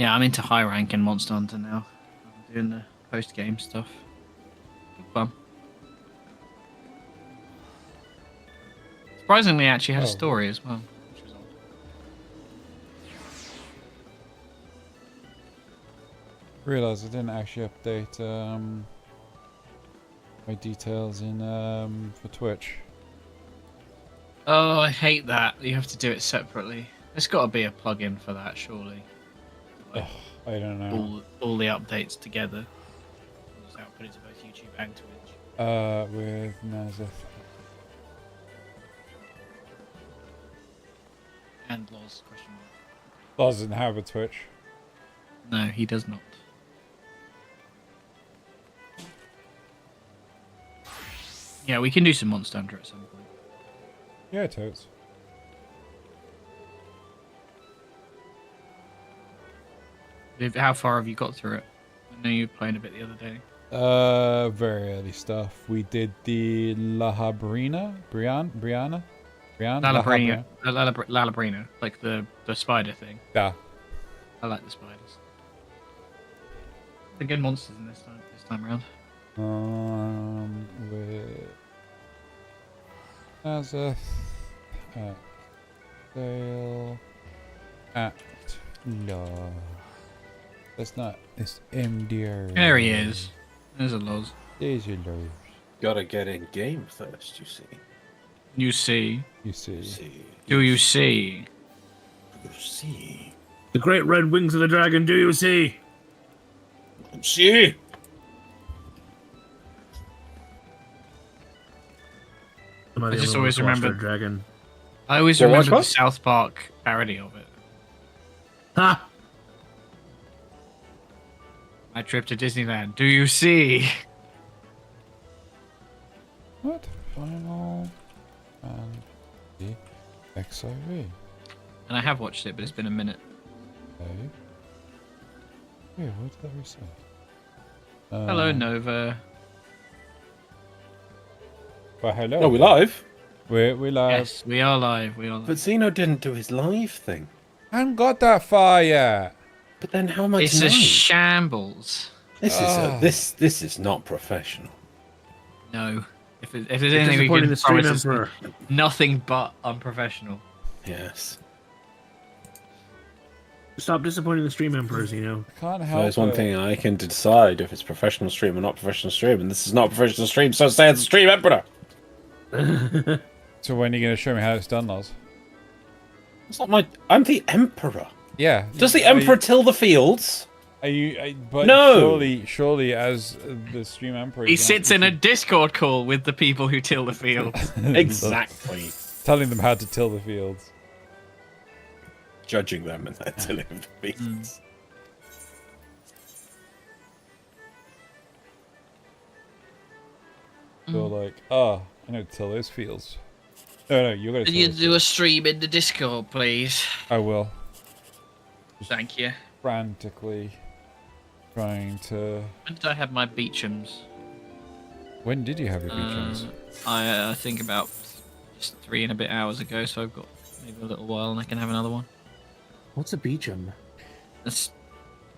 Yeah, I'm into high rank in Monster Hunter now. I'm doing the post game stuff. Good fun. Surprisingly, it actually had a story as well, which was odd. Realised I didn't actually update my details in for Twitch. Oh, I hate that. You have to do it separately. There's got to be a plugin for that, surely. Like, I don't know. all the updates together. Just output it to both YouTube and Twitch. With Nazeth. And Loz, question mark. Doesn't have a Twitch. No, he does not. Yeah, we can do some Monster Hunter at some point. Yeah, totes. How far have you got through it? I know you were playing a bit the other day. Very early stuff. We did the Lahabrina? Brianna? Lalabrina, like the spider thing. Yeah. I like the spiders. They're good monsters in this time around. With Nazeth at sale at law. That's not. It's MDR. There he is. There's a Loz. There's your Loz. Gotta get in game first, you see. You see. You see. Do you see? You see. The great red wings of the dragon, do you see? See. I just always remember dragon. I always What, remember what? the South Park parody of it. Ha! My trip to Disneyland. Do you see? What? Final and the XIV. And I have watched it, but it's been a minute. Okay. Wait, what did that reset? Hello, Nova. Well, hello. Oh, we live? We live. Yes, we are live. We are live. But Zeno didn't do his live thing. I haven't got that far yet. But then how am I It's to a know? shambles. This is not professional. No. If there's anything we Disappointing can the stream promise, emperor. nothing but unprofessional. Yes. Stop disappointing the stream emperors, you know. I can't help There's one it. thing I can decide if it's professional stream or not professional stream, and this is not professional stream, so say it's a stream emperor. So when are you going to show me how it's done, Loz? It's not my. I'm the emperor. Yeah. Does the emperor till the fields? But No! surely, as the stream emperor, He sits in a Discord call with the people who till the field. Exactly. telling them how to till the fields. Judging them and then tilling the fields. So like, oh, I know to till those fields. No, you're gonna. Can Till you those do a stream in the Discord, please? I will. Thank you. Frantically trying to. When did I have my Beechams? When did you have your beachums? I think about just 3 and a bit hours ago, so I've got maybe a little while and I can have another one. What's a beecham? That's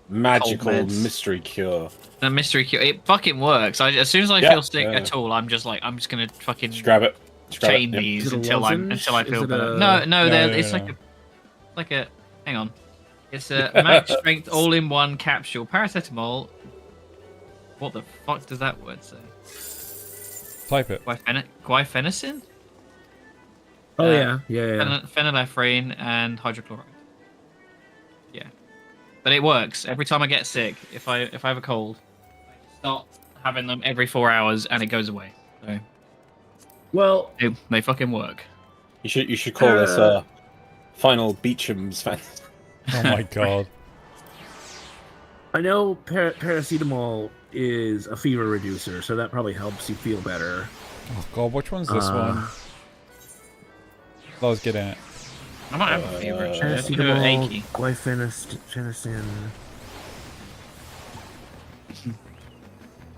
Magical Cold meds. mystery cure. the mystery cure. It fucking works. As soon as I Yeah, feel sick yeah. at all, I'm just gonna fucking Just grab it. Just grab chain it. Yep. these Is it a until lozenge? I feel Is it better. a- No, No, it's no. like a. Hang on. It's a max strength all-in-one capsule. Paracetamol. What the fuck does that word say? Type it. Guaifenicin? Oh yeah. Phenylephrine and hydrochloride. Yeah, but it works every time I get sick. If I have a cold, I start having them every 4 hours and it goes away. So Well, they fucking work. You should call this Final Beecham's fan. Oh my god. I know paracetamol is a fever reducer, so that probably helps you feel better. Oh god, which one's this one? Let's get in it. I might have a fever actually. I feel Paracetamol, achy. guaifenicin.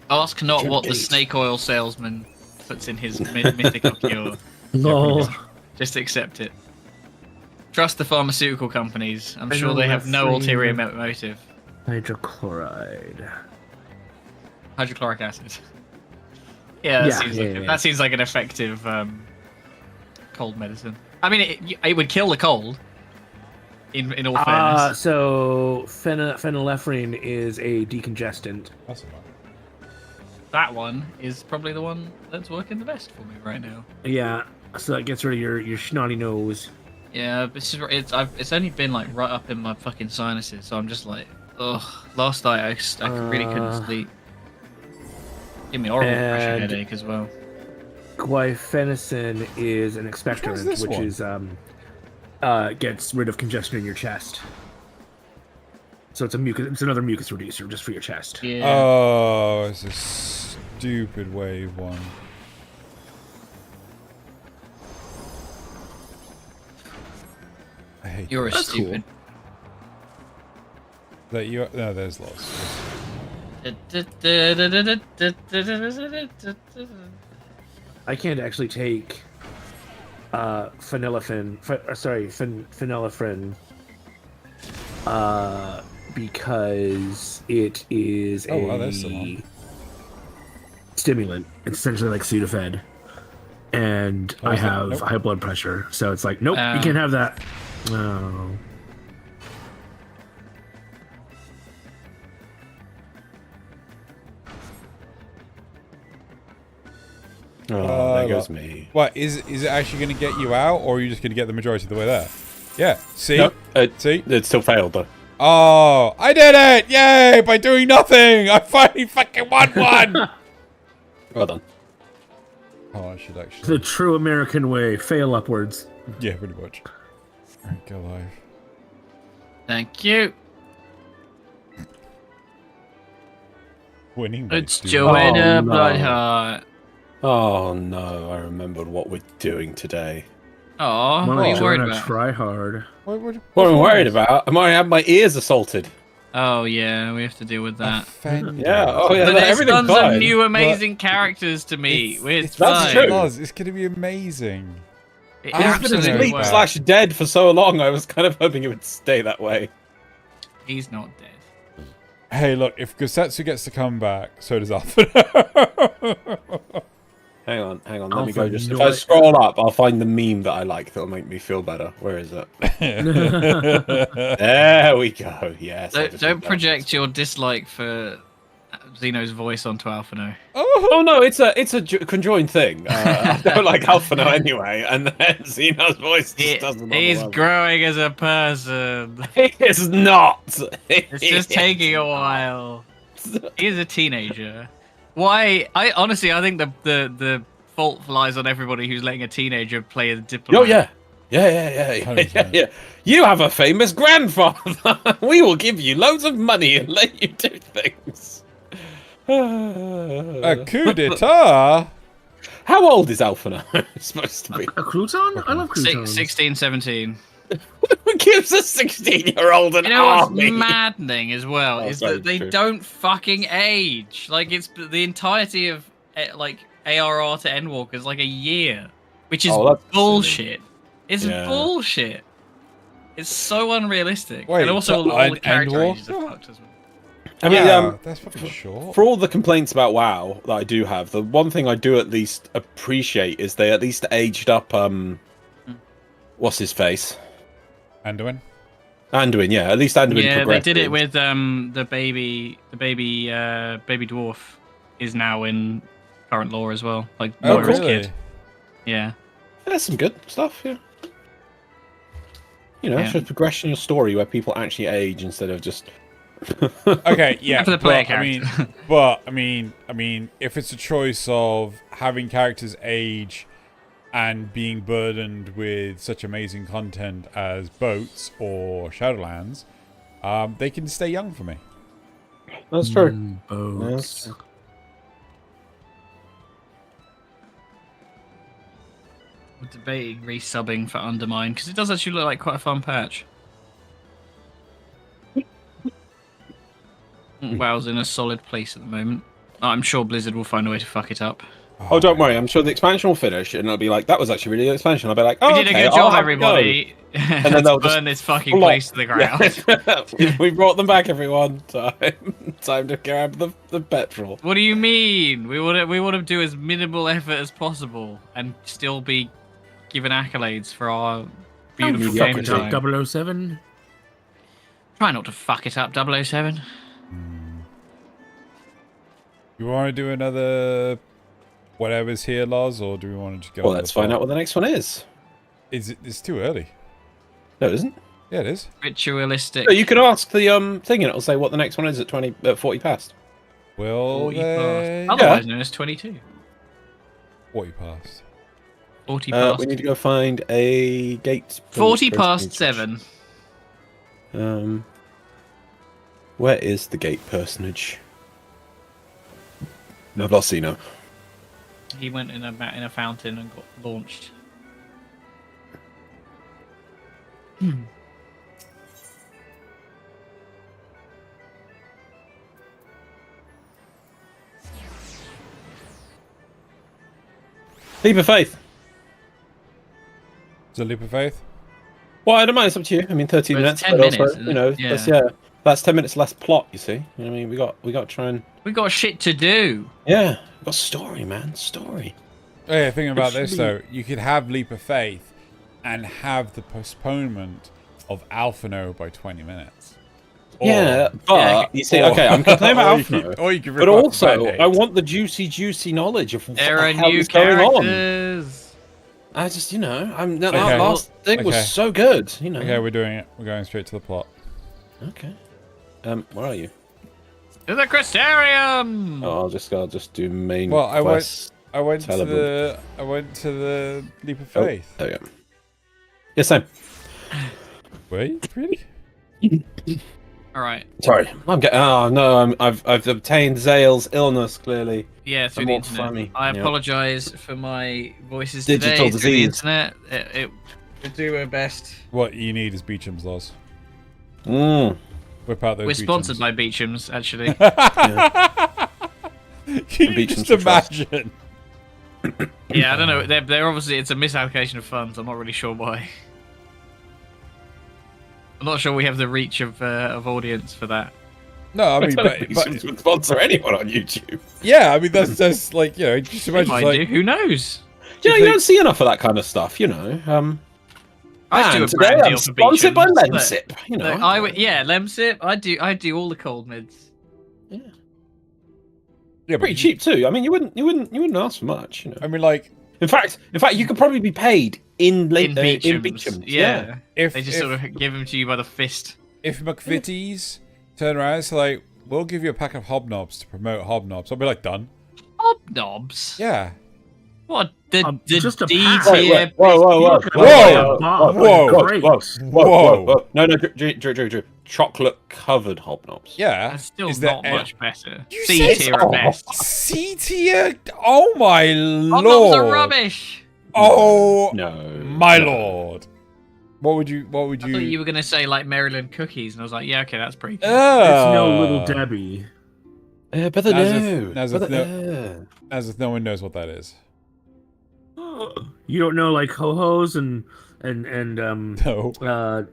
Ask not what the Gate. snake oil salesman puts in his mythical cure. Lol. Just accept it. Trust the pharmaceutical companies. I'm sure they have no ulterior motive. Hydrochloride. Hydrochloric acid. Yeah, that seems like an effective cold medicine. I mean, it would kill the cold. In all fairness. So phenylephrine is a decongestant. That's enough. That one is probably the one that's working the best for me right now. Yeah, so that gets rid of your snotty nose. Yeah, it's only been like right up in my fucking sinuses, so I'm just like, ugh. Last night I really couldn't sleep. Give me a horrible depression headache as well. Guaifenesin is an expectorant, which is gets rid of congestion in your chest. So it's another mucus reducer just for your chest. Yeah. Oh, it's a stupid wave one. I hate You're that. a stupid. That you no, there's lots. I can't actually take phenylephrine, because it is a stimulant. It's essentially like Sudafed, and I have high blood pressure, so it's like, nope, you can't have that. No. Oh, there goes me. What is it actually going to get you out, or are you just going to get the majority of the way there? Yeah. See. Nope, See. It still failed though. Oh, I did it! Yay! By doing nothing, I finally fucking won one. Well done. Oh, I should actually. The true American way: fail upwards. Yeah, pretty much. Alright, go live. Thank you. Winning. It's Joanna Oh, no. Bloodheart. Oh no, I remembered what we're doing today. Oh, what are you worried about? Try hard. What am I worried about? Am I have my ears assaulted? Oh yeah, we have to deal with that. Yeah. Oh yeah. But there's Everything's tons of fine. new amazing characters to meet. It's that's fine. true. It's going to be amazing. It It's been absolutely asleep will. slash dead for so long. I was kind of hoping it would stay that way. He's not dead. Hey, look, if Gusetsu gets to come back, so does Alphinaud. Hang on. Let me go. If Alphinaud. I scroll up, I'll find the meme that I like that'll make me feel better. Where is it? There we go. Yes. Don't project your dislike for Xeno's voice onto Alphinaud. Oh no, it's a conjoined thing. I don't like Alphinaud anyway, and then Xeno's voice just doesn't. He's growing as a person. He is not. It's just taking a while. He's a teenager. Why? I think the fault lies on everybody who's letting a teenager play a diplomat. Oh yeah. Yeah. You have a famous grandfather. We will give you loads of money and let you do things. A coup d'etat? How old is Alphinaud supposed to be? A crouton? I love croutons. 16, 17. Who gives a 16-year-old an You know what's army? maddening as well is sorry, that they true. don't fucking age. Like, it's the entirety of like ARR to Endwalker is like a year, which is that's bullshit. It's Yeah. bullshit. It's so unrealistic. Wait, and also so all the character Endwalker? ages are fucked as well. I mean, Yeah, that's fucking short. for all the complaints about WoW that I do have, the one thing I do at least appreciate is they at least aged up. What's his face? Anduin? Anduin, yeah. At least Anduin. Yeah, they progressed did it things. with the baby dwarf is now in current lore as well. Like Oh, Moira's really? kid. Yeah. There's some good stuff, yeah. You know, Yeah. it's just progression in your story where people actually age instead of just. Okay, yeah. For the player but, I mean, if it's a choice of having characters age and being burdened with such amazing content as Boats or Shadowlands, they can stay young for me. That's true. Boats. We're debating resubbing for Undermine because it does actually look like quite a fun patch. WoW's in a solid place at the moment. I'm sure Blizzard will find a way to fuck it up. Oh, don't worry. I'm sure the expansion will finish, and it'll be like, that was actually really good expansion. I'll be like, oh, We did okay, a good I'll job, have to go. everybody. And then they'll burn just this fucking flop. place to the ground. Yeah. we brought them back, everyone. Time to grab the petrol. What do you mean? We want to do as minimal effort as possible and still be given accolades for our beautiful Fuck game it up, design. 007. Try not to fuck it up, 007. You want to do another whatever's here, Lars, or do we want to just go? Well, let's find out what the next one is. It's too early. No, it isn't. Yeah, it is. Ritualistic. No, you can ask the thing, and it'll say what the next one is at 40 past. Will 40 they? past. Otherwise known as 22. 40 past. 40 past. We need to go find a gate. 40 past 7. Where is the gate personage? No, Losino. He went in a fountain and got launched. Leap of faith. Is it a leap of faith? Well, I don't mind. It's up to you. I mean, 13 Well, minutes. it's 10 but also, minutes, you know, yeah. that's 10 minutes less plot. You see. You know what I mean, we got to try and. We got shit to do. Yeah, we got story, man. Story. Oh, yeah, think about this though. You could have leap of faith, and have the postponement of Alphinaud by 20 minutes. Yeah, but you see, okay, I'm complaining about Alphinaud, or you could but also I want the juicy knowledge of what There the are hell new is going on. characters. I just, you know, that Okay. last thing was Okay. so good. You know. Okay, we're doing it. We're going straight to the plot. Okay. Where are you? To the Crystarium! Oh, I'll just do main. Well, I quest. went to Telegram. the leap of Oh, faith. there we go. Yes, same. Wait, really? Alright. Sorry, I'm getting. Oh no, I've obtained Zale's illness. Clearly, Yeah, through I'm the all internet. funny. I Yeah. apologise for my voices Digital today through the disease. internet. It will do our best. What you need is Beecham's laws. Mm. Whip out those. We're sponsored by Beecham's, actually. Can you Beecham's just to trust. imagine? Yeah, I don't know. They're obviously, it's a misallocation of funds. I'm not really sure why. I'm not sure we have the reach of audience for that. No, I mean, Beecham's would sponsor anyone on YouTube. yeah, I mean that's like, you know, just They imagine might like do. Who knows? You know, If you they- don't see enough of that kind of stuff. You know. I do a today brand I'm deal for sponsored by Beecham's. Lemsip. You know. Look, I would, yeah, Lemsip. I do all the cold mids. yeah, but Pretty cheap too. I mean, you wouldn't ask for much. You know. I mean, like In fact, you could probably be paid in Beecham's. Beecham's. Yeah. if They just sort of give them to you by the fist. if McVitie's turn around and say like, we'll give you a pack of hobnobs to promote hobnobs, I'll be like, done. Hobnobs? Yeah. What? The just a D pack. tier? Whoa. No, Drew. Chocolate covered hobnobs. Yeah. That's still Is there not any- much better. You C said- tier at best. C tier? Oh my Hobnobs lord. are rubbish. Oh No. my lord. What would you I thought you were gonna say like Maryland cookies, and I was like, yeah, okay, that's pretty good. It's no Little Debbie. But the no. As if no one knows what that is. You don't know like ho-hos and No.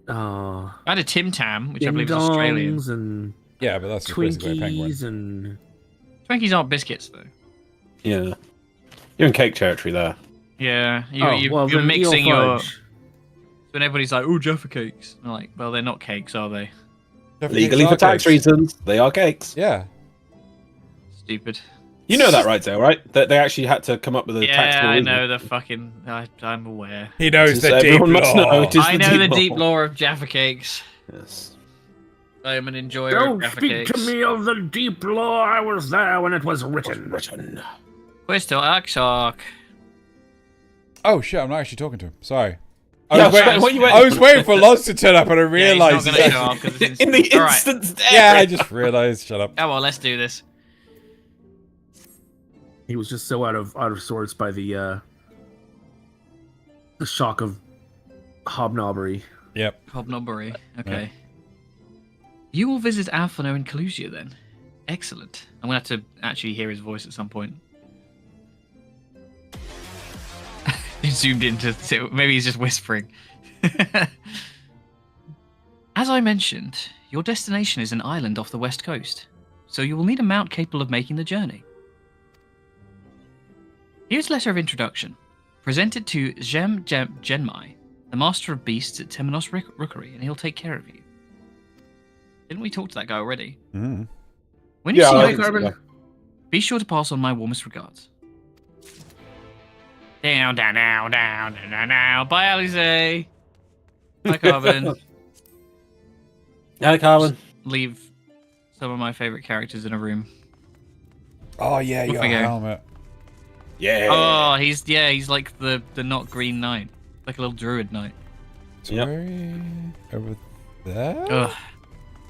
I had a Tim Tam, which I ding believe is Australian. dongs and Yeah, but that's just basically a penguin. Twinkies and Twinkies aren't biscuits though. Yeah. You're in cake territory there. Yeah, well, you're then mixing eel your. fudge. When everybody's like, "Oh, Jaffa cakes," I'm like, well, they're not cakes, are they? Legally for tax reasons, they are cakes. Yeah. Stupid. You know that, right, Dale? Right? That they actually had to come up with a tax Yeah, law. I know the fucking. I'm aware. He knows This the is- deep everyone must know law. it is- I the know the deep deep law. lore of Jaffa cakes. Yes. I am an enjoyer of Don't Jaffa speak cakes. to me of the deep law. I was there when it was written. Where's Axark? Oh shit, I'm not actually talking to him. Sorry. Yeah, I was waiting for Loz to turn up and I realised Yeah, he's not gonna show up 'cause it's In the instant. All right. instant death. Yeah, I just realised. Shut up. Come on, let's do this. He was just so out of sorts by the shock of hobnobbery. Yep. Hobnobbery. Okay. You will visit Alphinaud in Calusia then. Excellent. I'm gonna have to actually hear his voice at some point. zoomed into. Maybe he's just whispering. As I mentioned, your destination is an island off the west coast, so you will need a mount capable of making the journey. Here's a letter of introduction. Presented to Genmai, the master of beasts at Temenos Rookery, and he'll take care of you. Didn't we talk to that guy already? Mm. When you see I him, think so, yeah. be sure to pass on my warmest regards. Down. Bye, Alize. Bye, Carbon. Hi, Carwin. Leave some of my favorite characters in a room. Oh yeah, Off your we go. helmet. Yeah. Oh, he's like the not green knight, like a little druid knight. So Yep. where are you? Over there? Ugh.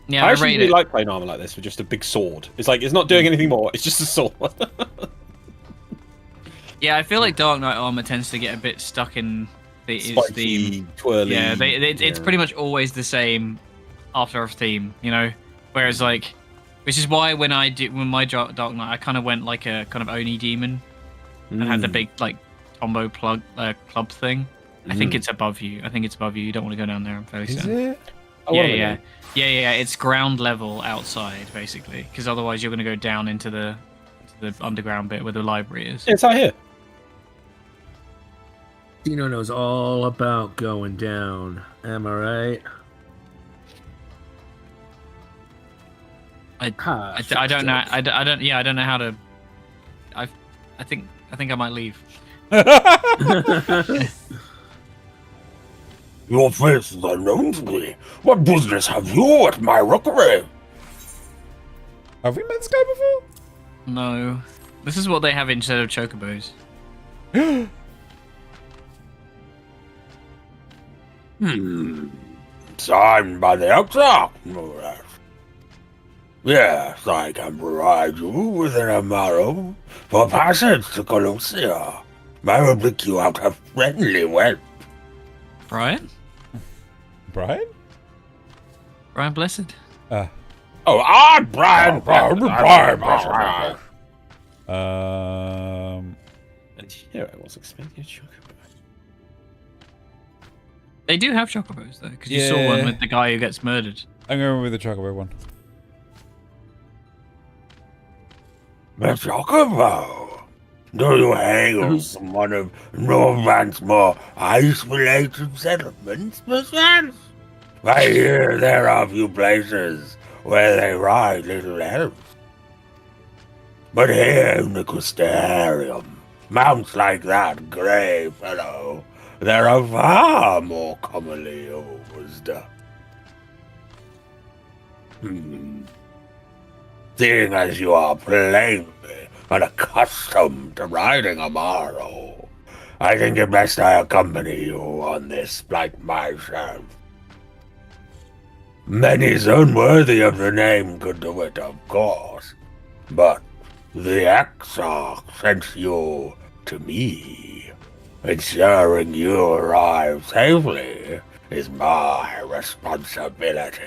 Yeah, I I actually rate really it. like playing armor like this with just a big sword. It's like it's not doing anything more. It's just a sword. Yeah, I feel like Dark Knight armor tends to get a bit stuck in its theme. Spiky, twirly. Yeah, it's pretty much always the same after a theme, you know. Whereas like, which is why when my Dark Knight, I kind of went like a kind of Oni demon and had the big like combo club thing. I think it's above you. You don't want to go down there. I'm fairly Is certain. it? Yeah. It's ground level outside basically, because otherwise you're going to go down into the underground bit where the library is. It's out here. Dino knows all about going down. Am I right? I don't know. I don't. Yeah, I don't know how to. I think I might leave. Your face is unknown to me. What business have you at my rookery? Have we met this guy before? No, this is what they have instead of chocobos. Signed by the Exarch, no less. Yes, I can provide you with an amaro for passage to Colossia. I will pick you out a friendly whelp. Brian Brian? Blessed. Oh, I'm Brian. And here I was expecting a chocobo. They do have chocobos though, because you saw one with the guy who gets murdered. I'm going with the chocolate one. The chocobo. Do you hail from one of Norvan's more isolated settlements, perchance? I hear there are a few places where they ride little elves. But here in the Crystarium, mounts like that grey fellow, there are far more commonly used. Seeing as you are plainly unaccustomed to riding a morrow, I think it best I accompany you on this like myself. Many's unworthy of the name could do it, of course, but the Exarch sent you to me. Ensuring you arrive safely is my responsibility.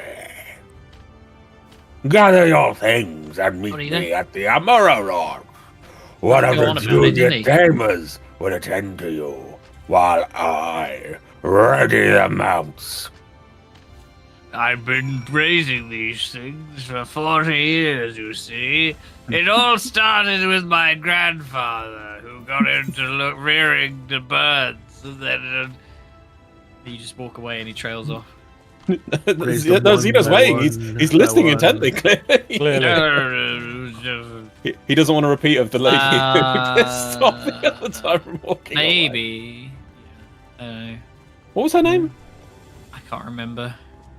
Gather your things and meet me at the Amara Lodge. One of the junior tamers will attend to you while I ready the mounts. I've been raising these things for 40 years, you see. It all started with my grandfather, who got into rearing the birds, and then you just walk away and he trails off. No, Xeno's waiting. He's listening intently, clearly. He doesn't want a repeat of the lady who pissed off the other time from walking Maybe. away. What was her name? I can't remember.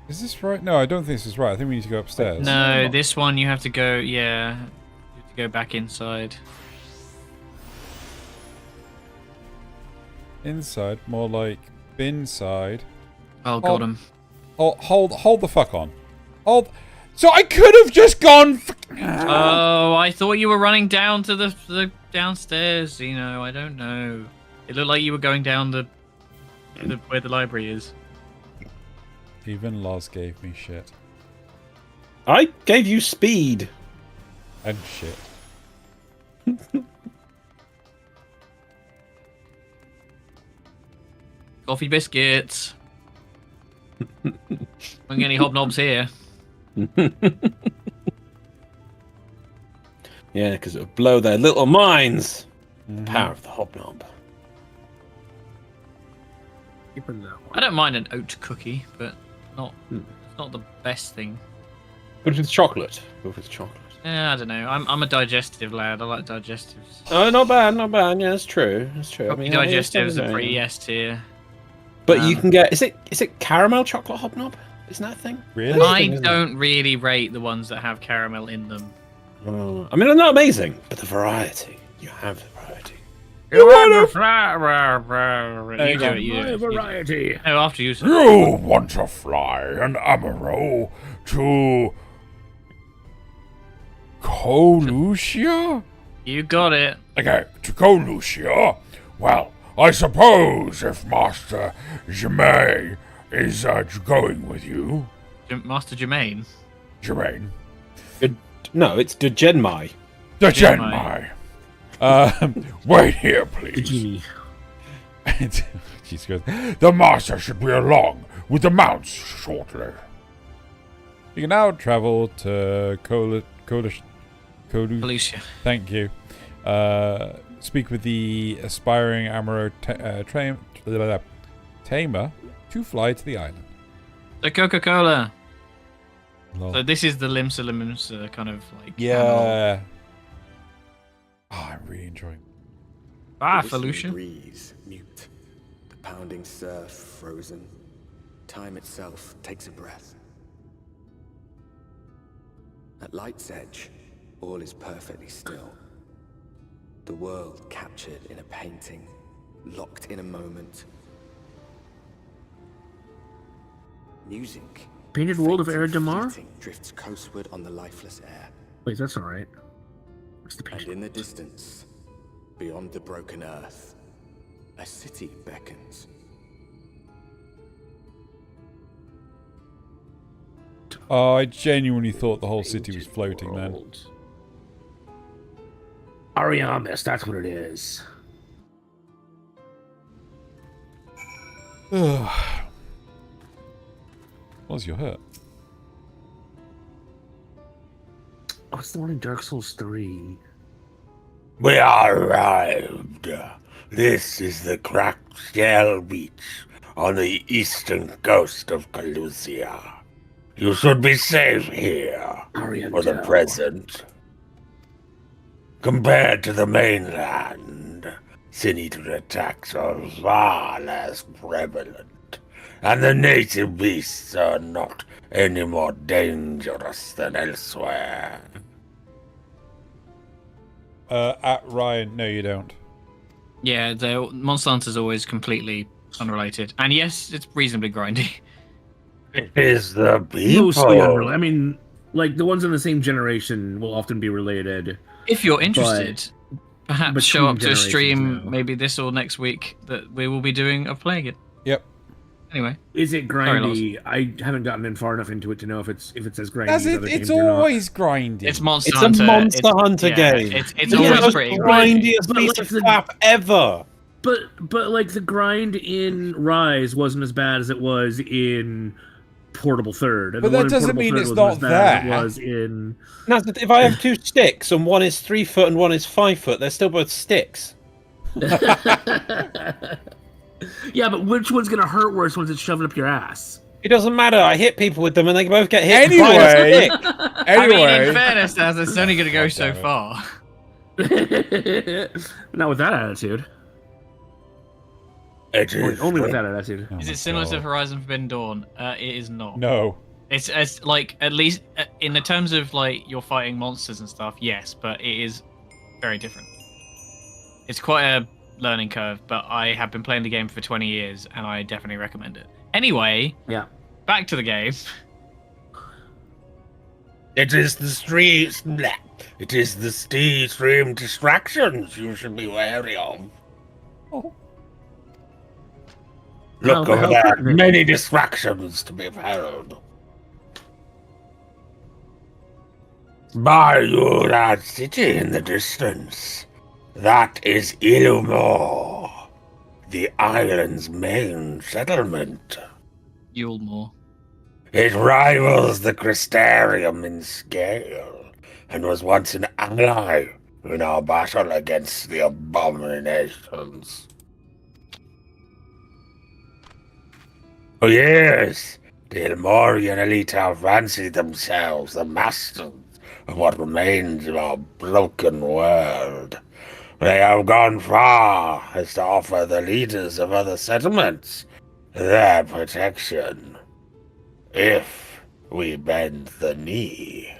Is this right? No, I don't think this is right. I think we need to go upstairs. No, this one you have to go, yeah. You have to go back inside. Inside, more like bin side. Oh, got him. Oh, hold the fuck on. Hold. So I could have just gone. Oh, I thought you were running down to the downstairs. You know, I don't know. It looked like you were going down the where the library is. Even Loz gave me shit. I gave you speed. And shit. Coffee biscuits. Don't get any hobnobs here. Yeah, because it would blow their little minds. The power of the hobnob. Keeping that one. I don't mind an oat cookie, but it's not the best thing. But with chocolate. Yeah, I don't know. I'm a digestive lad. I like digestives. Oh, not bad. Yeah, that's true. Coffee digestives are pretty S tier. But you can get... Is it caramel chocolate hobnob? Isn't that a thing? Really? I don't really rate the ones that have caramel in them. I mean, they're not amazing, but the variety. You have the variety. You want a fly? You do it. You do it. Variety. No, after you. You want to fly an Amaro to Colucia? You got it. Okay, to Colucia? Well, I suppose if Master Germain is going with you. Master Jermaine. Germain. No, it's De Genmai. The Genmai. Wait here, please. Genie. She goes, the master should be along with the mounts shortly. You can now travel to Felicia. Thank you. Speak with the aspiring Amaro tamer to fly to the island. The Coca-Cola. Lol. So this is the Limsa kind of like. Yeah. Oh, I'm really enjoying it. Ah, The whistling Felicia. breeze, mute. The pounding surf, frozen. Time itself takes a breath. At light's edge, all is perfectly still. The world captured in a painting, locked in a moment. Music. Painted world of faint and Eridamar? fleeting, drifts coastward on the lifeless air. Wait, that's not right. What's the And painted? in the distance, beyond the broken earth, a city beckons. Oh, I genuinely thought the whole city was floating then. World. Ariamis, that's what it is. What's your hurt? Oh, it's the one in Dark Souls 3. We are arrived. This is the cracked shell beach on the eastern coast of Colucia. You should be safe here for the present. Compared to the mainland, Sin-Eater attacks are far less prevalent, and the native beasts are not any more dangerous than elsewhere. At Ryan, no, you don't. Yeah, the Monster Hunter's always completely unrelated, and yes, it's reasonably grindy. It is the people. Mostly unrelated. I mean, like, the ones in the same generation will often be related. If you're interested, perhaps between show up to a generations stream now. maybe this or next week that we will be doing of playing it. Yep. Anyway, Is it grindy? I haven't gotten in far enough into it to know if it's as grindy As as it, other it's games or not. always grinding. it's Monster It's Hunter. a Monster Hunter game. It's It's the always most pretty grindy. grindiest But piece like of the- crap ever. But like the grind in Rise wasn't as bad as it was in Portable Third. And But the one that in doesn't Portable mean Third it's wasn't not as bad as there. it was in. Now, if I have two sticks and one is 3 foot and one is 5 foot, they're still both sticks. Yeah, but which one's gonna hurt worse once it's shoved up your ass? It doesn't matter. I hit people with them and they both get hit. Anyway. by a stick. I mean, in Anyway, fairness, Daz, it's only going to go God so damn it. far. Not with that attitude. It is Only with that attitude. Oh Is my it similar to God. Horizon Forbidden Dawn? It is not. No. It's like, at least in the terms of like you're fighting monsters and stuff, yes, but it is very different. It's quite a learning curve, but I have been playing the game for 20 years and I definitely recommend it. Anyway, Yeah. back to the game. It is the stream distractions you should be wary of. Oh. Look Oh, over how there. pertinent. Many distractions to be found. By you, that city in the distance. That is Ilumor. the island's main settlement. Yulemore. It rivals the Crystarium in scale, and was once an ally in our battle against the abominations. For years, the Ilmorian elite have fancied themselves the masters of what remains of our broken world. They have gone far as to offer the leaders of other settlements their protection, if we bend the knee.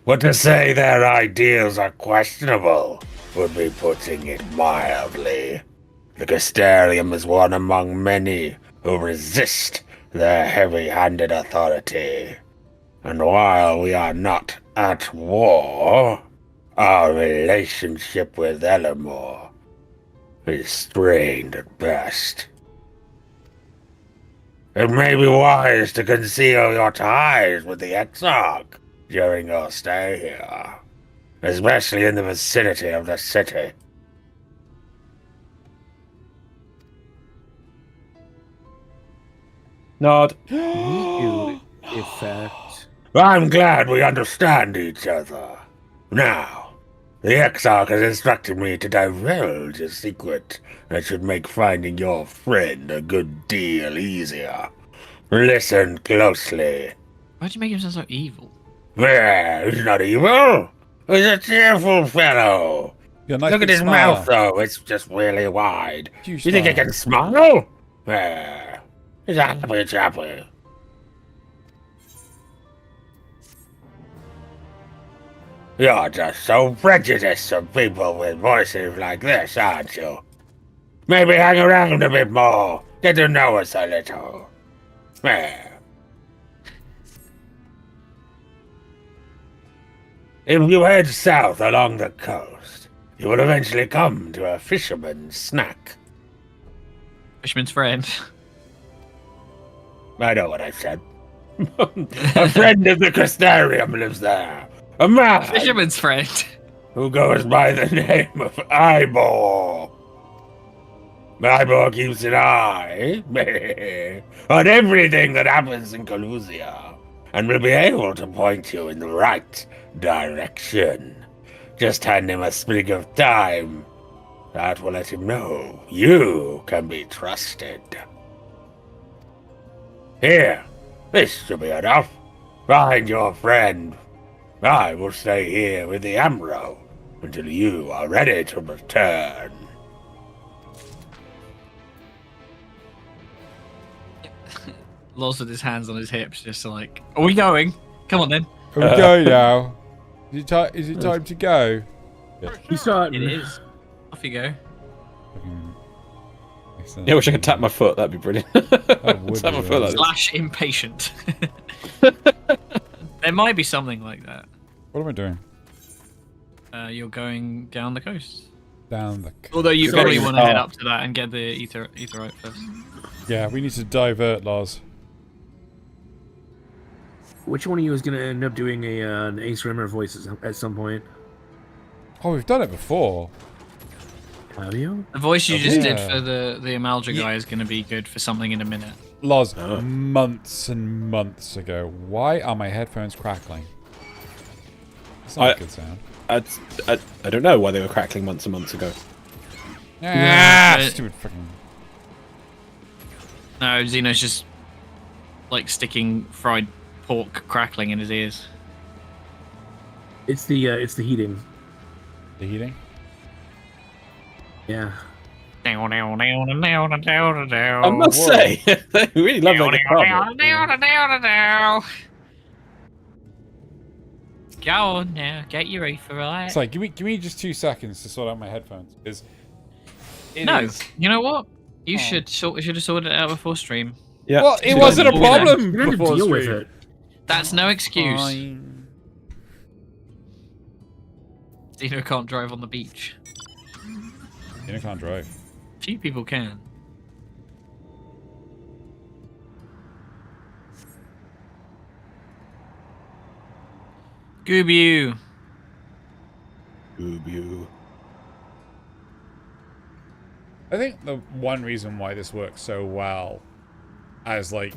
But to say their ideals are questionable would be putting it mildly. The Crystarium is one among many who resist their heavy-handed authority. And while we are not at war, our relationship with Elamore is strained at best. It may be wise to conceal your ties with the Exarch during your stay here, especially in the vicinity of the city. Nod. Effect. I'm glad we understand each other. Now, the Exarch has instructed me to divulge a secret that should make finding your friend a good deal easier. Listen closely. Why'd you make him sound so evil? There, he's not evil. He's a cheerful fellow. You're a nice Look at big his smile. mouth, though. It's just really wide. Huge You think he smile. can smile? There. He's a happy chappy. You're just so prejudiced of people with voices like this, aren't you? Maybe hang around a bit more. Get to know us a little. There. If you head south along the coast, you will eventually come to a fisherman's snack. Fisherman's friend. I know what I said. A friend of the Crystarium lives there. A man Fisherman's friend. who goes by the name of Ivor. Ivor keeps an eye on everything that happens in Colusia, and will be able to point you in the right direction. Just hand him a sprig of time. That will let him know you can be trusted. Here, this should be enough. Find your friend. I will stay here with the Amro until you are ready to return. Loz with his hands on his hips, just like, are we going? Come on then. Here we go now. Is it time to go? You saw It is. Off you go. Excellent. Yeah, I wish I could tap my foot. That'd be brilliant. would Tap my be foot really like this. Slash impatient. There might be something like that. What am I doing? You're going down the coast. Down the coast. Although you You're probably going want to head far. up to that and get the etherite first. Yeah, we need to divert, Lars. Which one of you is going to end up doing an Ace Rimmer voice at some point? Oh, we've done it before. Have you? The voice you just did Yeah. for the Amalja guy is going to be good for something in a minute. Lars, Oh. months and months ago. Why are my headphones crackling? That's not a good sound. I don't know why they were crackling months and months ago. Ah, but- stupid freaking. No, Xeno's just like sticking fried pork crackling in his ears. It's the heating. The heating? Yeah. I I must say, they really love that guitar. Go on now, get your ether right. It's like, give me just 2 seconds to sort out my headphones. Because No, you know what? You should have sorted it out before stream. Yeah. Well, it wasn't a Yeah. problem You're going to before deal with stream. it. That's no excuse. Fine. Xeno can't drive on the beach. You can't drive. Few people can. Goob Oob you. I think the one reason why this works so well as like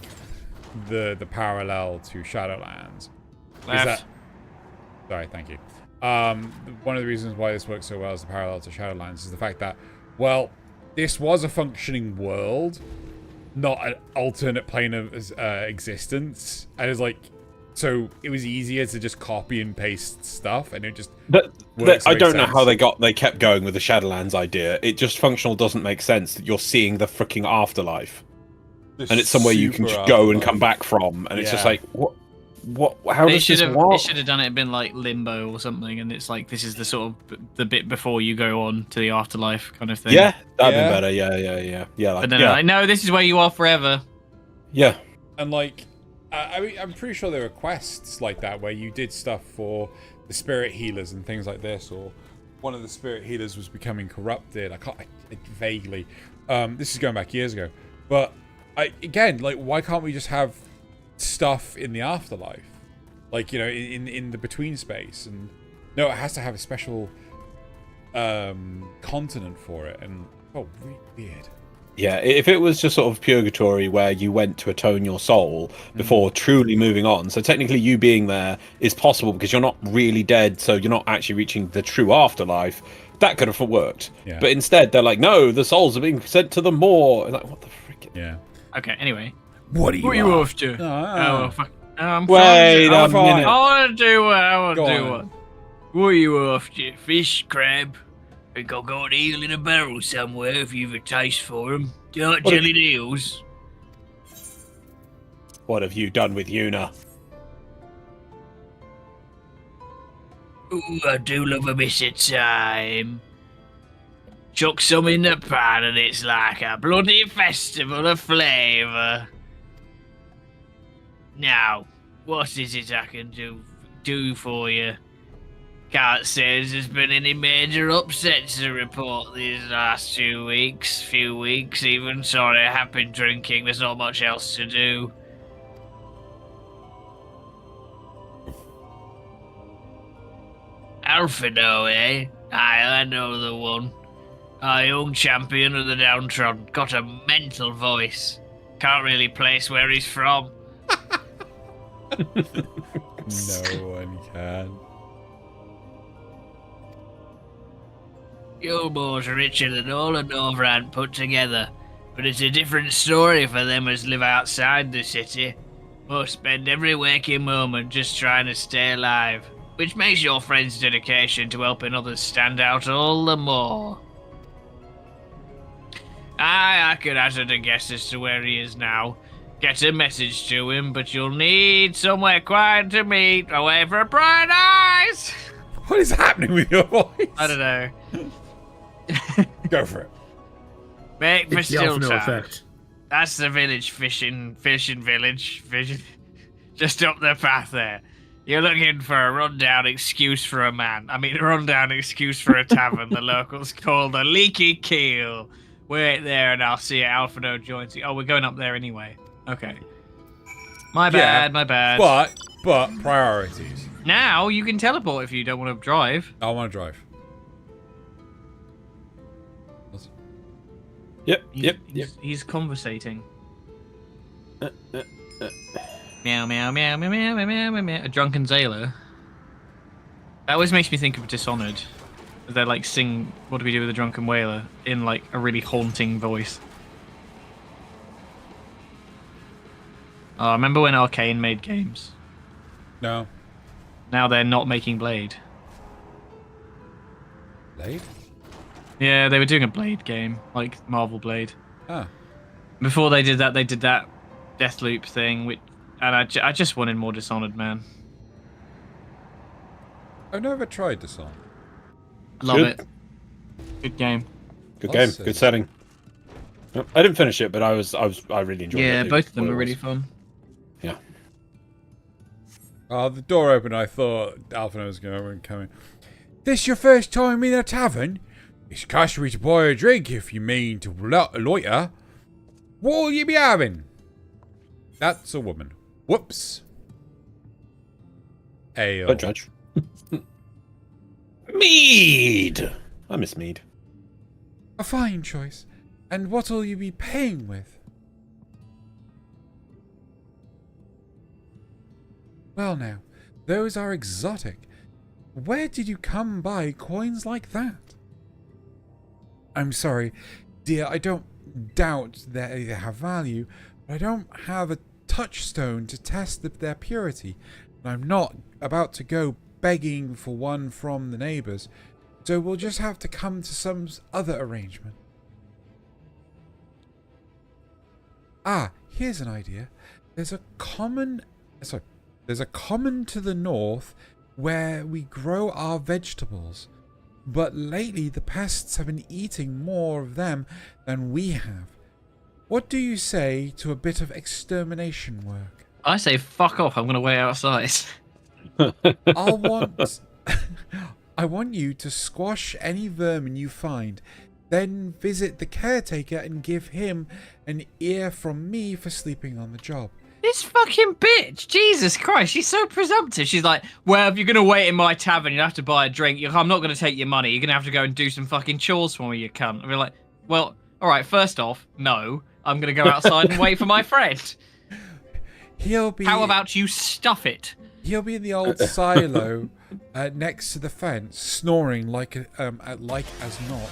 the parallel to Shadowlands is that. Sorry, thank you. One of the reasons why this works so well as the parallel to Shadowlands is the fact that, well, this was a functioning world, not an alternate plane of existence, and it's like, so it was easier to just copy and paste stuff, and it just. I don't know how they kept going with the Shadowlands idea. It just functional doesn't make sense that you're seeing the freaking afterlife, and it's somewhere you can just go and come back from, and it's just like what. How does this work? They should have done it been like Limbo or something, and it's like this is the sort of the bit before you go on to the afterlife kind of thing. Yeah, that'd be better. Yeah. But then I know this is where you are forever. Yeah, and like, I mean, I'm pretty sure there were quests like that where you did stuff for the spirit healers and things like this, or one of the spirit healers was becoming corrupted. I vaguely. This is going back years ago, but again, like, why can't we just have stuff in the afterlife, like, you know, in the between space? And no, it has to have a special continent for it, and really weird. Yeah, if it was just sort of purgatory where you went to atone your soul before truly moving on, so technically you being there is possible because you're not really dead, so you're not actually reaching the true afterlife, that could have worked. Yeah. But instead they're like, no, the souls are being sent to the Maw. Like, what the frick? Yeah. Okay, anyway. What are you after? Oh, fuck. I'm Wait a fine. minute. I want to do what I want to do. on. What are you after? Fish, crab? Think I'll go and eel in a barrel somewhere if you've a taste for them. Do you like What jellied eels? What have you done with Yuna? Ooh, I do love a bit of time. Chuck some in the pan and it's like a bloody festival of flavour. Now, what is it I can do for you? Can't say there's been any major upsets to report these last few weeks even. Sorry, I have been drinking, there's not much else to do. Alphinaud, eh? Aye, I know the one. A young champion of the downtrodden. Got a mental voice. Can't really place where he's from. No one can. Gilmore's richer than all of Northrend put together, but it's a different story for them as live outside the city. Most spend every waking moment just trying to stay alive, which makes your friend's dedication to helping others stand out all the more. I could hazard a guess as to where he is now. Get a message to him, but you'll need somewhere quiet to meet, away from bright eyes! What is happening with your voice? I don't know. Go for it. Make for It's the still Alphinaud time. effect. That's the village fishing village. Just up the path there. You're looking for a rundown excuse for a man. I mean, a rundown excuse for a tavern the locals call the Leaky Keel. Wait there and I'll see you. Alphinaud joins you. Oh, we're going up there anyway. Okay. My bad, my bad. But priorities. Now you can teleport if you don't want to drive. I want to drive. Yep. He's conversating. Meow, meow, meow, meow, meow, meow, meow, meow. A drunken sailor. That always makes me think of Dishonored. They like sing "What Do We Do with a Drunken Whaler" in like a really haunting voice. Oh, I remember when Arcane made games. No. Now they're not making Blade. Blade? Yeah, they were doing a Blade game, like Marvel Blade. Ah. Before they did that Deathloop thing, and I just wanted more Dishonored, man. I've never tried this song. Love Good. it. Good game. Good game. Awesome. Good setting. I didn't finish it, but I really enjoyed it. Yeah, It- both of them what it are really was. fun. Yeah. The door opened. I thought Alphinaud was going to come in. This your first time in a tavern? It's customary to buy a drink if you mean to loiter. What'll you be having? That's a woman. Whoops. Ale. Don't judge. Mead. I miss mead. A fine choice. And what'll you be paying with? Well now, those are exotic. Where did you come by coins like that? I'm sorry, dear, I don't doubt they have value, but I don't have a touchstone to test their purity, and I'm not about to go begging for one from the neighbours, so we'll just have to come to some other arrangement. Ah, here's an idea. There's a common to the north where we grow our vegetables, but lately the pests have been eating more of them than we have. What do you say to a bit of extermination work? I say fuck off. I'm going to wait outside. I want you to squash any vermin you find, then visit the caretaker and give him an ear from me for sleeping on the job. This fucking bitch! Jesus Christ, she's so presumptive. She's like, well, if you're going to wait in my tavern, you'll have to buy a drink. I'm not going to take your money. You're going to have to go and do some fucking chores for me, you cunt. I'll be like, well, all right, first off, no. I'm going to go outside and wait for my friend. How about you stuff it? He'll be in the old silo next to the fence, snoring like as not.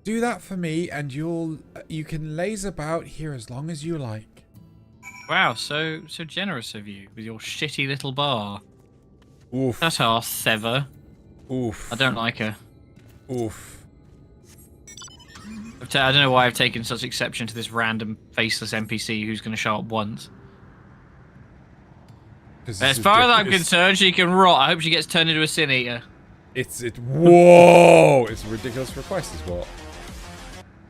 Do that for me, and you can laze about here as long as you like. Wow, so generous of you with your shitty little bar. Oof. That's our Sever. Oof. I don't like her. Oof. I don't know why I've taken such exception to this random faceless NPC who's going to show up once. As far as I'm concerned, she can rot. I hope she gets turned into a sin eater. Whoa! It's a ridiculous request, is what?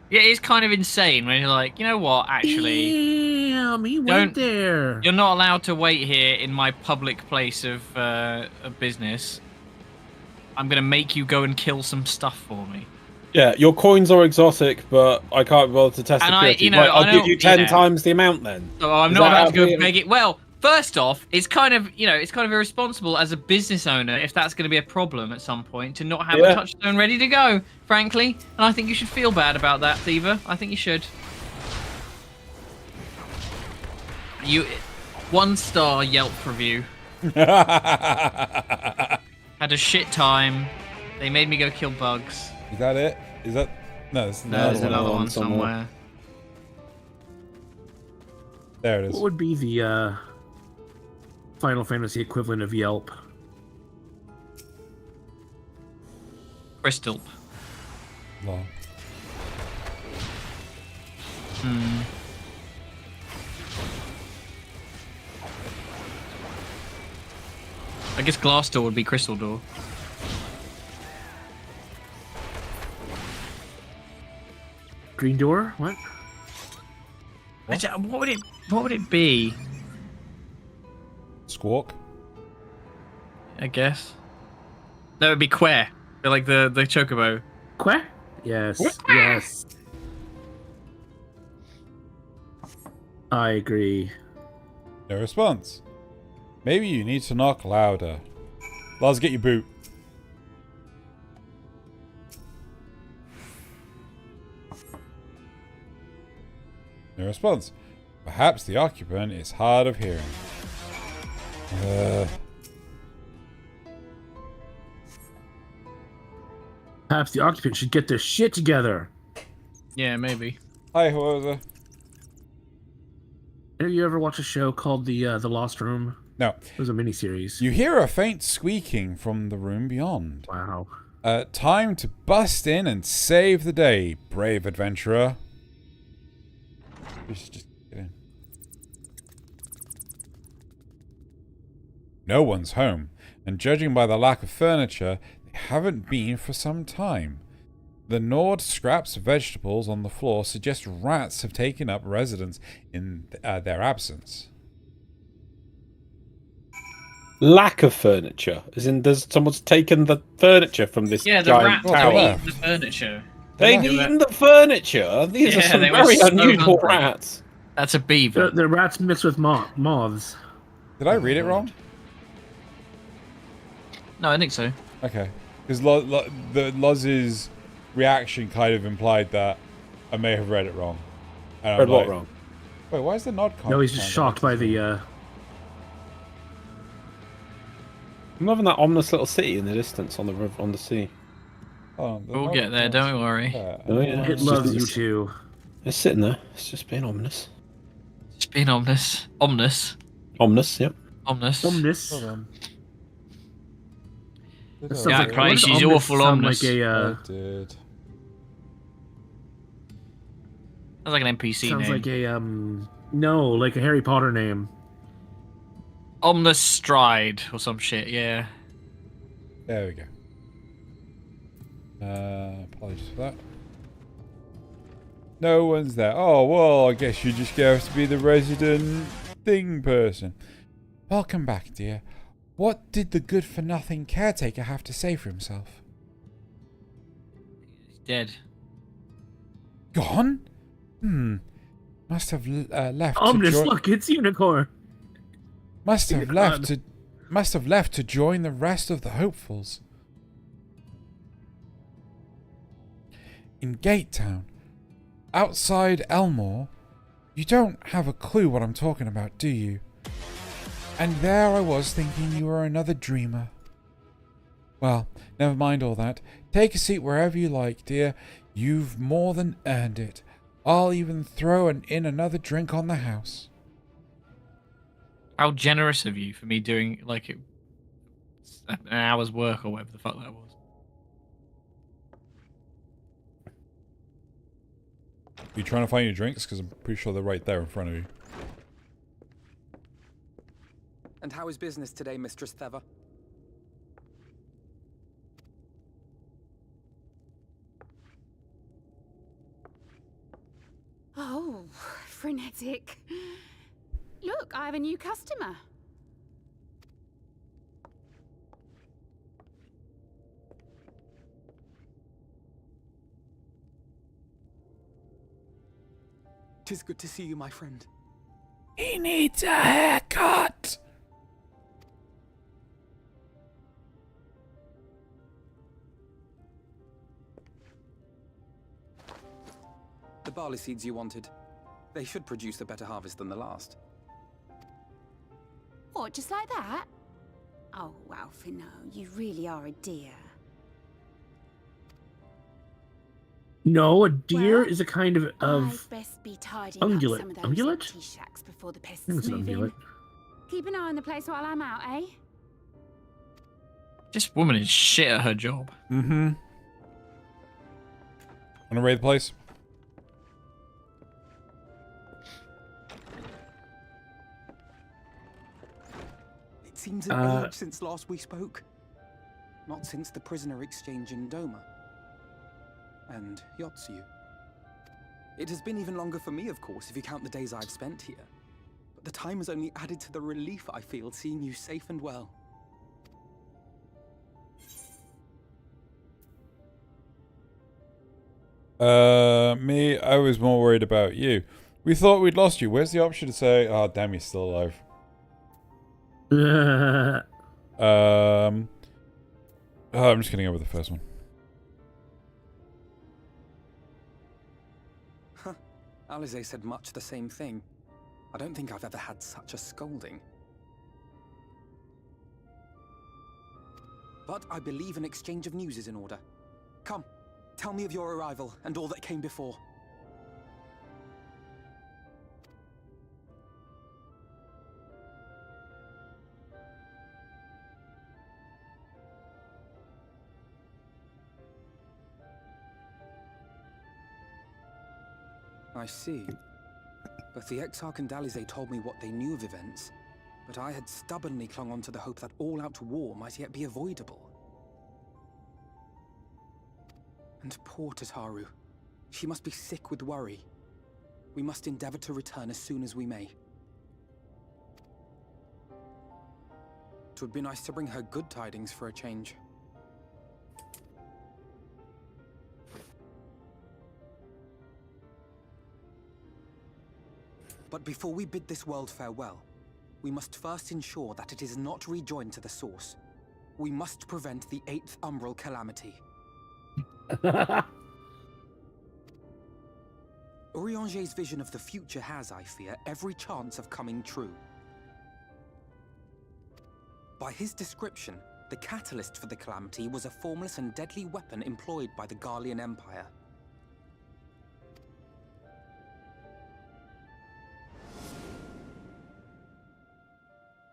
Yeah, it's kind of insane when you're like, you know what, actually... Damn, he went there. You're not allowed to wait here in my public place of business. I'm going to make you go and kill some stuff for me. Yeah, your coins are exotic, but I can't bother to test the purity. I'll give you 10 times the amount then. So I'm not allowed to go beg it. Well, first off, it's kind of irresponsible as a business owner, if that's going to be a problem at some point, to not have a touchstone ready to go, frankly. And I think you should feel bad about that, Thiever. I think you should. 1-star Yelp review. Had a shit time. They made me go kill bugs. Is that it? Is that... No, there's another one somewhere. There it is. What would be the Final Fantasy equivalent of Yelp? Crystal. Wow. I guess Glass Door would be Crystal Door. Green Door? What? What would it be? Squawk? I guess. That would be Quer. They're like the chocobo. Quer? Yes. Yes. I agree. No response. Maybe you need to knock louder. Let's get your boot. No response. Perhaps the occupant is hard of hearing. Perhaps the occupant should get their shit together. Yeah, maybe. Hi, Hoza. Have you ever watched a show called The Lost Room? No. It was a miniseries. You hear a faint squeaking from the room beyond. Wow. Time to bust in and save the day, brave adventurer. We should just get in. No one's home, and judging by the lack of furniture, they haven't been for some time. The gnawed scraps of vegetables on the floor suggest rats have taken up residence in their absence. Lack of furniture, as in someone's taken the furniture from this giant rats tower. have eaten the furniture. They've eaten the furniture. These are some very unusual rats. That's a beaver. The rats mixed with moths. Did I read it wrong? No, I think so. Okay, because the Loz's reaction kind of implied that I may have read it wrong. And Read what wrong? Wait, why is the nod? No, he's just shocked by the. I'm loving that ominous little city in the distance on the river, on the sea. Oh, We'll get there, don't worry. Oh, yeah. It loves you too. It's sitting there. It's just being ominous. Just being ominous. Ominous. Ominous, yep. Ominous. Ominous. Hold on. That Did sounds Yeah, like, Christ, what does she's ominous awful sound ominous. Like I did. Sounds like an NPC sounds name. like a no, like a Harry Potter name. Omnus Stride or some shit, yeah. There we go. Apologies for that. No one's there. Oh, well, I guess you just have to be the resident thing person. Welcome back, dear. What did the good-for-nothing caretaker have to say for himself? He's dead. Gone? Must have left Ominous, to join... look, it's Unicorn. Must have left to join the rest of the hopefuls. In Gate Town, outside Elmore, you don't have a clue what I'm talking about, do you? And there I was thinking you were another dreamer. Well, never mind all that. Take a seat wherever you like, dear. You've more than earned it. I'll even throw in another drink on the house. How generous of you for me doing like an hour's work or whatever the fuck that was. Are you trying to find your drinks? Because I'm pretty sure they're right there in front of you. And how is business today, Mistress Theva? Oh, frenetic. Look, I have a new customer. Tis good to see you, my friend. He needs a haircut! The barley seeds you wanted. They should produce a better harvest than the last. What, just like that? Oh, Alphinaud, you really are a dear. No, a deer Well, is a kind of I'd best be tidying ungulate. up some of those Ungulate? empty shacks before the pests I think it's an move in. ungulate. Keep an eye on the place while I'm out, eh? This woman is shit at her job. Mm-hmm. Wanna raid the place? It seems an age since last we spoke. Not since the prisoner exchange in Doma. And Yotsu. It has been even longer for me, of course, if you count the days I've spent here. But the time has only added to the relief I feel seeing you safe and well. Me, I was more worried about you. We thought we'd lost you. Where's the option to say, oh, damn, he's still alive? I'm just gonna go with the first one. Huh. Alize said much the same thing. I don't think I've ever had such a scolding. But I believe an exchange of news is in order. Come, tell me of your arrival and all that came before. I see. But the Exarch and Alize told me what they knew of events, but I had stubbornly clung on to the hope that all-out war might yet be avoidable. And poor Tataru. She must be sick with worry. We must endeavor to return as soon as we may. It would be nice to bring her good tidings for a change. But before we bid this world farewell, we must first ensure that it is not rejoined to the source. We must prevent the 8th Umbral calamity. Urianger's vision of the future has, I fear, every chance of coming true. By his description, the catalyst for the calamity was a formless and deadly weapon employed by the Garlean Empire.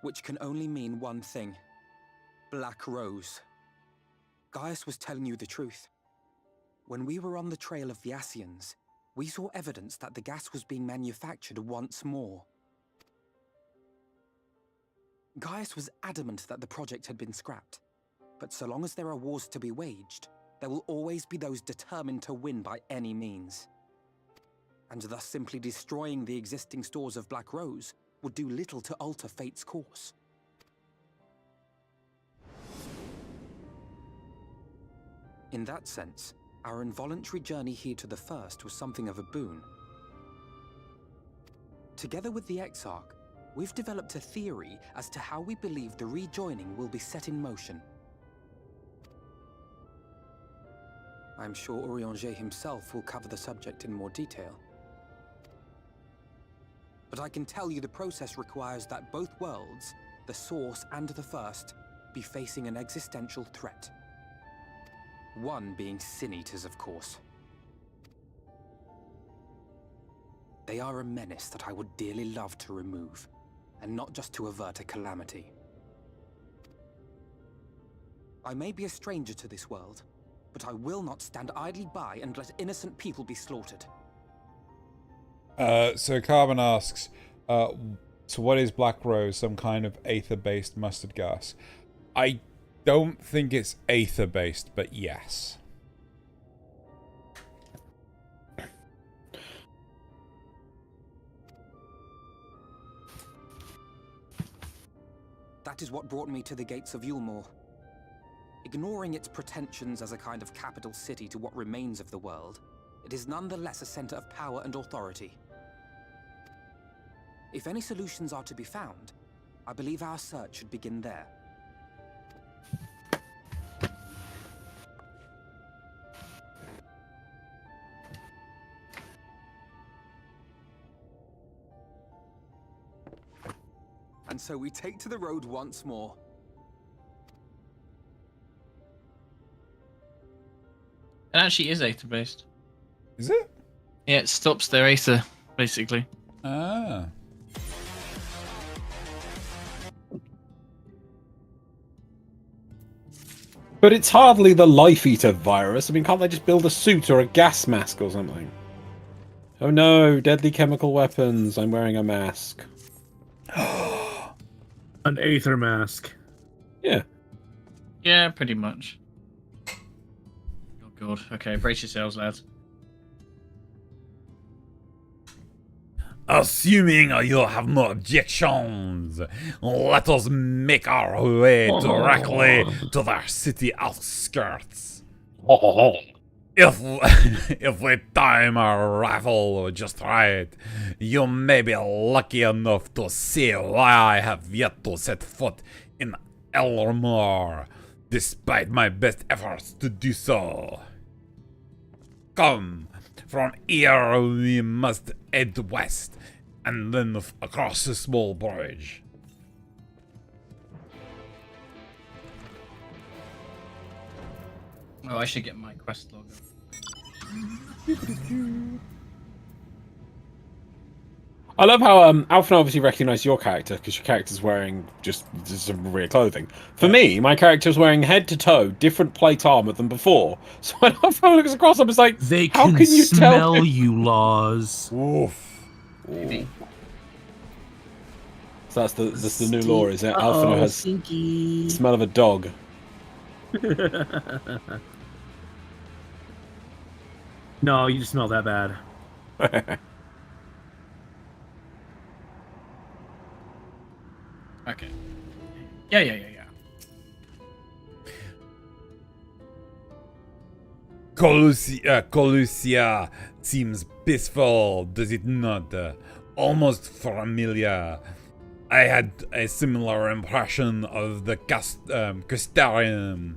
Which can only mean one thing. Black Rose. Gaius was telling you the truth. When we were on the trail of the Ascians, we saw evidence that the gas was being manufactured once more. Gaius was adamant that the project had been scrapped. But so long as there are wars to be waged, there will always be those determined to win by any means. And thus simply destroying the existing stores of Black Rose would do little to alter fate's course. In that sense, our involuntary journey here to the First was something of a boon. Together with the Exarch, we've developed a theory as to how we believe the rejoining will be set in motion. I'm sure Urianger himself will cover the subject in more detail. But I can tell you the process requires that both worlds, the Source and the First, be facing an existential threat. One being Sin-Eaters, of course. They are a menace that I would dearly love to remove, and not just to avert a calamity. I may be a stranger to this world, but I will not stand idly by and let innocent people be slaughtered. So Carbon asks, so what is Black Rose? Some kind of aether-based mustard gas? I don't think it's aether-based, but yes. That is what brought me to the gates of Yulmore. Ignoring its pretensions as a kind of capital city to what remains of the world, it is nonetheless a center of power and authority. If any solutions are to be found, I believe our search should begin there. And so we take to the road once more. It actually is aether based. Is it? Yeah, it stops their aether, basically. Ah. But it's hardly the Life Eater virus. I mean, can't they just build a suit or a gas mask or something? Oh no, deadly chemical weapons. I'm wearing a mask. An aether mask. Yeah. Yeah, pretty much. Oh god. Okay, brace yourselves, lads. Assuming you have no objections, let us make our way directly to the city outskirts. If we time our rifle just right, you may be lucky enough to see why I have yet to set foot in Elmore, despite my best efforts to do so. Come, from here we must head west, and then across a small bridge. Oh, I should get my quest log up. I love how Alphinaud obviously recognised your character because your character's wearing just some real clothing. For me, my character's wearing head to toe different plate armor than before. So when Alphinaud looks across, I'm just like, They how can can you smell tell? you, Laws. Oof. Maybe. So that's the new law, is it? Alphinaud has stinky. the smell of a dog. No, you just smell that bad. Okay. Yeah. Colusia seems peaceful, does it not? Almost familiar. I had a similar impression of the Custarium.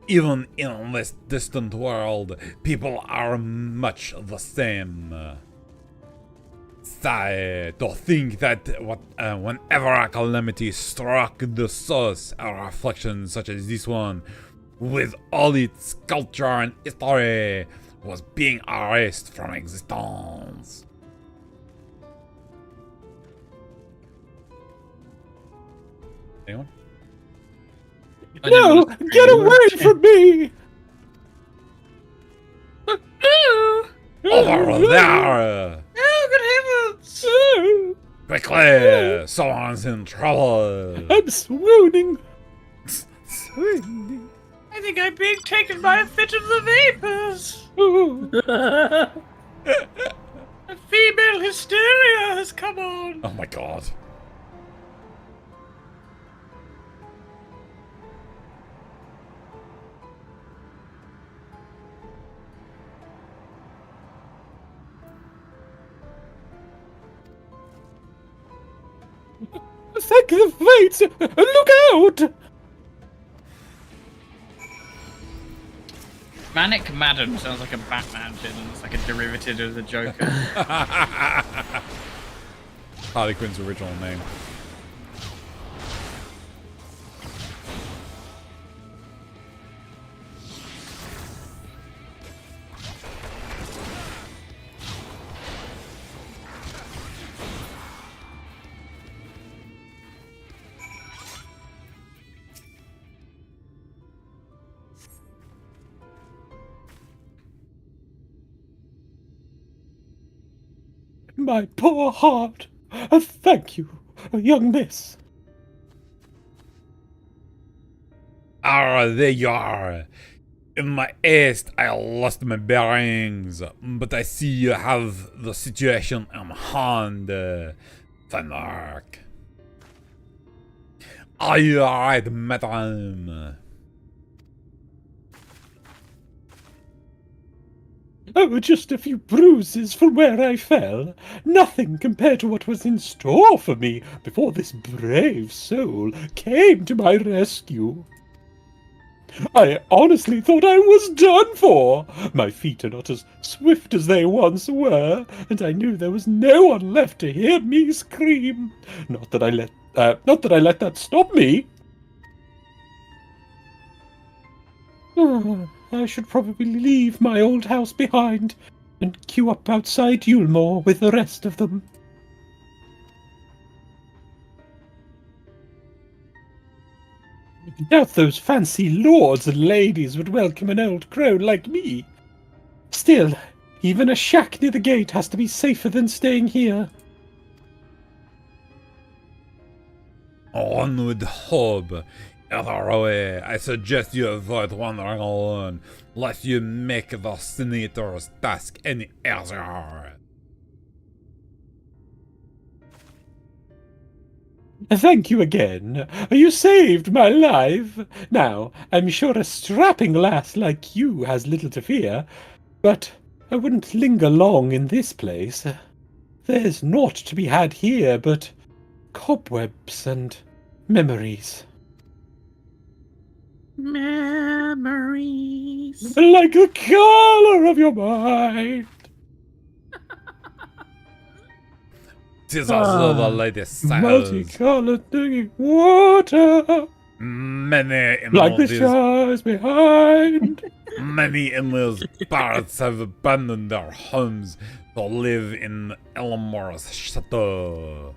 Even in this distant world, people are much the same. to think that whenever a calamity struck the source, a reflection such as this one, with all its culture and history, was being erased from existence. Anyone? No! Get away from me! Over there! Oh, good heavens! Quickly! Someone's in trouble! I'm swooning! I think I'm being taken by a fit of the vapors. A female hysteria has come on. Oh my god. Thank the fates! Look out! Manic Madam sounds like a Batman villain. It's like a derivative of the Joker. Harley Quinn's original name. My poor heart. Thank you, young miss. Ah, there you are. In my haste, I lost my bearings, but I see you have the situation in hand, Fanark. Are you alright, madame? Oh, just a few bruises from where I fell. Nothing compared to what was in store for me before this brave soul came to my rescue. I honestly thought I was done for. My feet are not as swift as they once were, and I knew there was no one left to hear me scream. Not that I let that stop me. I should probably leave my old house behind and queue up outside Yulmore with the rest of them. Doubt those fancy lords and ladies would welcome an old crone like me. Still, even a shack near the gate has to be safer than staying here. Onward, hope. Either way, I suggest you avoid wandering alone, lest you make the senator's task any easier. Thank you again. You saved my life. Now, I'm sure a strapping lass like you has little to fear, but I wouldn't linger long in this place. There's naught to be had here but cobwebs and memories. Memories. Like the color of your mind. 'Tis also the latest size. Multicolored drinking water. Many in Like the these, stars behind. many in these parts have abandoned their homes to live in Elmore's chateau.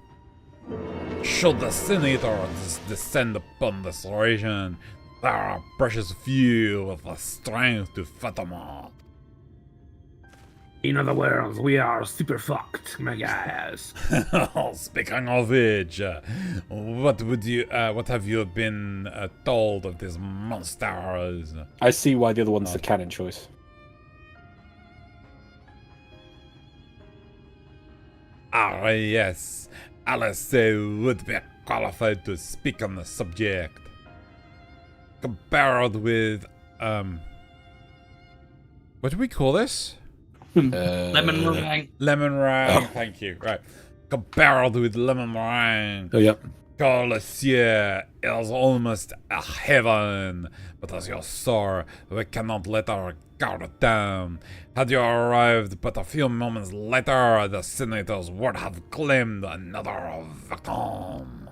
Should the senator descend upon this region, there are precious few with the strength to fathom it. In other words, we are super fucked, my guys. Speaking of which, what have you been told of these monsters? I see why the other one's the canon choice. Ah, yes. Alice would be qualified to speak on the subject. Compared with, what do we call this? Lemon meringue. Lemon meringue, thank you. Right. Compared with lemon meringue. Oh, yep. Colossia is almost a heaven, but as you saw, we cannot let our guard down. Had you arrived but a few moments later, the senators would have claimed another victim.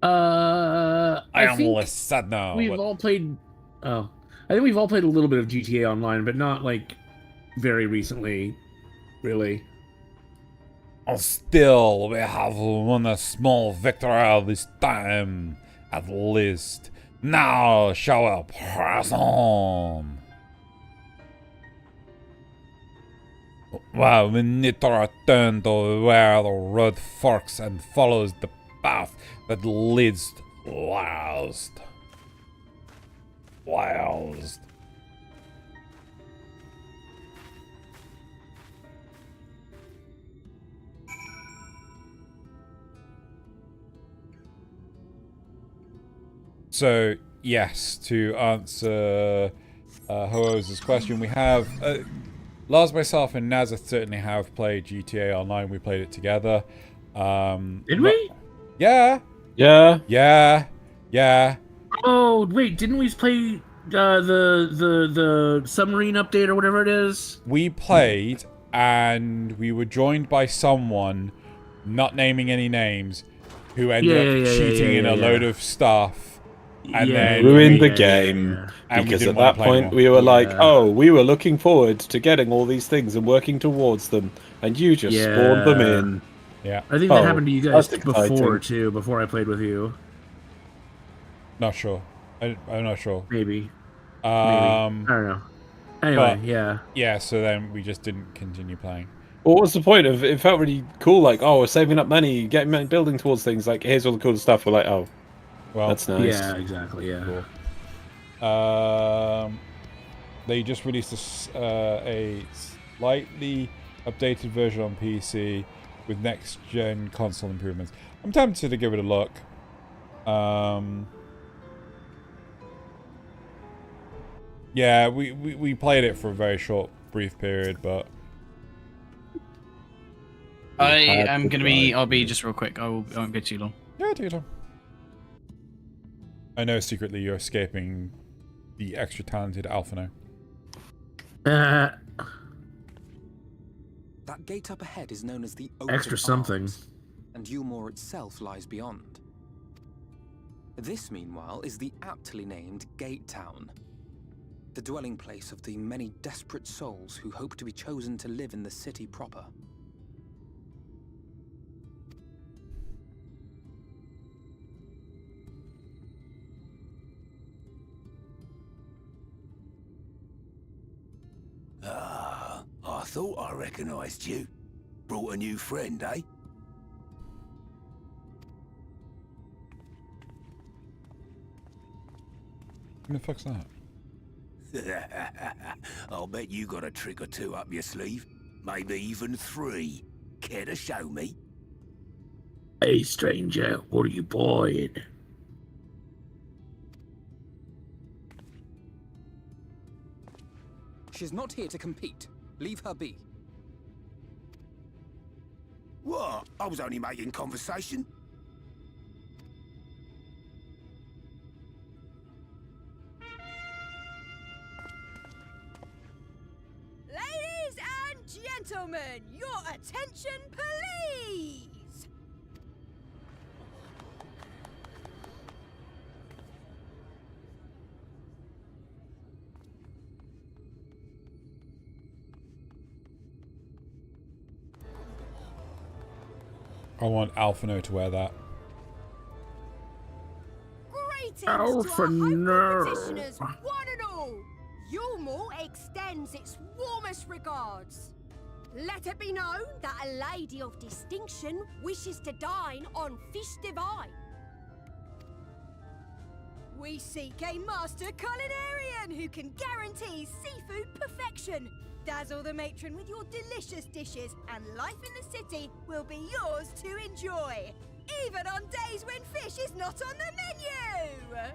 I am less sad now. We've all played. Oh, I think we've all played a little bit of GTA Online, but not like very recently, really. Still, we have won a small victory this time, at least. Now, shall we press on? Well, we need to return to where the road forks and follows the path that leads west. So, yes, to answer Hooz's question, we have... Lars, myself, and Nazeth certainly have played GTA Online. We played it together. Did we? Yeah. Oh, wait, didn't we play the submarine update or whatever it is? We played, and we were joined by someone, not naming any names, who ended up cheating in a load of stuff. And then ruined the game because at that point we were like, oh, we were looking forward to getting all these things and working towards them, and you just spawned them in. Yeah, I think that happened to you guys before too. Before I played with you. Not sure. I'm not sure. Maybe. I don't know. Anyway, yeah. So then we just didn't continue playing. Well, what's the point of it? Felt really cool. Like, oh, we're saving up money, building towards things. Like, here's all the cool stuff. We're like, oh. Well, that's nice. Yeah, exactly. Yeah. Cool. They just released a slightly updated version on PC with next-gen console improvements. I'm tempted to give it a look. Yeah, we played it for a very short, brief period, but I am gonna be. I'll be just real quick. I won't be too long. Yeah, take your time. I know secretly you're escaping the extra talented Alphinaud. That gate up ahead is known as the Oak extra something, and Yulmore itself lies beyond. This, meanwhile, is the aptly named Gate Town, the dwelling place of the many desperate souls who hope to be chosen to live in the city proper. I thought I recognised you. Brought a new friend, eh? Who the fuck's that? I'll bet you got a trick or two up your sleeve. Maybe even 3. Care to show me? Hey, stranger, what are you buying? She's not here to compete. Leave her be. What? I was only making conversation. Ladies and gentlemen, your attention, please! I want Alphinaud to wear that. Greetings to our hopeful petitioners, one and all. Yulmore extends its warmest regards. Let it be known that a lady of distinction wishes to dine on fish divine. We seek a master culinarian who can guarantee seafood perfection. Dazzle the matron with your delicious dishes, and life in the city will be yours to enjoy, even on days when fish is not on the menu!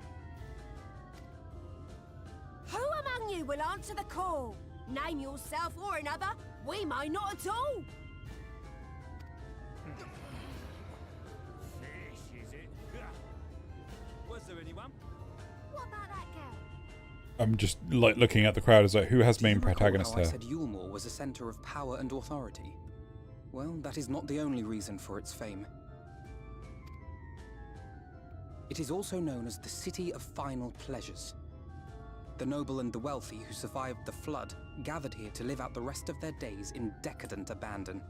Who among you will answer the call? Name yourself or another, we may not at all. there anyone? What about that girl? I'm just like looking at the crowd as like, who has Do you main recall protagonist how I here? said Yulmore was a center of power and authority? Well, that is not the only reason for its fame. It is also known as the City of Final Pleasures. The noble and the wealthy who survived the flood gathered here to live out the rest of their days in decadent abandon.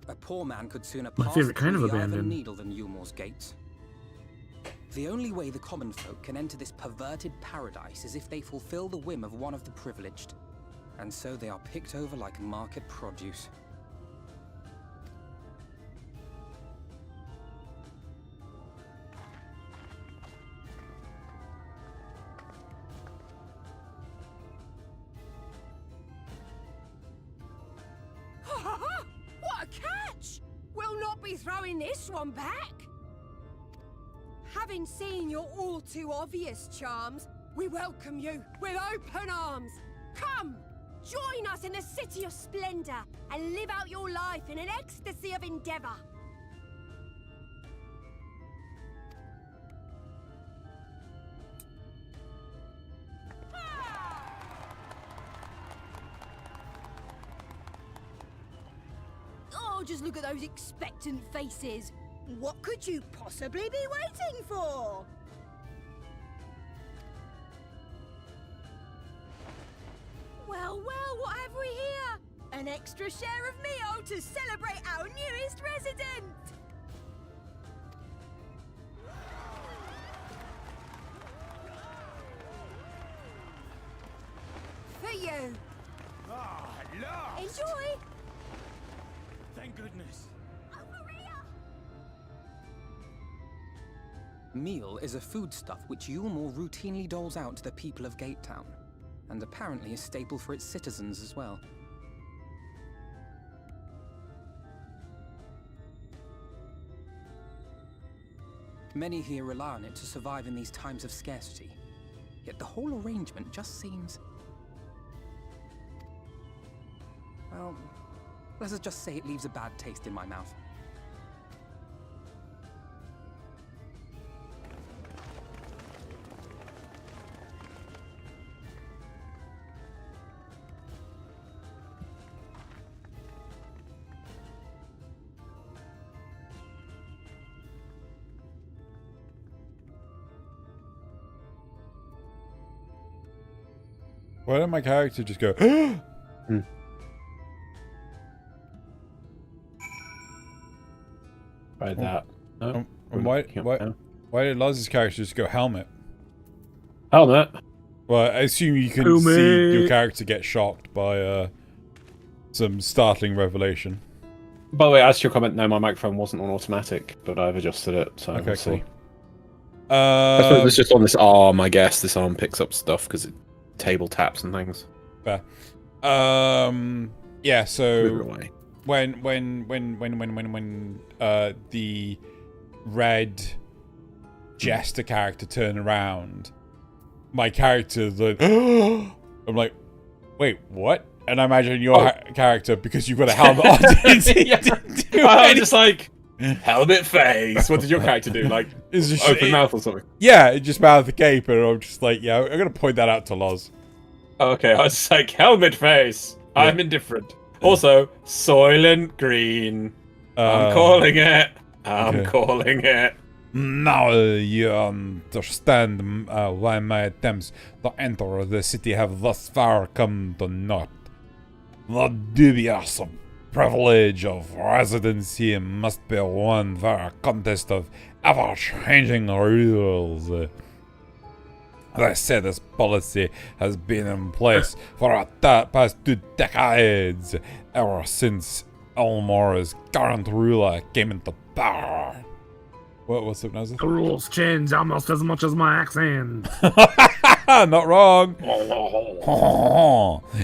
A poor man could sooner My pass favorite kind through of the eye of a abandon. needle than Yulmore's gates. The only way the common folk can enter this perverted paradise is if they fulfill the whim of one of the privileged. And so they are picked over like market produce. What a catch! We'll not be throwing this one back. Having seen your all too obvious charms, we welcome you with open arms. Come, join us in the City of Splendor and live out your life in an ecstasy of endeavor. Oh, just look at those expectant faces. What could you possibly be waiting for? Well, what have we here? An extra share of meal to celebrate our newest resident! For you. Ah, lost! Enjoy! Thank goodness. Over here! Meal is a foodstuff which Yulmore routinely doles out to the people of Gatetown, and apparently a staple for its citizens as well. Many here rely on it to survive in these times of scarcity, yet the whole arrangement just seems... well, let us just say it leaves a bad taste in my mouth. Why don't my character just go, Try that. No. and why did Laz's character just go helmet? Helmet. Well, I assume you can see your character get shocked by some startling revelation. By the way, as to your comment, no, my microphone wasn't on automatic, but I've adjusted it, so Okay, we'll see. cool. I suppose it's just on this arm, I guess. This arm picks up stuff because it table taps and things. Fair. Yeah, so Move it away. when the red jester character turned around, my character I'm like, wait, what? And I imagine your character, because you've got a helmet on, I'm just like, helmet face. What did your character do? Like, it's just, open mouth or something? Yeah, it just mouthed the cape, and I'm just like, yeah, I'm gonna point that out to Loz. Okay, I was like, helmet face. Yeah. I'm indifferent. Also, Soylent Green. I'm calling it. I'm calling it. Now you understand why my attempts to enter the city have thus far come to naught. The dubious privilege of residency must be won for a contest of ever-changing rules. As I said, this policy has been in place for the past 2 decades, ever since Elmore's current ruler came into power. What's up, Nazir? The rules change almost as much as my accent. Not wrong.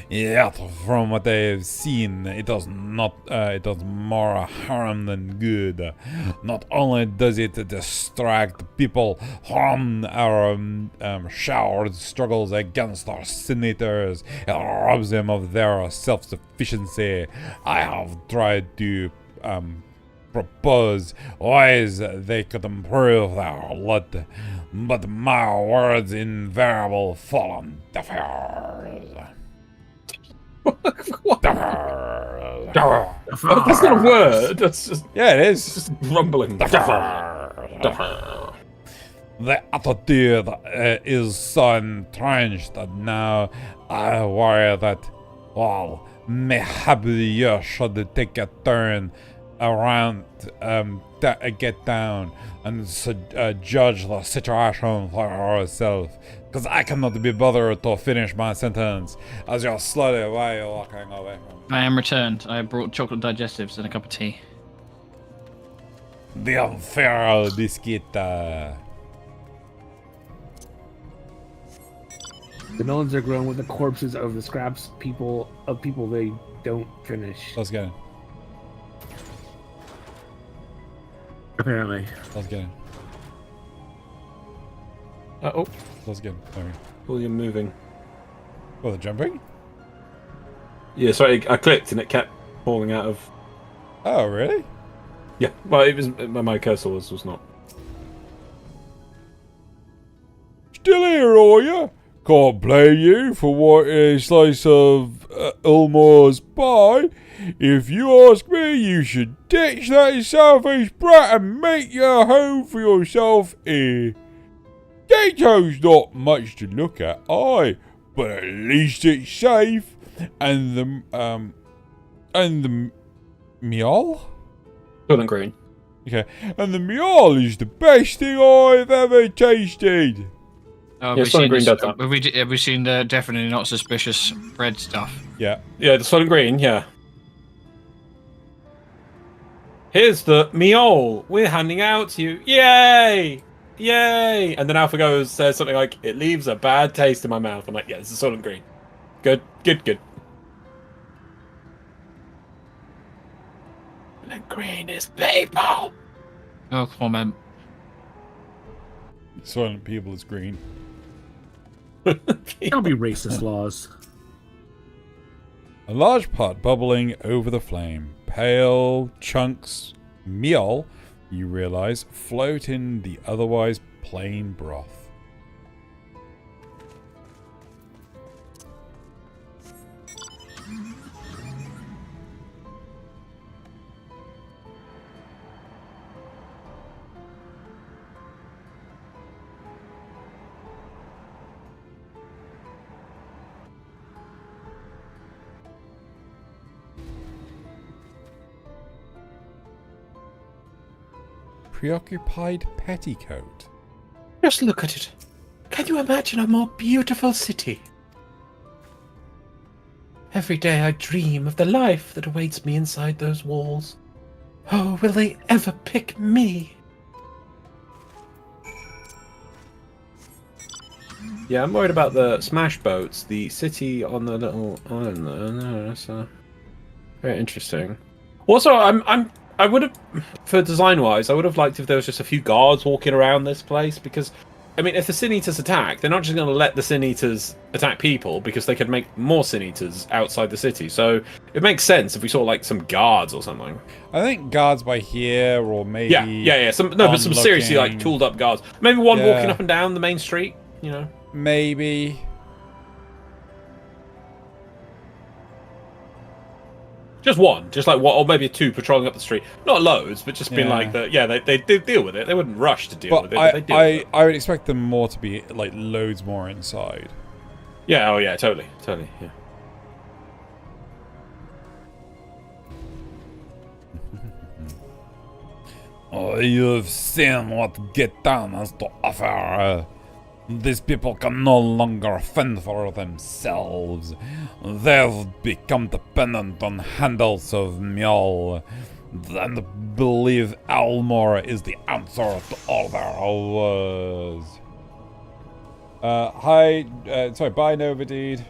Yet, from what I've seen, it does more harm than good. Not only does it distract people from our showered struggles against our senators, it robs them of their self-sufficiency. I have tried to propose ways they could improve their lot, but my words invariably fall on deaf ears. That's not a word. That's just Yeah, it is. just rumbling. The attitude is so entrenched that now I worry that, well, maybe you should take a turn around, get down and judge the situation for yourself. Because I cannot be bothered to finish my sentence as you're slowly walking away from me. I am returned. I brought chocolate digestives and a cup of tea. The unfair biscuit. The melons are grown with the corpses of the scraps people they don't finish. Let's get it. Apparently. Let's get it. Oh, Let's get it. There we go. William moving. Oh, the jumping? Yeah, sorry, I clicked and it kept falling out of. Oh, really? Yeah, well, it was my cursor was not. Still here, are you? Can't blame you for wanting a slice of Elmore's pie. If you ask me, you should ditch that selfish brat and make your home for yourself here. Dato's not much to look at, aye, but at least it's safe. And the meal? Golden green. Okay, and the meal is the best thing I've ever tasted. Oh, Yeah, Solid Green does that. Have we seen the definitely not suspicious bread stuff? Yeah. Yeah, the solid green, yeah. Here's the meal we're handing out to you. Yay! Yay! And then Alphinaud says something like, it leaves a bad taste in my mouth. I'm like, yeah, this is solid green. Good, good, good. The green is people. Oh, comment. Silent people is green. Don't be racist, laws. A large pot bubbling over the flame. Pale chunks meal, you realize, float in the otherwise plain broth. Preoccupied petticoat. Just look at it. Can you imagine a more beautiful city? Every day I dream of the life that awaits me inside those walls. Oh, will they ever pick me? Yeah, I'm worried about the smash boats. The city on the little island there. No, that's very interesting. Also, I would have, for design-wise, I would have liked if there was just a few guards walking around this place, because, I mean, if the Sin Eaters attack, they're not just going to let the Sin Eaters attack people, because they could make more Sin Eaters outside the city. So it makes sense if we saw like some guards or something. I think guards by here, or maybe yeah. But some seriously like tooled up guards. Maybe one walking up and down the main street. You know, maybe. Just one, just like one, or maybe two patrolling up the street. Not loads, but just being like that. Yeah, they deal with it. They wouldn't rush to deal with it. But they deal with it. I would expect them more to be like loads more inside. Yeah. Oh yeah. Totally. Yeah. Oh, you've seen what Getan has to offer. These people can no longer fend for themselves. They've become dependent on handles of mule, and believe Elmore is the answer to all their woes. Sorry, bye Nova Deed.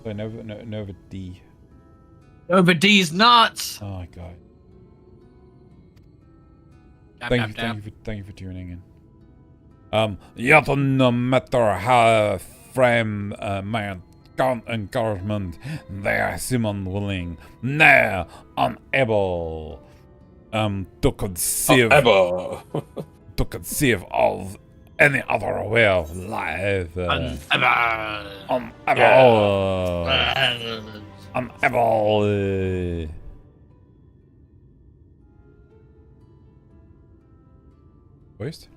Sorry, Nova D. Nova D's nuts! Oh my god. Thank you for tuning in. Yet no matter how frame my encouragement, they seem unwilling, nay, unable. to conceive to conceive of any other way of life. Waste?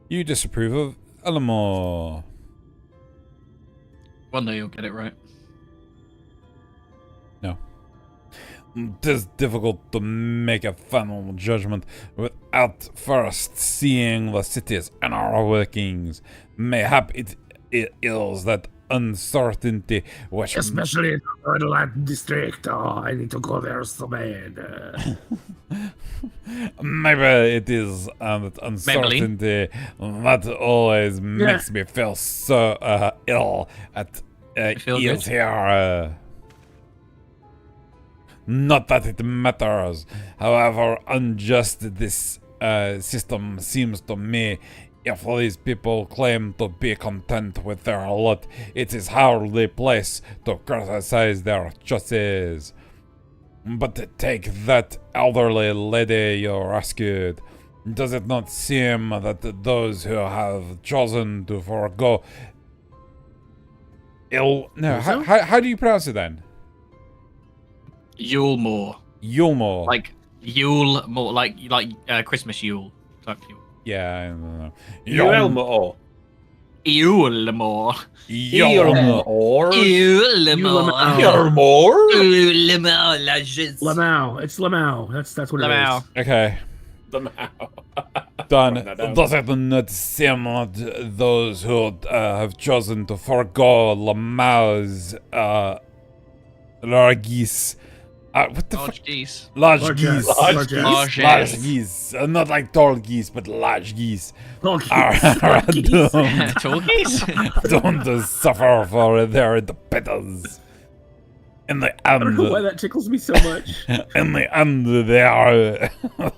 You disapprove of Alphinaud. One day you'll get it right. No. It is difficult to make a final judgment without first seeing the city's inner workings. Mayhap it is that uncertainty which... Especially in the Redland district. Oh, I need to go there so bad. Maybe it is that uncertainty that always makes me feel so ill at ears here. Not that it matters. However unjust this system seems to me, if these people claim to be content with their lot, it is hardly place to criticize their choices. But take that elderly lady you rescued. Does it not seem that those who have chosen to forego how do you pronounce it then? Yulemore. Yulemore. Like Yulemore, like Christmas Yule type Yule. Yeah, I don't know. Yulemore. Yulemore. Yulemore. Lamau. It's Lamau. That's what it is. Okay. Done. Does it not seem that those who have chosen to forego Lamau's largesse, what the Large fuck? geese. Large geese. Large geese. Not like tall geese, but large geese. Tall geese. Are doomed, Tall geese. doomed to suffer for their independence. In the end, I don't know why that tickles me so much. In the end, they are,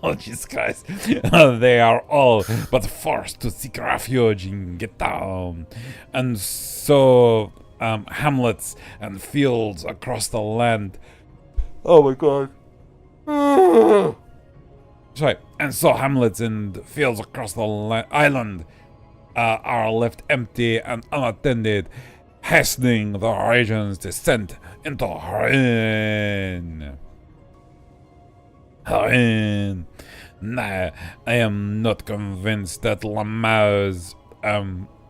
oh Jesus Christ, they are all but forced to seek refuge in Getown. And so, hamlets and fields across the land. Oh my God. Sorry. And so hamlets and fields across the island are left empty and unattended, hastening the region's descent into ruin. Nah, I am not convinced that Lamau's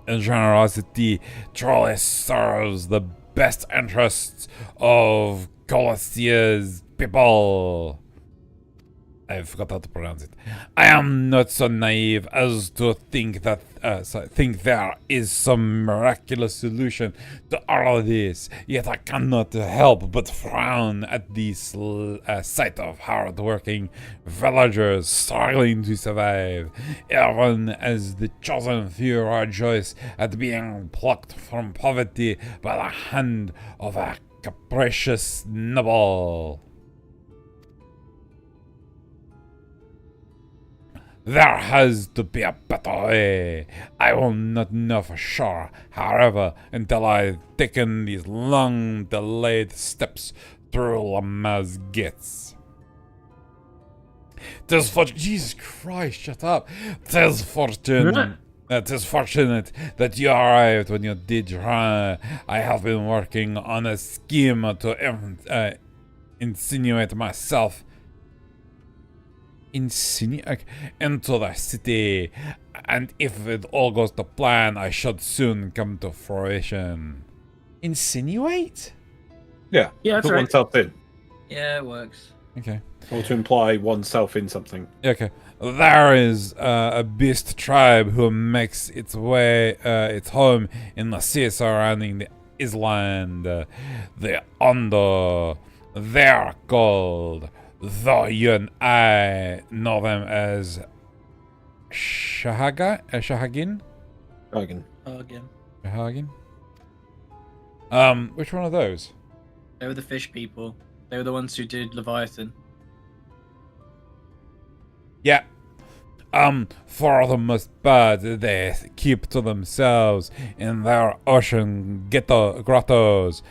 generosity truly serves the best interests of Colossea's people. I forgot how to pronounce it. I am not so naive as to think that think there is some miraculous solution to all of this. Yet I cannot help but frown at the sight of hard-working villagers struggling to survive, even as the chosen few rejoice at being plucked from poverty by the hand of a capricious noble. There has to be a better way. I will not know for sure, however, until I've taken these long-delayed steps through Lamau's gates. Tis fortunate. Jesus Christ, shut up. Tis fortunate. It is fortunate that you arrived when you did. I have been working on a scheme to insinuate myself into the city, and if it all goes to plan, I should soon come to fruition. Insinuate? Yeah, that's put right. oneself in. Yeah, it works. Okay. Or to imply oneself in something. Okay. There is a beast tribe who makes its home in the sea surrounding the island. The Ondo. They're called, though you and I know them as Shahagin? Shahagin? Which one of those? They were the fish people. They were the ones who did Leviathan. Yeah. For the most part, they keep to themselves in their ocean grottos.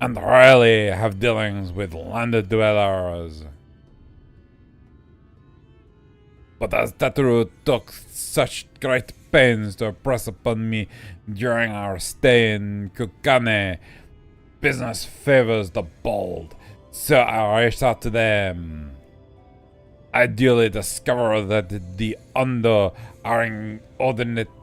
and rarely have dealings with landed dwellers. But as Tatru took such great pains to impress upon me during our stay in Kukane, business favors the bold, so I reached out to them. I duly discovered that the Undo are inordinately?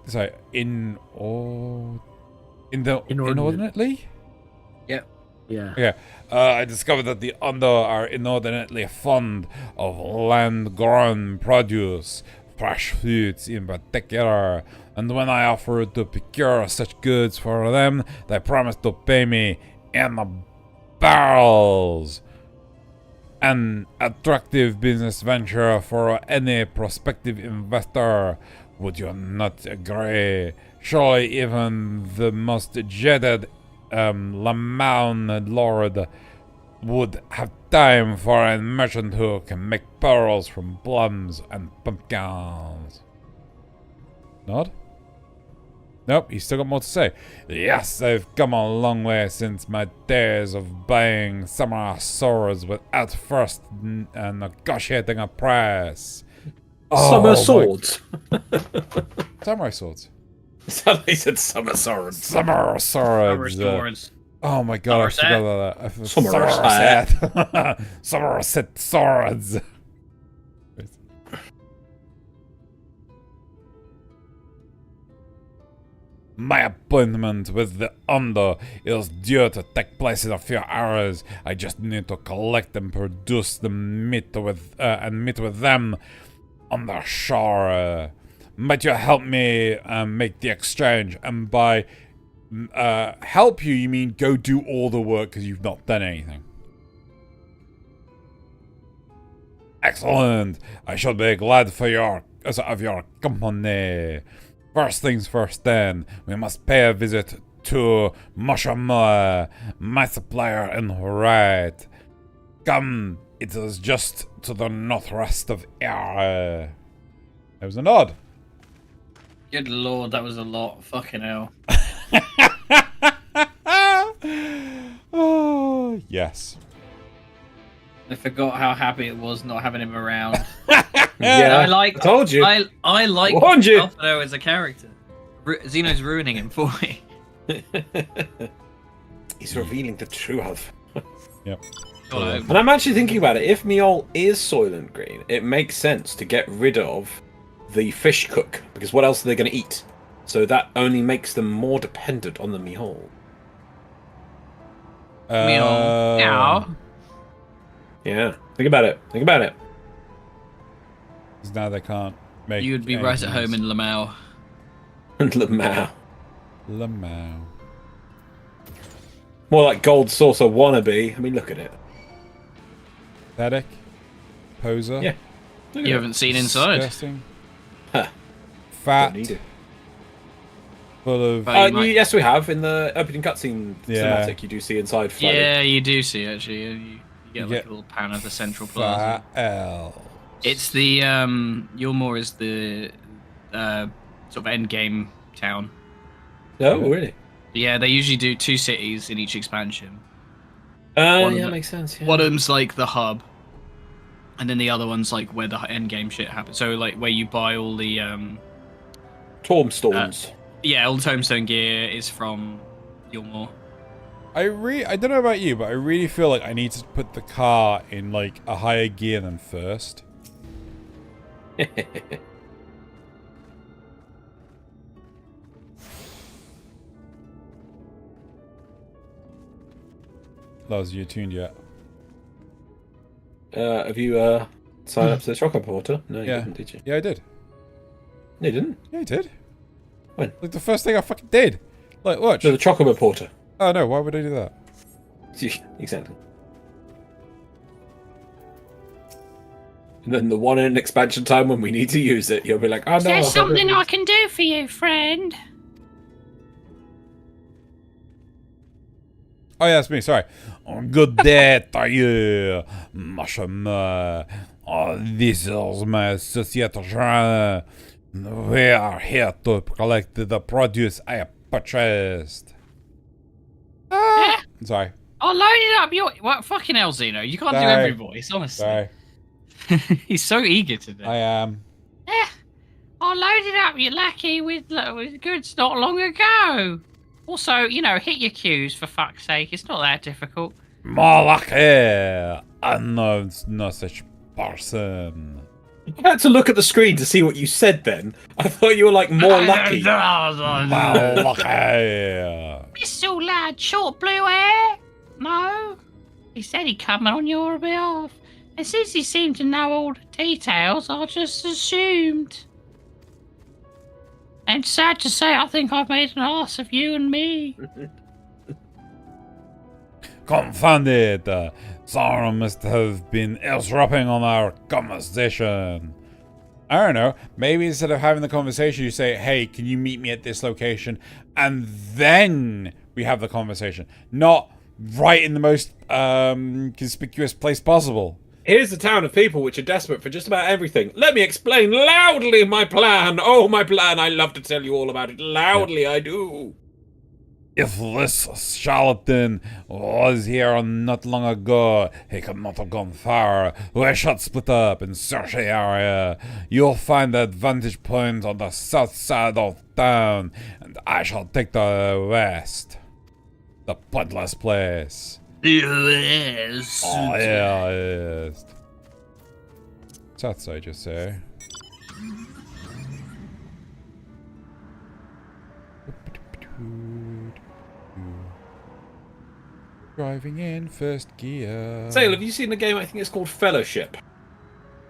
Yep. Yeah. Yeah. I discovered that the Undo are inordinately fond of land-grown produce, fresh fruits in particular, and when I offered to procure such goods for them, they promised to pay me in the barrels. An attractive business venture for any prospective investor. Would you not agree? Surely even the most jaded Lamau lord would have time for a merchant who can make pearls from plums and pumpkins. Nod? Nope, he's still got more to say. Yes, I've come a long way since my days of buying samurai swords without first negotiating a price. Summer swords. Samurai swords. Suddenly said summer swords. Summer swords. Swords. Oh my god, I forgot about that. Somerset. Somerset swords. My appointment with the Undo is due to take place in a few hours. I just need to collect and produce the meet with them on the shore. Might you help me make the exchange? And by help you mean go do all the work because you've not done anything. Excellent. I shall be glad of your company. First things first then, we must pay a visit to Moshamoa, my supplier in right. Come, it is just to the northwest of here. There was a nod. Good lord, that was a lot. Fucking hell. Oh, yes. I forgot how happy it was not having him around. Yeah, I told you. I like Alphinaud as a character. Zeno's ruining him for me. He's revealing the truth. Yep. And I'm actually thinking about it. If Mjolnir is Soylent Green, it makes sense to get rid of the fish cook, because what else are they going to eat? So that only makes them more dependent on the Mjolnir. Meow. Yeah, think about it. Think about it. Because now they can't make. You would be right at home in Lamau. And Lamau. Lamau. More like Gold Saucer wannabe. I mean, look at it. Pathetic. Poser. Yeah. You haven't seen inside. Disgusting. Huh. Fat. Don't need it. Full of. Yes, we have. In the opening cutscene cinematic, you do see inside flooding. Yeah, you do see, actually. You get like a little pan of the central plaza. It's the Yulmore is the sort of end game town. Oh, really? Yeah, they usually do 2 cities in each expansion. Yeah, makes sense. Yeah. One of them's like the hub, and then the other one's like where the end game shit happens. So like where you buy all the Tombstones. Yeah, all the tombstone gear is from Yulmore. I don't know about you, but I really feel like I need to put the car in like a higher gear than first. Lars, you tuned yet? Have you signed up to the Choco Porter? No, you didn't, did you? Yeah, I did. No, you didn't? Yeah, I did. When? Like the first thing I fucking did. Like, watch. No, the Choco Porter. Oh no, why would I do that? Exactly. And then the one in expansion time when we need to use it, you'll be like, oh no. Is there something I can do for you, friend? Oh yeah, that's me, sorry. Good day to you, Mushroom. This is my associate Jean. We are here to collect the produce I purchased. Sorry. I'll load it up your... What fucking hell, Zeno? You can't do every voice, honestly. Sorry. He's so eager today. I am. Yeah, I loaded up your lackey with goods not long ago. Also, you know, hit your cues for fuck's sake. It's not that difficult. More lucky. I'm no such person. I had to look at the screen to see what you said then. I thought you were like more lucky. More lucky. Mr. Lad, short blue hair? No. He said he'd come on your behalf. And since he seemed to know all the details, I just assumed. And sad to say, I think I've made an ass of you and me. Confounded. Someone must have been eavesdropping on our conversation. I don't know. Maybe instead of having the conversation, you say, hey, can you meet me at this location? And then we have the conversation. Not right in the most conspicuous place possible. Here's a town of people which are desperate for just about everything. Let me explain loudly my plan. Oh, my plan. I love to tell you all about it. Loudly, I do. If this charlatan was here not long ago, he could not have gone far. We should split up and search the area. You'll find the vantage point on the south side of town, and I shall take the west. The pointless place. Yes. Oh, yes. South side, you say? Driving in first gear. Sale, have you seen the game? I think it's called Fellowship.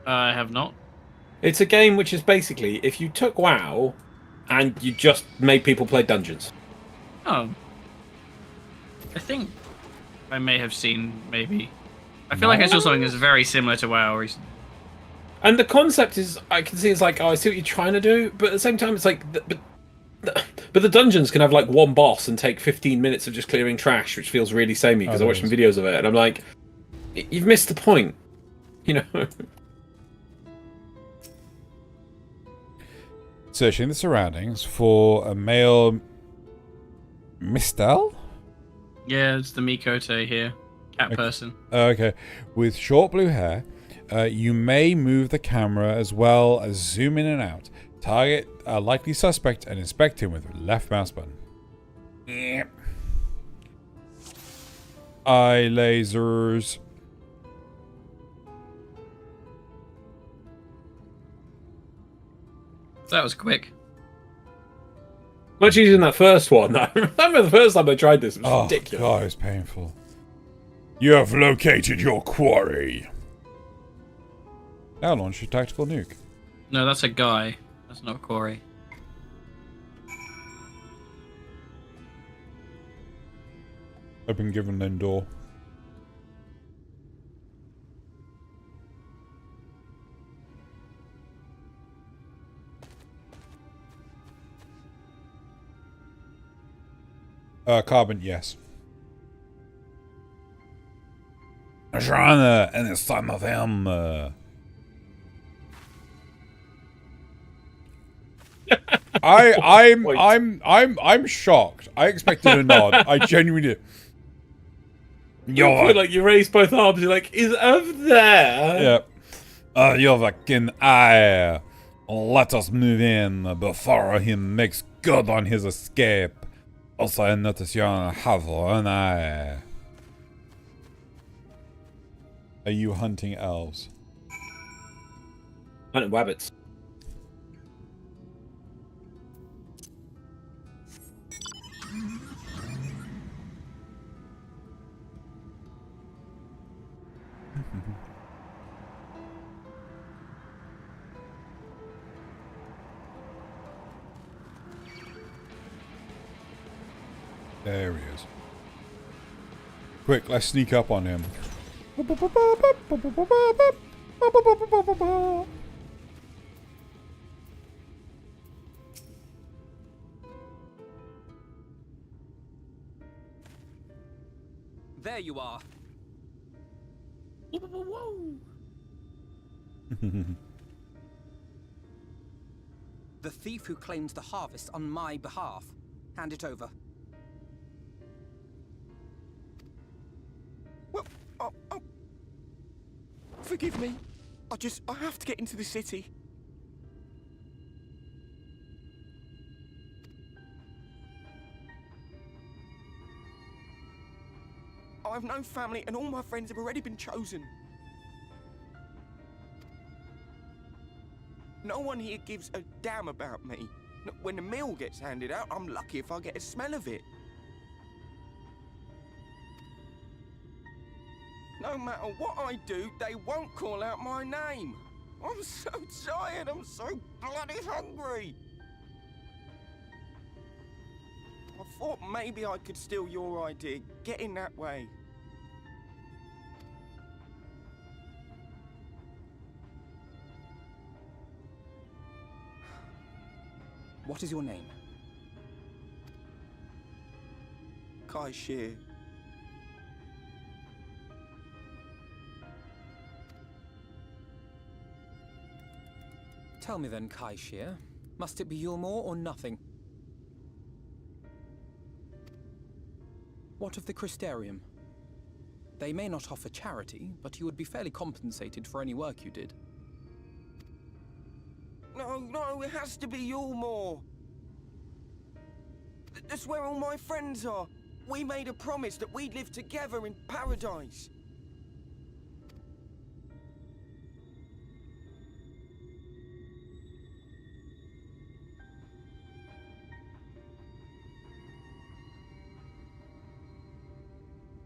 I have not. It's a game which is basically if you took WoW and you just made people play dungeons. Oh. I think I may have seen, maybe. I feel like I saw something that's very similar to WoW recently. And the concept is, I can see it's like, oh, I see what you're trying to do, but at the same time, it's like, but the dungeons can have like one boss and take 15 minutes of just clearing trash, which feels really samey because I watched some videos of it, and I'm like, you've missed the point, you know. Searching the surroundings for a male Mistel? Yeah, it's the Mikote here. Cat person. Okay. With short blue hair, you may move the camera as well as zoom in and out. Target a likely suspect and inspect him with the left mouse button. Yep. Eye lasers. That was quick. Much easier than that first one. I remember the first time I tried this. It was ridiculous. God, it was painful. You have located your quarry. Now launch your tactical nuke. No, that's a guy. That's not Corey. I've been given an door. Carbon, yes. Joanna and the son of him. I'm shocked. I expected a nod. I genuinely did. You feel like you raise both arms. You're like, he's over there. Yep. You're the king eye. Let us move in before he makes good on his escape. Also, I notice you have one eye. Are you hunting elves? Hunting rabbits. There he is. Quick, let's sneak up on him. There you are. The thief who claims the harvest on my behalf. Hand it over. Forgive me. I have to get into the city. I have no family and all my friends have already been chosen. No one here gives a damn about me. When the meal gets handed out, I'm lucky if I get a smell of it. No matter what I do, they won't call out my name. I'm so tired, I'm so bloody hungry. I thought maybe I could steal your idea, get in that way. What is your name? Kai Shear. Tell me then, Kai Shear, must it be Yulmore or nothing? What of the Crystarium? They may not offer charity, but you would be fairly compensated for any work you did. No, it has to be Yulmore. That's where all my friends are. We made a promise that we'd live together in paradise.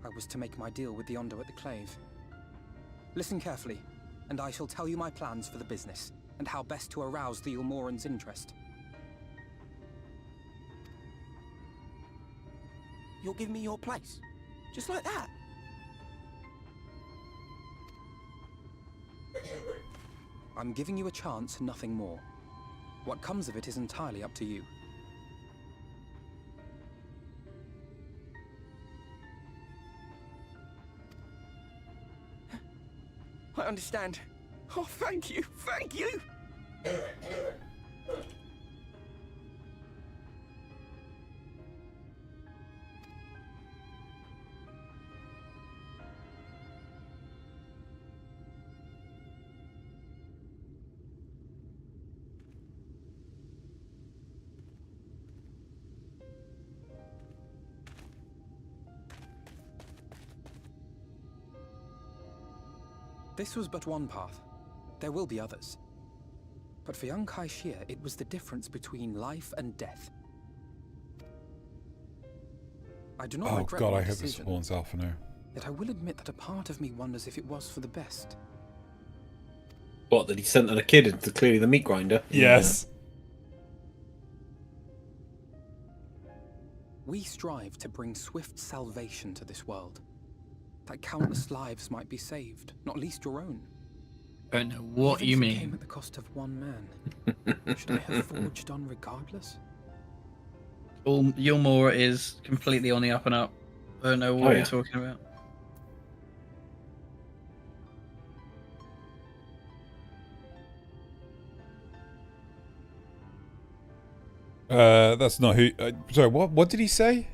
I was to make my deal with the Ondo at the Clave. Listen carefully, and I shall tell you my plans for the business, and how best to arouse the Yulmorans' interest. You'll give me your place? Just like that? I'm giving you a chance, nothing more. What comes of it is entirely up to you. I understand. Oh, thank you, thank you! This was but one path. There will be others. But for young Kai Shear, it was the difference between life and death. I do not regret my decision. Oh god, I hope this spawns Alphinaud. Yet I will admit that a part of me wonders if it was for the best. What, that he sent a kid into clearly the meat grinder? Yes. We strive to bring swift salvation to this world. That countless lives might be saved, not least your own. I don't know what you mean. Even if it came at the cost of one man. Should I have forged on regardless? Yulmore is completely on the up and up. I don't know what you're talking about. That's not who. Sorry, what did he say?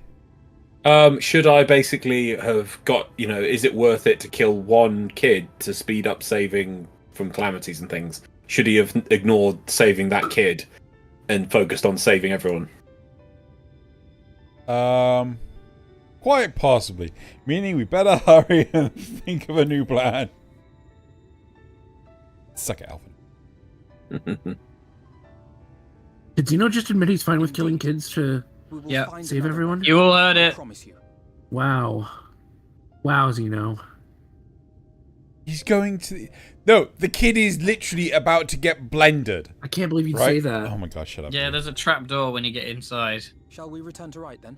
Should I basically have got, is it worth it to kill one kid to speed up saving from calamities and things? Should he have ignored saving that kid and focused on saving everyone? Quite possibly. Meaning we better hurry and think of a new plan. Suck it, Alvin. Did Dino just admit he's fine with killing kids to save everyone? You all heard it. Wow. Wow, Zeno. He's going to... No, the kid is literally about to get blended. I can't believe you'd say that. Oh my god, shut up. Yeah, there's a trap door when you get inside. Shall we return to right then?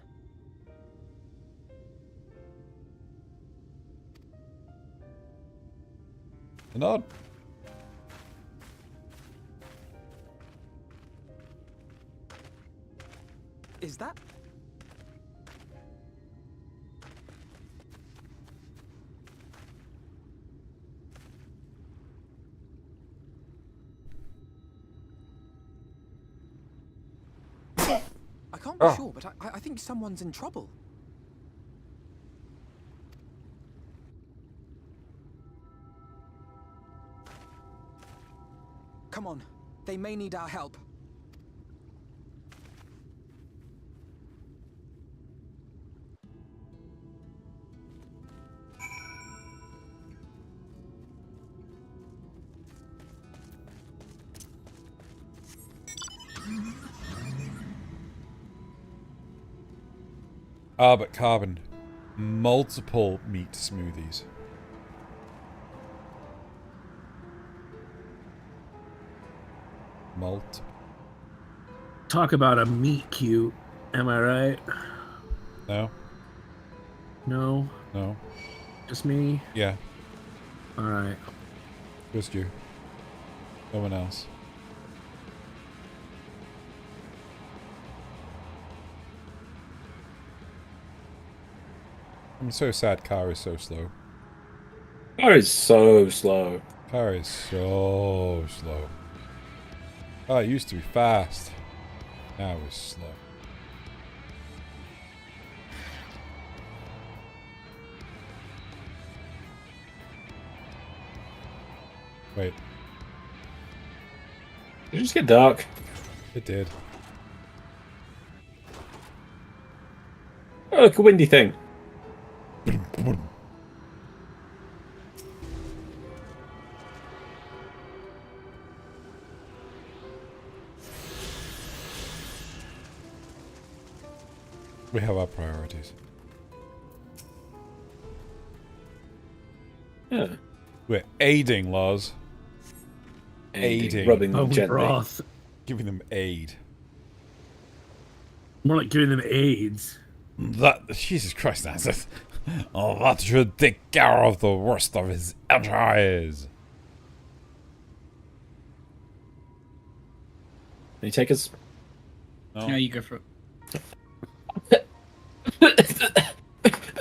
A nod. Is that? I can't be sure, but I think someone's in trouble. Come on, they may need our help. Ah, but Carbon. Multiple meat smoothies. Talk about a meat cute. Am I right? No? No? No. Just me? Yeah. Alright. Just you. No one else. I'm so sad Car is so slow. Car is so slow. Car is so slow. Oh, it used to be fast. Now it's slow. Wait. Did it just get dark? It did. Oh, look, a windy thing. We have our priorities. Yeah. We're aiding, Lars. Aiding. Rubbing them gently. Broth. Giving them aid. More like giving them AIDS. That, Jesus Christ, Nazareth. Oh, that should take care of the worst of his entrails. Can you take us? No. Yeah, you go for it.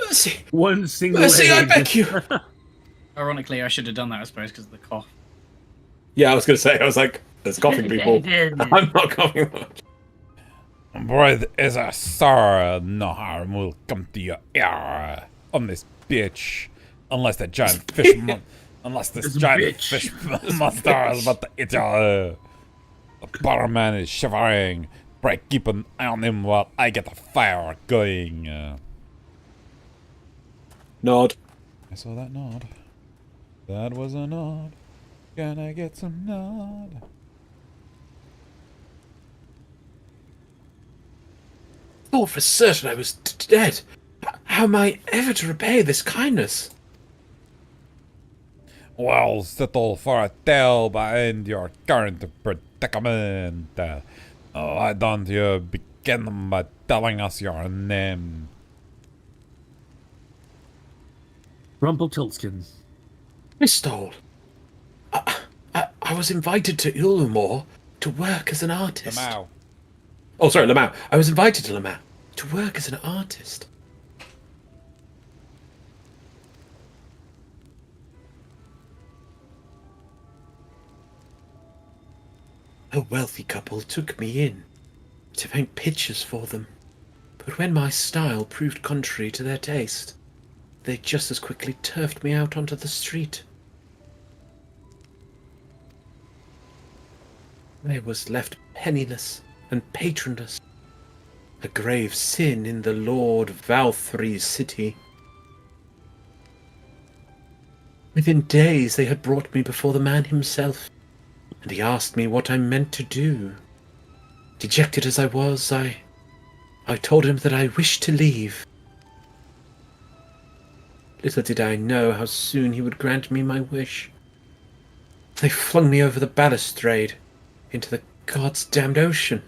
Mercy. One single Mercy, I egg. beg you. Ironically, I should have done that, I suppose, because of the cough. Yeah, I was going to say, I was like, there's coughing people. I'm not coughing much. Breath is a star. No harm will come to your ear on this bitch. Unless the giant fish... unless this giant fish monster is about to eat you. The barman is shivering. Pray keep an eye on him while I get the fire going. Nod. I saw that nod. That was a nod. Can I get some nod? Thought for certain I was dead. How am I ever to repay this kindness? Well, settle for a tale behind your current predicament. Why don't you begin by telling us your name? Rumpelstiltskin. Mistol. I was invited to Ulumor to work as an artist. Lamau. Oh, sorry, Lamau. I was invited to Lamau to work as an artist. A wealthy couple took me in to paint pictures for them. But when my style proved contrary to their taste, they just as quickly turfed me out onto the street. I was left penniless and patronless, a grave sin in the Lord Valthry's city. Within days they had brought me before the man himself, and he asked me what I meant to do. Dejected as I was, I told him that I wished to leave. Little did I know how soon he would grant me my wish. They flung me over the balustrade into the God's damned ocean.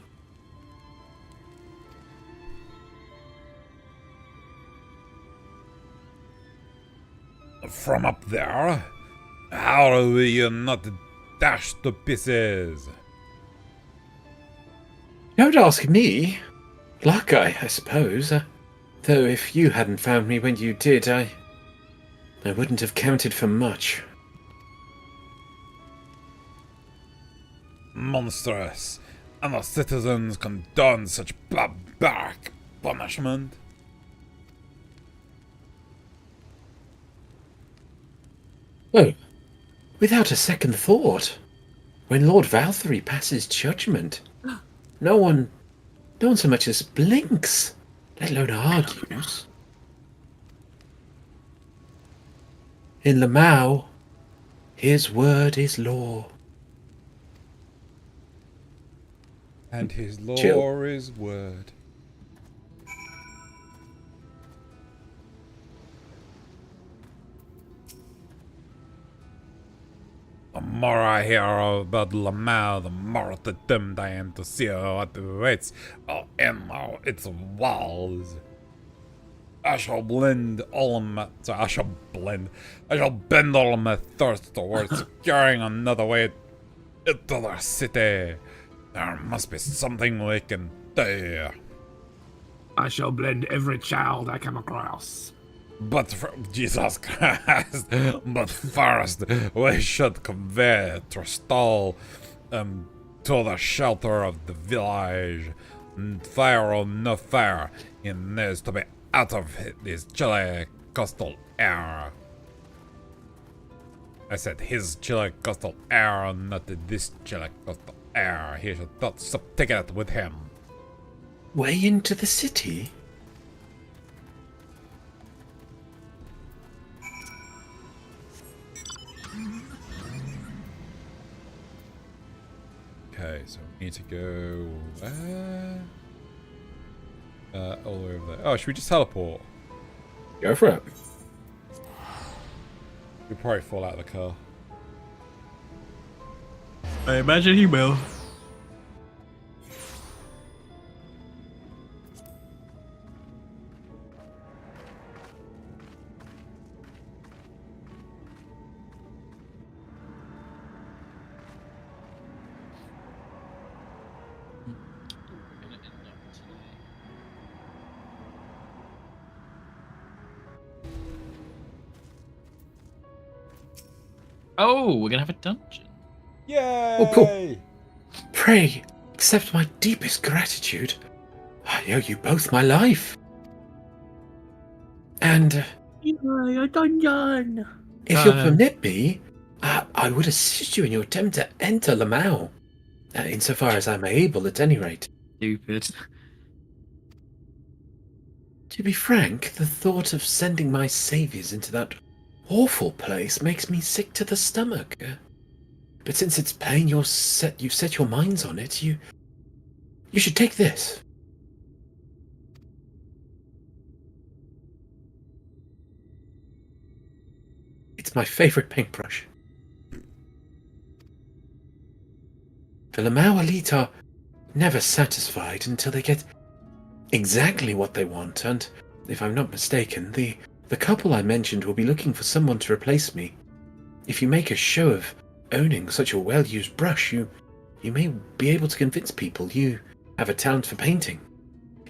From up there? How will you not dash to pieces? Don't ask me. Luck, I suppose. Though if you hadn't found me when you did, I wouldn't have counted for much. Monstrous. And the citizens condone such barbaric punishment? Oh, without a second thought. when Lord Valthyry passes judgment, no one so much as blinks, let alone argues. In Lamau, his word is law. And his law Chill. is word. The more I hear about Lamau, the more determined I am to see what awaits in its walls. I shall bend all my thirst towards securing another way into the city. There must be something we can do. I shall blend every child I come across. But Jesus Christ! But first, we should convey Tristal to the shelter of the village. Fire or no fire, he needs to be out of this chilly coastal air. I said his chilly coastal air, not this chilly coastal air. He should not take it with him. Way into the city? Okay, so we need to go all the way over there. Oh, should we just teleport? Go for it. We'll probably fall out of the car. I imagine he will. Oh, we're gonna have a dungeon. Yay! Oh, cool. Pray, accept my deepest gratitude. I owe you both my life. And A dungeon. if you'll permit me, I would assist you in your attempt to enter Lamau. Insofar as I'm able, at any rate. Stupid. To be frank, the thought of sending my saviors into that awful place makes me sick to the stomach. But since it's plain you've set your minds on it, you should take this. It's my favorite paintbrush. The Lamau elite are never satisfied until they get exactly what they want, and if I'm not mistaken, the couple I mentioned will be looking for someone to replace me. If you make a show of owning such a well-used brush, you may be able to convince people you have a talent for painting.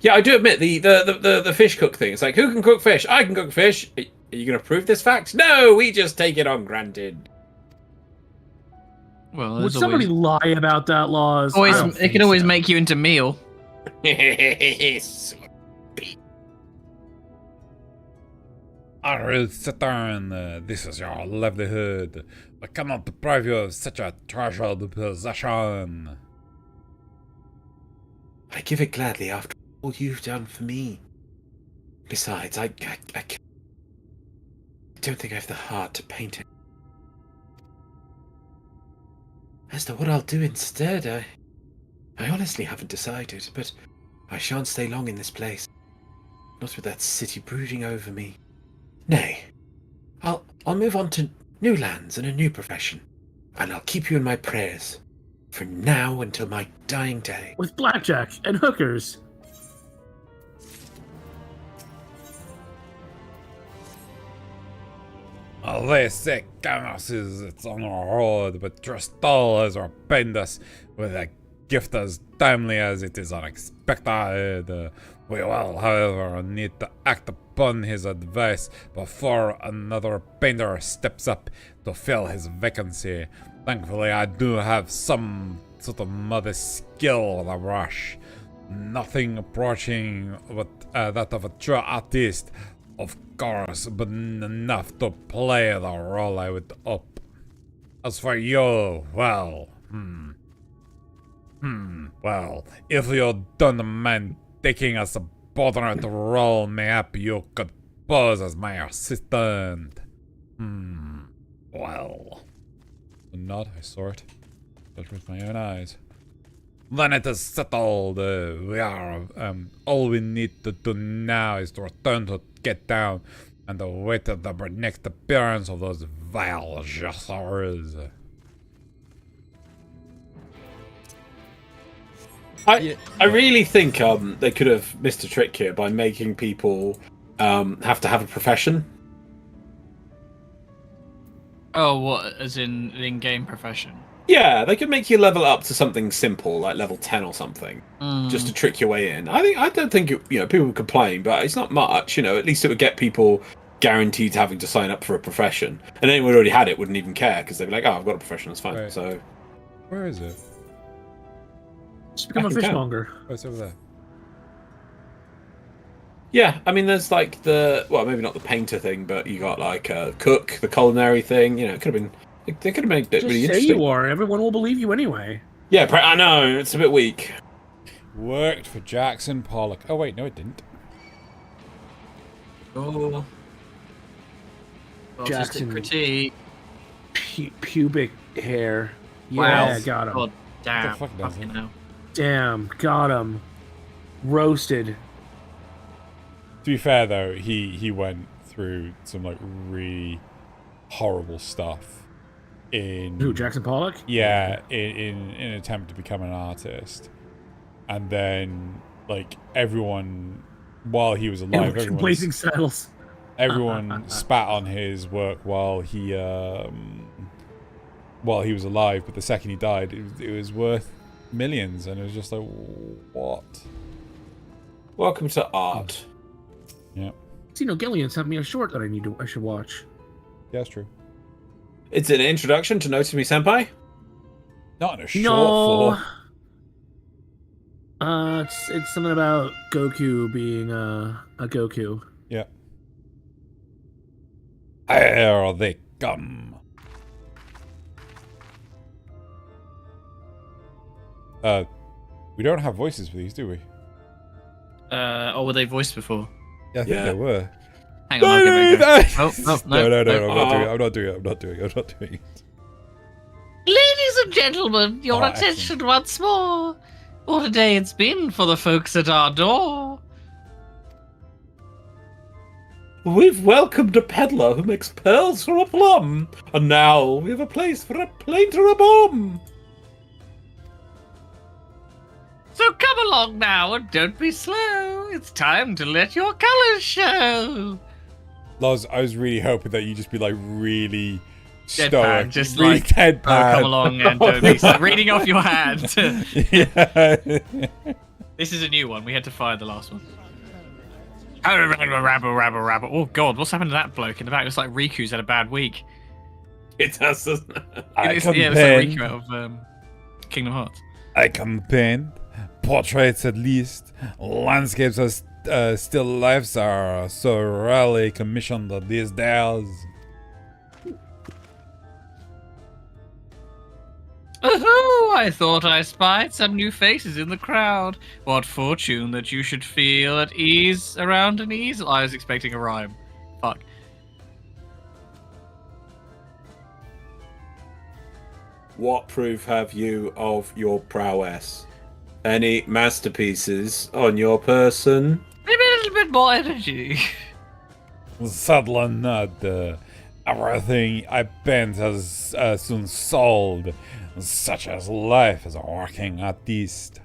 Yeah, I do admit the fish cook thing. It's like, who can cook fish? I can cook fish. Are you going to prove this fact? No, we just take it on granted. Well, would somebody lie about that, Laws? It can always make you into meal. Ariel Saturn, this is your livelihood. I cannot deprive you of such a treasured possession. I give it gladly after all you've done for me. Besides, I don't think I have the heart to paint it. As to what I'll do instead, I honestly haven't decided, but I shan't stay long in this place. Not with that city brooding over me. Nay, I'll move on to new lands and a new profession, and I'll keep you in my prayers, from now until my dying day. With blackjack and hookers. They say Camus is its on our road, but Tristal has ordained us with a gift as timely as it is unexpected. We will, however, need to act upon his advice before another painter steps up to fill his vacancy. Thankfully, I do have some sort of modest skill with a brush. Nothing approaching that of a true artist, of course, but enough to play the role I would hope. As for you, well, Well, if you don't mind taking us a portrait role, maybe you could pose as my assistant. Well. A nod, I saw it. But with my own eyes. Then it is settled. All we need to do now is to return to Get Down and await the next appearance of those vile jassers. I really think they could have missed a trick here by making people have to have a profession. Oh, what? As in game profession? Yeah, they could make you level up to something simple, like level 10 or something, just to trick your way in. I don't think people would complain, but it's not much. At least it would get people guaranteed having to sign up for a profession, and anyone who already had it wouldn't even care because they'd be like, "Oh, I've got a profession, that's fine." Right. So, where is it? Just become a fishmonger. Oh, it's over there. Yeah, I mean, there's like maybe not the painter thing, but you got like a cook, the culinary thing. It could have been. They could have made it really interesting. Just say you are. Everyone will believe you anyway. Yeah, I know. It's a bit weak. Worked for Jackson Pollock. Oh, wait. No, it didn't. Oh. Jackson. Critique. Pubic hair. Wow. Yeah, got him. God damn. Fucking hell. Damn, got him. Roasted. To be fair, though, he went through some, like, really horrible stuff. Who, Jackson Pollock? Yeah, in an attempt to become an artist. And then, like, everyone, while he was alive, blazing saddles. Everyone spat on his work while he was alive, but the second he died, it was worth millions, and it was just like, what? Welcome to art. Yeah. Gillian sent me a short that I should watch. Yeah, that's true. It's an introduction to Notice Me Senpai? Not in a short form. It's something about Goku being a Goku. Yeah. Here they come. We don't have voices for these, do we? Were they voiced before? Yeah, I think they were. Hang on, I'll give it a go. No, I'm not doing it. Ladies and gentlemen, your attention once more. What a day it's been for the folks at our door. We've welcomed a peddler who makes pearls for a plum, and now we have a place for a plate or a bomb. So come along now and don't be slow. It's time to let your colours show. Loz, I was really hoping that you'd just be like really stoic, deadpan, just really like deadpan. Come along and don't be slow. Reading off your hand. Yeah. This is a new one. We had to fire the last one. Oh god, what's happened to that bloke in the back? It looks like Riku's had a bad week. It does, doesn't it? It looks like Riku out of Kingdom Hearts. I can paint portraits at least. Landscapes are still lifes are so rarely commissioned these days. Oh, I thought I spied some new faces in the crowd. What fortune that you should feel at ease around an easel. I was expecting a rhyme. Fuck. What proof have you of your prowess? Any masterpieces on your person? Maybe a little bit more energy. Sadly not. Everything I paint has soon sold, such as life as a working artist.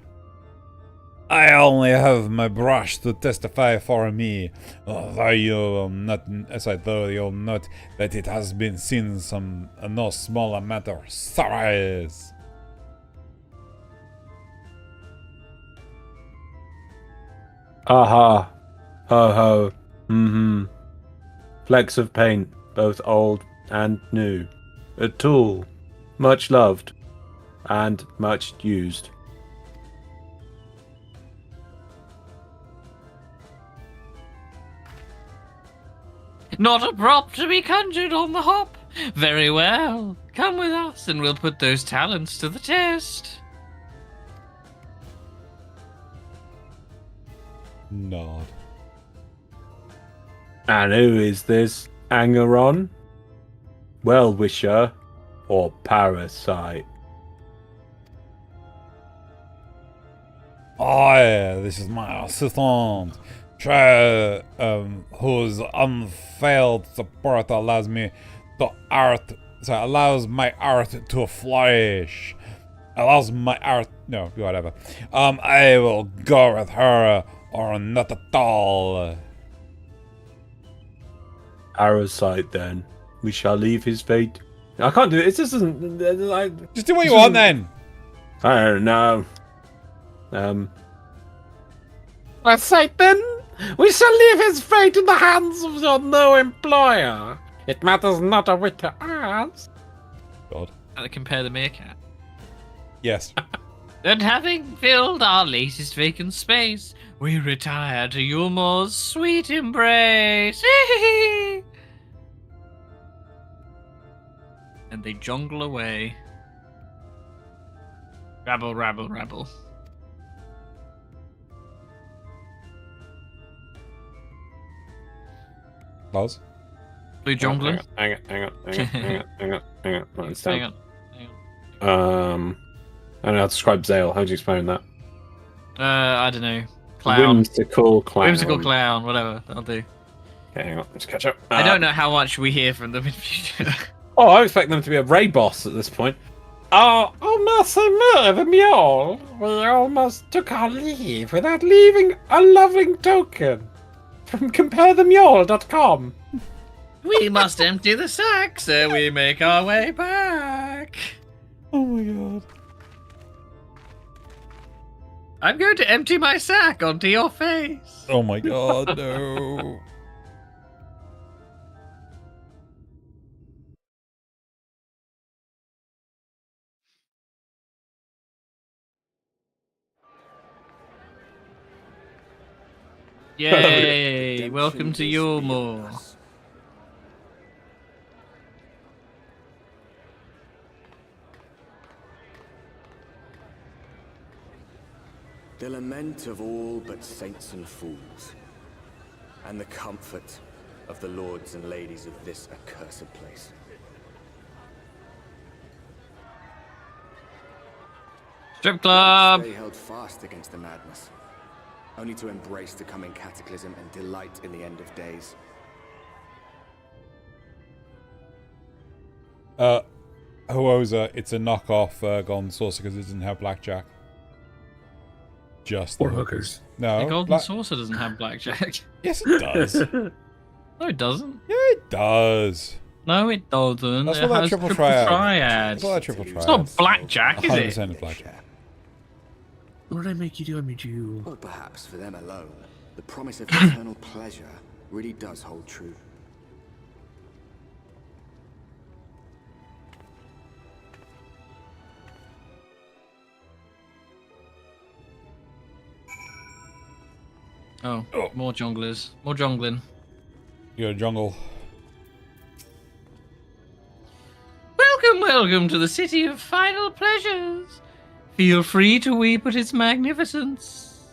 I only have my brush to testify for me, though you'll note that it has been seen some no small amount of sorrows. Aha. Ho ho. Mm-hmm. Flecks of paint, both old and new. A tool, much loved and much used. Not a prop to be conjured on the hop. Very well. Come with us and we'll put those talents to the test. Nod. And who is this Angeron? Well-wisher or parasite? This is my assistant. Whose unfailed support allows my art to flourish. Allows my art... No, whatever. I will go with her or not at all. Parasite, then. We shall leave his fate. I can't do it. It just doesn't... Like, just do what you want, then. I don't know. Parasite, then. We shall leave his fate in the hands of your no employer. It matters not a whit to us. God. How to compare the meerkat. Yes. And having filled our latest vacant space, we retire to Yulmore's sweet embrace. And they jongle away. Rabble, rabble, rabble. Buzz? Blue jongler? Hang on. Hang on. I don't know how to describe Zale. How do you explain that? I don't know. Clown. Whimsical clown. Whimsical clown, whatever. That'll do. Okay, hang on. Let's catch up. I don't know how much we hear from them in future. Oh, I expect them to be a raid boss at this point. Oh, mercy me, the mule. We almost took our leave without leaving a loving token. From CompareTheMule.com. We must empty the sack so we make our way back. Oh my god. I'm going to empty my sack onto your face. Oh my god, no. Yay! Welcome to Yulmore. The lament of all but saints and fools, and the comfort of the lords and ladies of this accursed place. Strip club! They held fast against the madness, only to embrace the coming cataclysm and delight in the end of days. Huoza, it's a knockoff Golden Saucer because it doesn't have blackjack. Just or hookers. No. The Golden Saucer doesn't have blackjack. Yes, it does. No, it doesn't. Yeah, it does. No, it doesn't. That's it what that has triple triad. That's what that triple triad. It's not blackjack, is it? 100% blackjack. What did I make you do? I made you... Or perhaps for them alone, the promise of eternal pleasure really does hold true. Oh, more jonglers. More jongling. You got a jungle. Welcome to the city of final pleasures. Feel free to weep at its magnificence.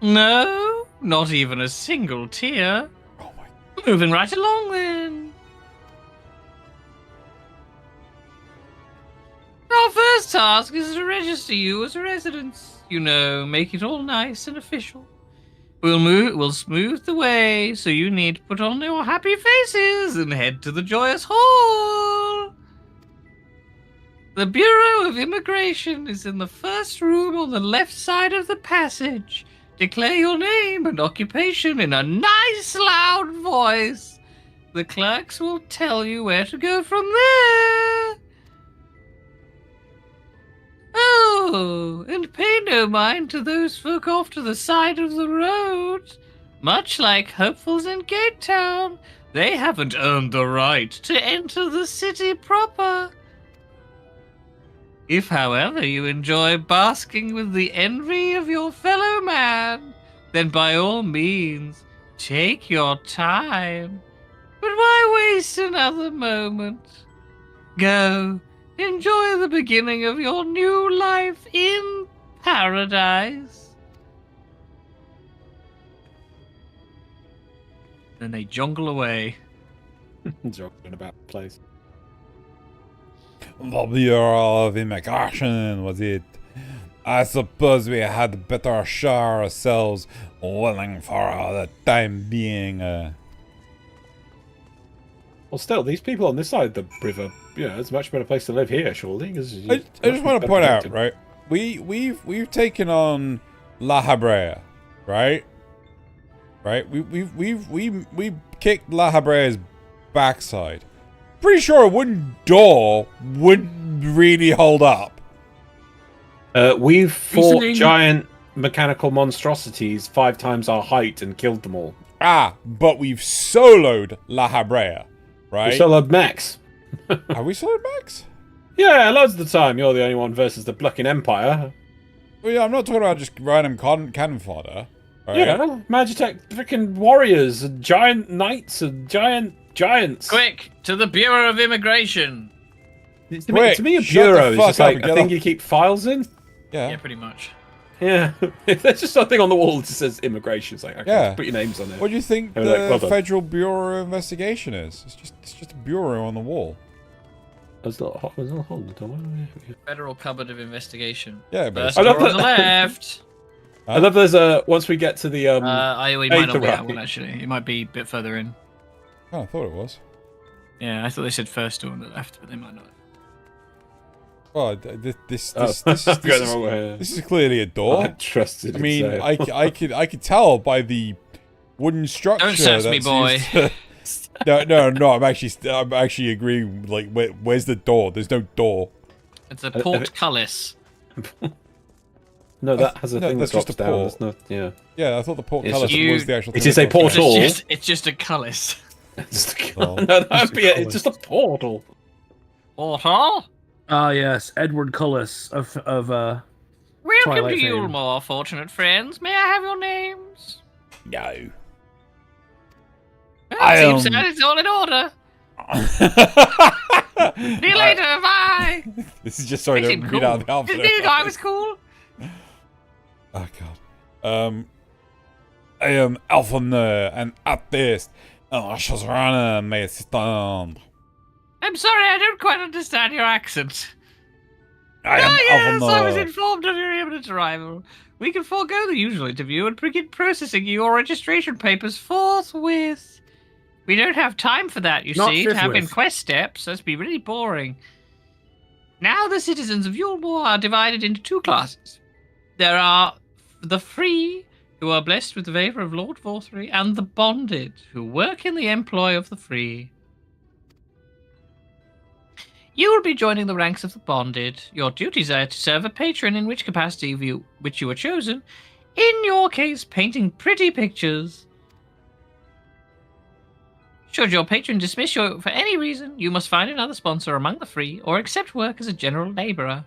No, not even a single tear. Oh my. Moving right along then. Our first task is to register you as a resident. You know, make it all nice and official. We'll smooth the way, so you need to put on your happy faces and head to the joyous hall. The Bureau of Immigration is in the first room on the left side of the passage. Declare your name and occupation in a nice loud voice. The clerks will tell you where to go from there. Oh, and pay no mind to those folk off to the side of the road. Much like hopefuls in Gate Town, they haven't earned the right to enter the city proper. If, however, you enjoy basking with the envy of your fellow man, then by all means, take your time. But why waste another moment? Go. Enjoy the beginning of your new life in paradise. Then they jungle away. Joking about the place. The Bureau of Immigration was it. I suppose we had better show ourselves willing for the time being. Well, still, these people on this side of the river, it's a much better place to live here, surely. I just want to point out, right? We've taken on La Habrea, right? Right? We kicked La Habrea's backside. Pretty sure a wooden door wouldn't really hold up. We've fought giant mechanical monstrosities 5 times our height and killed them all. But we've soloed La Habrea, right? We soloed Max. Have we soloed Max? Yeah, loads of the time. You're the only one versus the Plucking Empire. Well, yeah, I'm not talking about just random cannon fodder. Right? Yeah, Magitech freaking warriors, and giant knights, and giants. Quick, to the Bureau of Immigration. To me, a bureau is just like a thing you keep files in. Yeah, pretty much. Yeah, there's just something on the wall that says immigration. It's like, okay, let's put your names on it. What do you think the Federal Bureau of Investigation is? It's just a bureau on the wall. Federal Cupboard of Investigation. Yeah, but on the left. I love there's a once we get to the we might not be that one actually. It might be a bit further in. Oh, I thought it was. Yeah, I thought they said first door on the left, but they might not. Oh, this is clearly a door. I trusted. I mean, I could tell by the wooden structure. Don't search me, boy. No. I'm actually agreeing. Like, where's the door? There's no door. It's a portcullis. No, that has a thing that drops down. It's not, yeah, I thought the portcullis was the actual thing. It is a portal. It's just a cullis. No, that'd be it. It's just a portal. Portal? Ah, yes, Edward Cullis of Welcome Twilight to fame. Yulmore, fortunate friends. May I have your names? No. Well, seems that it's all in order. See you later, bye. This is just sorry to read out the alphabet. This new guy was cool. Oh god. I am Alphinaud, an atheist, and I shall run my stand. I'm sorry, I don't quite understand your accent. Yes, I was informed of your imminent arrival. We can forego the usual interview and begin processing your registration papers forthwith. We don't have time for that, you see, to have inquest steps. That'd be really boring. Now the citizens of Yulmore are divided into 2 classes. There are the free, who are blessed with the favour of Lord Vorthry, and the bonded, who work in the employ of the free. You will be joining the ranks of the bonded. Your duties are to serve a patron in which capacity which you are chosen. In your case, painting pretty pictures. Should your patron dismiss you for any reason, you must find another sponsor among the free or accept work as a general labourer.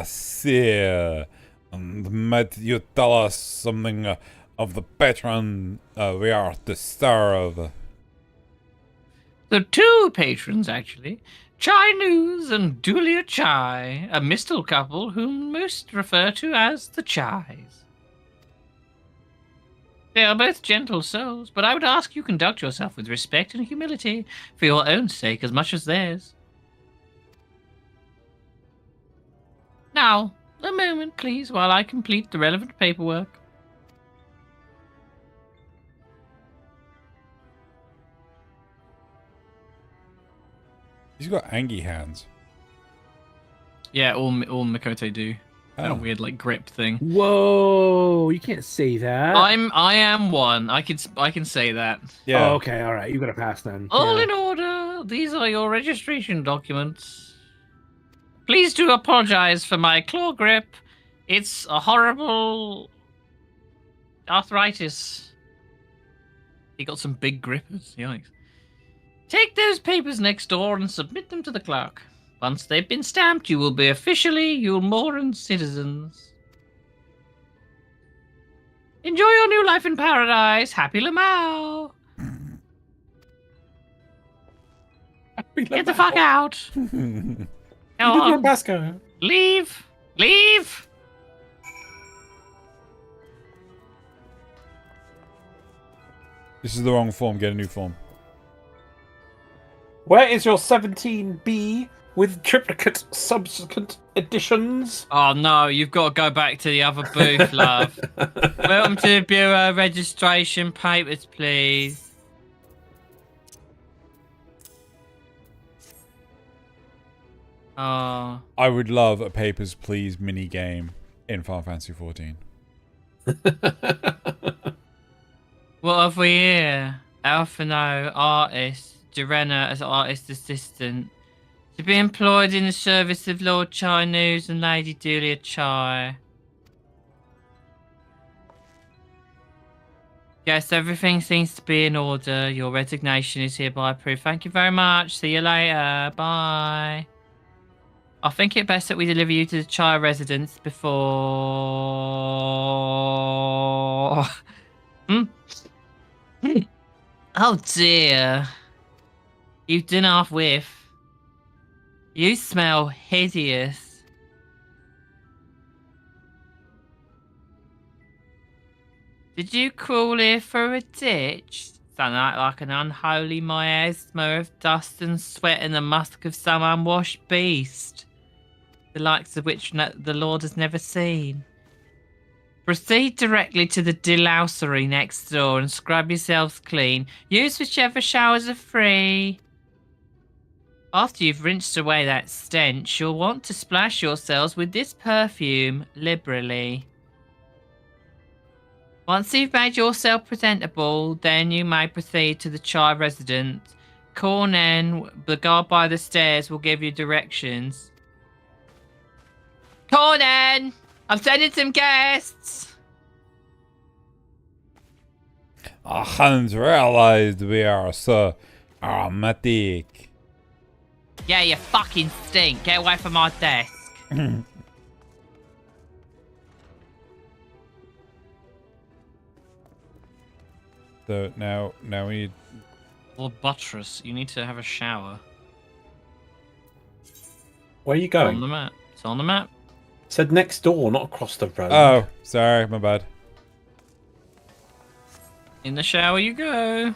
Sir, might you tell us something of the patron we are to serve? The 2 patrons, actually. Chai News and Dulia Chai, a Mistal couple whom most refer to as the Chais. They are both gentle souls, but I would ask you conduct yourself with respect and humility for your own sake as much as theirs. Now, a moment, please, while I complete the relevant paperwork. He's got angie hands. Yeah, all Mikote do. That weird grip thing. Whoa! You can't say that. I am one. I can say that. Yeah. Oh, okay. All right. You got to pass then. All in order. These are your registration documents. Please do apologize for my claw grip. It's a horrible arthritis. He got some big grippers. Yikes. Take those papers next door and submit them to the clerk. Once they've been stamped, you will be officially Yulmoran citizens. Enjoy your new life in paradise. Happy Lamau. Get the fuck out. Go on. Basco. Leave. Leave. This is the wrong form. Get a new form. Where is your 17B with triplicate subsequent editions? Oh no, you've got to go back to the other booth, love. Welcome to the Bureau registration papers, please. Oh. I would love a Papers, Please mini game in Final Fantasy 14. What have we here? Alphinaud, artist. Durena as artist assistant. To be employed in the service of Lord Chai News and Lady Julia Chai. Yes, everything seems to be in order. Your resignation is hereby approved. Thank you very much. See you later. Bye. I think it best that we deliver you to the Chai residence before... Oh dear. You didn't half whiff. You smell hideous. Did you crawl here for a ditch? Sound like an unholy miasma of dust and sweat and the musk of some unwashed beast, the likes of which the Lord has never seen. Proceed directly to the delousery next door and scrub yourselves clean. Use whichever showers are free. After you've rinsed away that stench, you'll want to splash yourselves with this perfume liberally. Once you've made yourself presentable, then you may proceed to the Chai residence. Cornen, the guard by the stairs, will give you directions. Cornen! I'm sending some guests! I hadn't realized we are so aromatic. Yeah, you fucking stink. Get away from my desk. So now we need... Well, buttress, you need to have a shower. Where are you It's going? on the map. It's on the map. It said next door, not across the road. Oh, sorry, my bad. In the shower you go.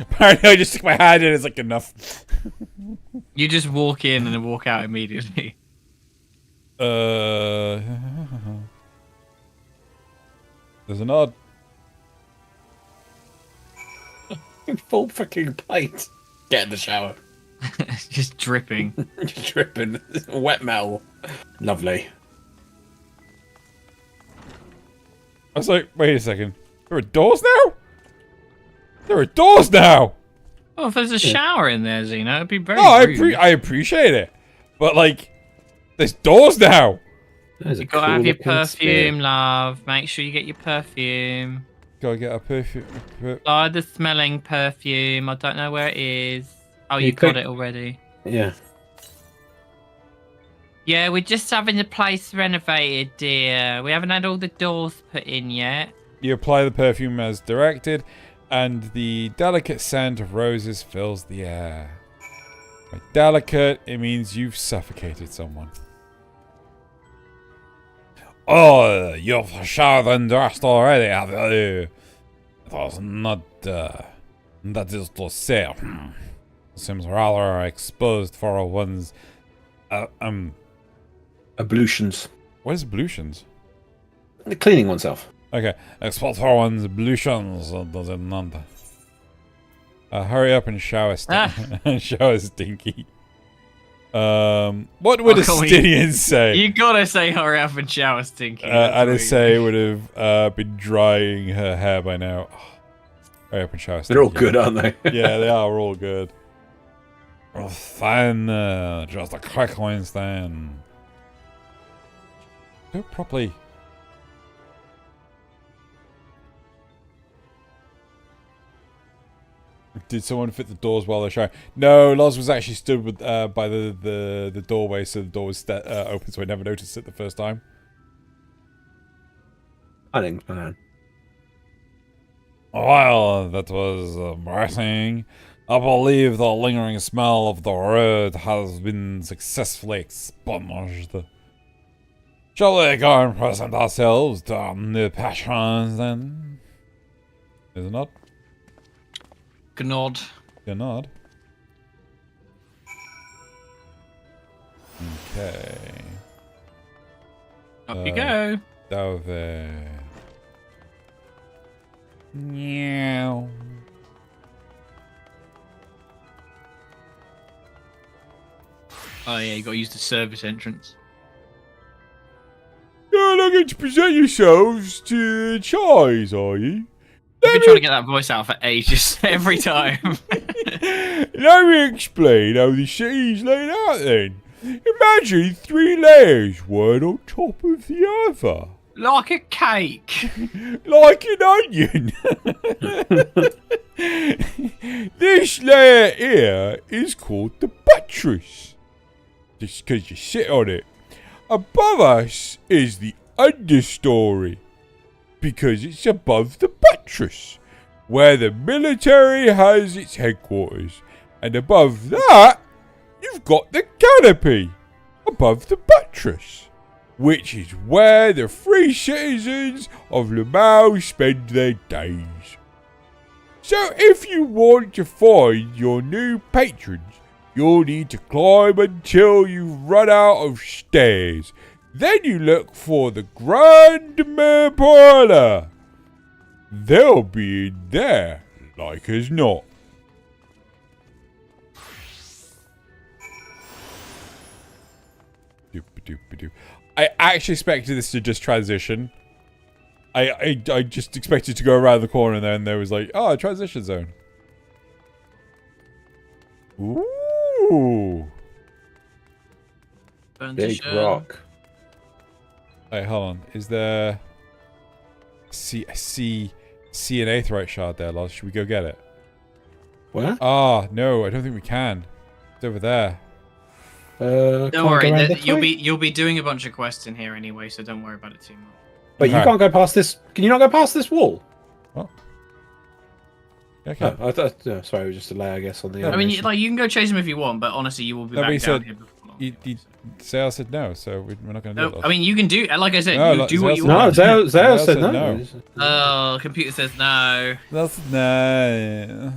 Apparently I just stick my hand in, it's like enough. You just walk in and then walk out immediately. There's an odd... Full fucking plate. Get in the shower. Just dripping. Just dripping. Wet metal. Lovely. I was like, wait a second. There are doors now? There are doors now! Oh, if there's a shower in there, Xeno, it'd be very rude. I appreciate it. But, like, there's doors now! You gotta have your perfume, love. Make sure you get your perfume. Gotta get a perfume. Oh, the smelling perfume. I don't know where it is. Oh, you got it already. Yeah. Yeah, we're just having the place renovated, dear. We haven't had all the doors put in yet. You apply the perfume as directed, and the delicate scent of roses fills the air. By delicate, it means you've suffocated someone. Oh, you've showered and dressed already, have you? It was not, that is to say, seems rather exposed for one's, ablutions. What is ablutions? Cleaning oneself. Okay, exposed for one's ablutions, does it not? Hurry up and shower, shower Stinky. What would a Stinian say? You gotta say hurry up and shower, Stinky. Anise would have been drying her hair by now. Oh, hurry up and shower Stinky. They're all good, aren't they? Yeah, they are all good. Oh, fine, just a quick one, then. Do it properly. Did someone fit the doors while they're showering? No, Loz was actually stood with, by the doorway, so the door was open, so I never noticed it the first time. I think, man. Well, that was embarrassing. I believe the lingering smell of the road has been successfully expunged. Shall we go and present ourselves to our new patrons then? Is it not? Gnod. Gnod. Okay. Up you go. Over. Meow. Oh yeah, you got to use the service entrance. You're looking to present yourselves to Chais, are you? I've been trying to get that voice out for ages, every time. Let me explain how the city's laid out then. Imagine 3 layers, one on top of the other. Like a cake. Like an onion. This layer here is called the buttress. Just because you sit on it. Above us is the understory. Because it's above the buttress, where the military has its headquarters. And above that, you've got the canopy, above the buttress, which is where the free citizens of Lamau spend their days. So if you want to find your new patrons, you'll need to climb until you've run out of stairs. Then you look for the Grand Mayor Parlour. They'll be in there, like as not. I actually expected this to just transition. I just expected to go around the corner and then there was like, oh, a transition zone. Ooh. Big rock. Wait, hold on. Is there... See an Aetheryte shard there, Loz. Should we go get it? Where? Ah, no, I don't think we can. It's over there. Don't worry, you'll be doing a bunch of quests in here anyway, so don't worry about it too much. But you can't go past this. Can you not go past this wall? What? Okay. Oh, I thought. Oh, sorry, it was just a delay, I guess, on the. I mean, like you can go chase him if you want, but honestly, you will be back down here before long. Zale said no, so we're not going to do it. I mean, you can do. Like I said, no, you do what you want. No, Zale said no. Oh, computer says no. That's no.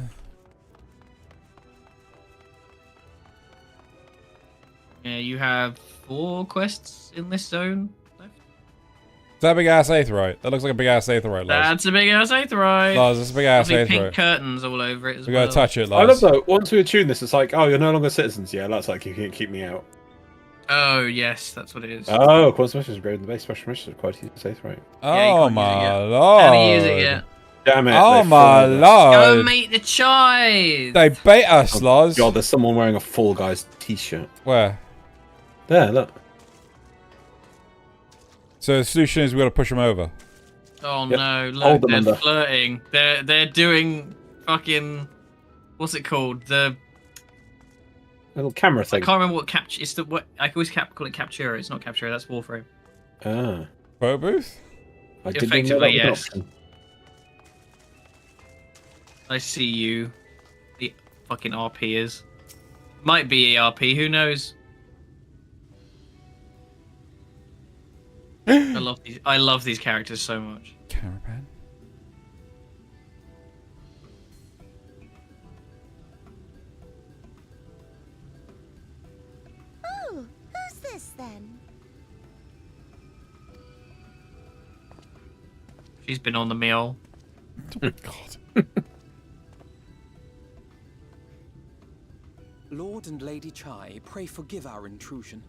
Yeah, you have 4 quests in this zone left. Is that a big ass Aetheryte? That looks like a big ass Aetheryte, Loz. That's a big ass Aetheryte. Loz, that's a big ass Aetheryte. Pink curtains all over it as we well. gotta touch it, Loz. I love though, once we attune this, it's like, oh, you're no longer citizens. Yeah, that's like, you can't keep me out. Oh, yes, that's what it is. Oh, quantum missions are great in the base. Special missions are quite easy to say, right? Oh, my lord. Haven't used it yet. Damn it. Oh, my lord. Go meet the child. They bait us, Loz. God, there's someone wearing a Fall Guys t-shirt. Where? There, look. So the solution is we got to push them over. Oh Yep. no! Hold Look, them they're under. flirting. They're doing fucking what's it called? The Little camera I thing. can't remember what capture. It's the what I always call it Captura. It's not Captura. That's Warframe. Ah. Photo booth? I didn't even know that Effectively, was an yes. option. I see you. The fucking RP is. Might be ERP. Who knows? I love these characters so much. Caravan. Oh, who's this then? She's been on the meal. Oh my god. Lord and Lady Chai, pray forgive our intrusion.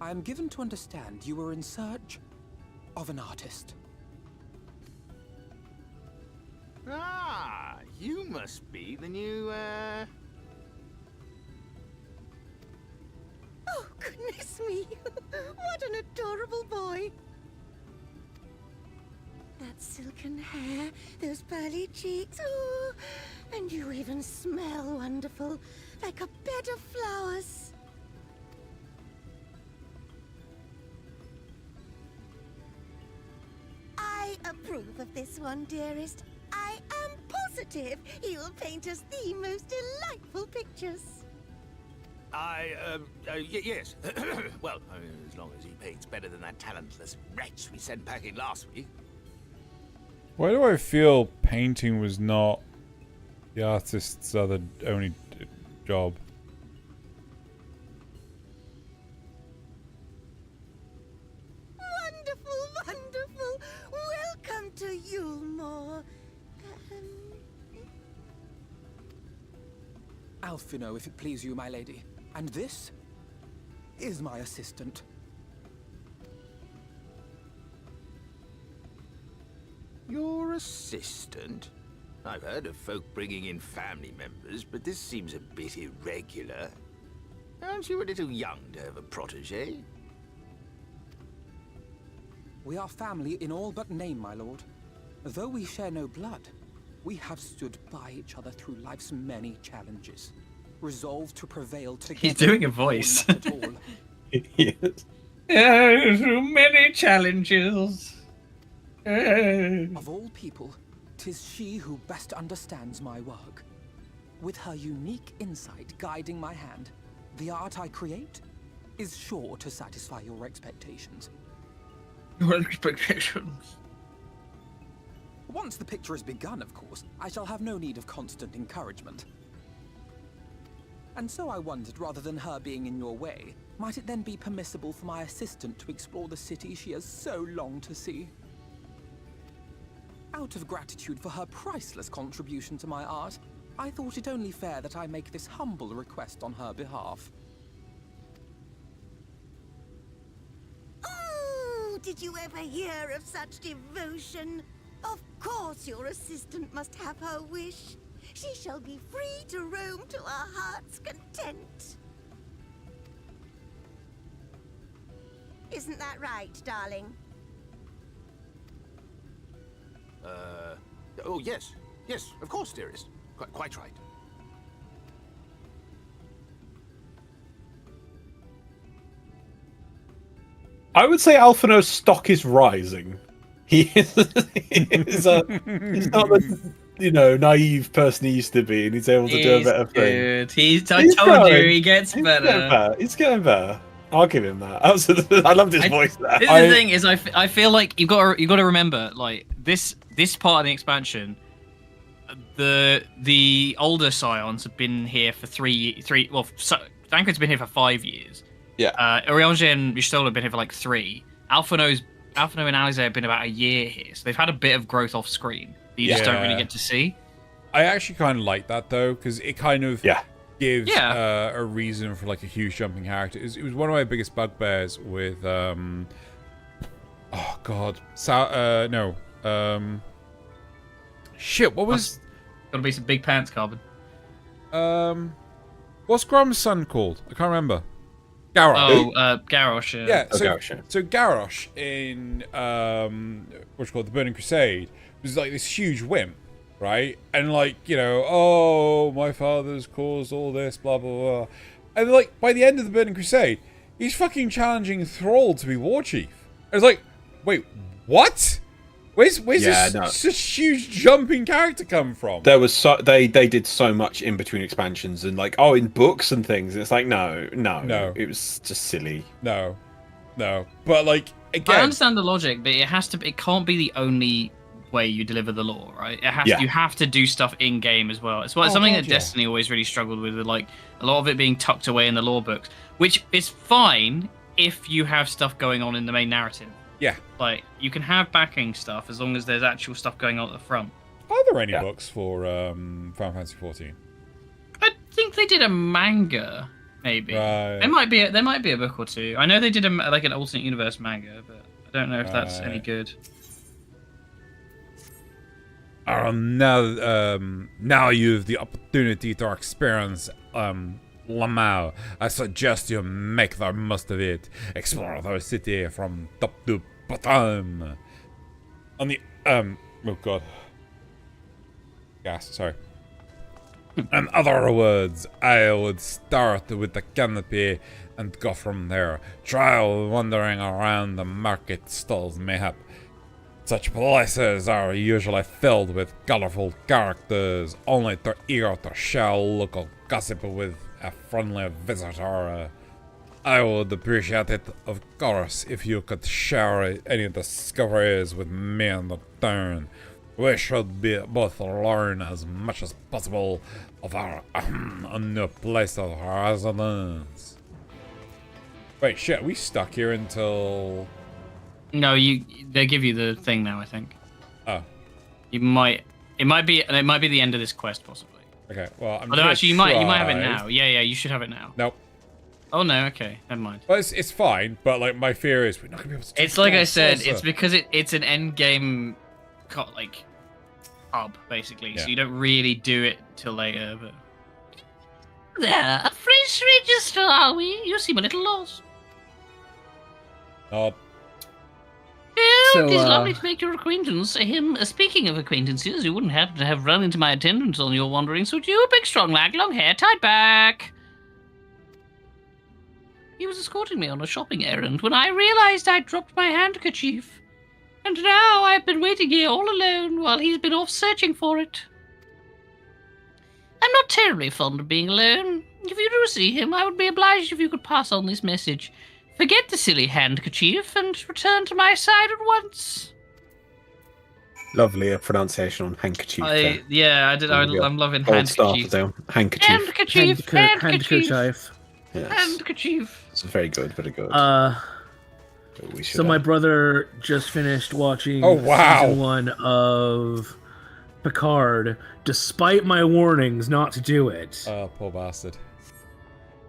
I am given to understand you were in search of an artist. Ah, you must be the new, Oh, goodness me. What an adorable boy. That silken hair, those pearly cheeks, oh, and you even smell wonderful, like a bed of flowers. I approve of this one, dearest. I am positive he'll paint us the most delightful pictures. Yes. Well, as long as he paints better than that talentless wretch we sent packing last week. Why do I feel painting was not the artist's only job? Wonderful, wonderful. Welcome to Yulmore. Alphinaud, if it please you, my lady. And this is my assistant. Your assistant? I've heard of folk bringing in family members, but this seems a bit irregular. Aren't you a little young to have a protege? We are family in all but name, my lord. Though we share no blood, we have stood by each other through life's many challenges, resolved to prevail together. He's doing a voice. Not at all. Yes. Through many challenges. Of all people, 'tis she who best understands my work. With her unique insight guiding my hand, the art I create is sure to satisfy your expectations. Your expectations. Once the picture is begun, of course, I shall have no need of constant encouragement. And so I wondered, rather than her being in your way, might it then be permissible for my assistant to explore the city she has so longed to see? Out of gratitude for her priceless contribution to my art, I thought it only fair that I make this humble request on her behalf. Oh, did you ever hear of such devotion? Of course your assistant must have her wish. She shall be free to roam to her heart's content. Isn't that right, darling? Oh, yes. Yes, of course, dearest. Quite right. I would say Alphinaud's stock is rising. He is, he's not the naive person he used to be, and he's able to do a better thing. I told you, he gets better. He's getting better. I'll give him that. Absolutely. I loved his voice there. This is the thing is, I feel like you got to remember, like this part of the expansion, the older scions have been here for three. Well, Thancred's been here for 5 years. Yeah. Urianger and Ristola have been here for like 3. Alphinaud and Alize have been about a year here, so they've had a bit of growth off screen that you just don't really get to see. I actually kind of like that though, because it kind of gives Yeah. a reason for like a huge jumping character. It was one of my biggest bugbears with oh god, shit, what was gotta be some big pants, Carbon. what's Grom's son called? I can't remember. Garrosh. Garrosh. Yeah, Garrosh. so Garrosh in what's called the Burning Crusade was like this huge wimp, right? And like, you know, oh, my father's caused all this, blah blah blah. And like by the end of the Burning Crusade, he's fucking challenging Thrall to be war chief. I was like, wait, what? Where's this huge jumping character come from? There was they did so much in between expansions and like in books and things. And it's like no, it was just silly. No, but like again, I understand the logic, but it can't be the only way you deliver the lore, right? You have to do stuff in game as well. It's something that Destiny always really struggled with like a lot of it being tucked away in the lore books, which is fine if you have stuff going on in the main narrative. Yeah. Like, you can have backing stuff as long as there's actual stuff going on at the front. Are there any books for Final Fantasy XIV? I think they did a manga, maybe. Right. There might be a book or two. I know they did an alternate universe manga, but I don't know if that's any good. Now you have the opportunity to experience Lamau. I suggest you make the most of it. Explore the city from top to bottom. On the oh god. Gas, sorry. In other words, I would start with the canopy and go from there. Try wandering around the market stalls mayhap. Such places are usually filled with colorful characters, only too eager to share a local gossip with a friendly visitor. I would appreciate it, of course, if you could share any discoveries with me in return. We should both learn as much as possible of our new place of residence. Wait, shit, we stuck here until... No, they give you the thing now, I think. Oh. It might be the end of this quest, possibly. Okay, well, I'm Although actually, you might have it try. now. Yeah, you should have it now. Nope. Oh no, okay, never mind. Well, it's fine, but like my fear is we're not gonna be able to. It's like I said, it's because it's an end game, like hub basically. Yeah. So you don't really do it till later. But there, a fresh register, are we? You seem a little lost. Nod. Well, it is lovely to make your acquaintance. Speaking of acquaintances, you wouldn't happen to have run into my attendant on your wanderings, would you? Big, strong lad, long hair, tied back. He was escorting me on a shopping errand when I realized I'd dropped my handkerchief. And now I've been waiting here all alone while he's been off searching for it. I'm not terribly fond of being alone. If you do see him, I would be obliged if you could pass on this message. Forget the silly handkerchief and return to my side at once. Lovely pronunciation on handkerchief. I'm loving handkerchief. Handkerchief. Handkerchief. Yes. Handkerchief. It's very good, very good. So my brother just finished watching wow. season 1 of Picard, despite my warnings not to do it. Oh, poor bastard.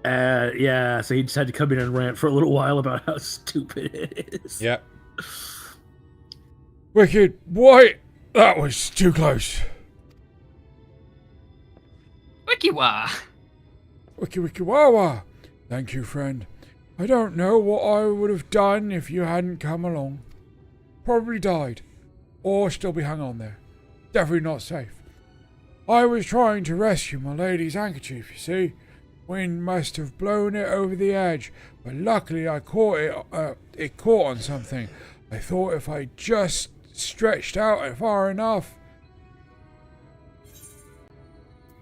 Yeah, so he just had to come in and rant for a little while about how stupid it is. Yep. Wicked White! That was too close. Wiki-wah. Wiki-wiki-wah-wah. Thank you, friend. I don't know what I would have done if you hadn't come along. Probably died. Or still be hung on there. Definitely not safe. I was trying to rescue my lady's handkerchief, you see. Wind must have blown it over the edge, but luckily I caught it. It caught on something. I thought if I just stretched out it far enough.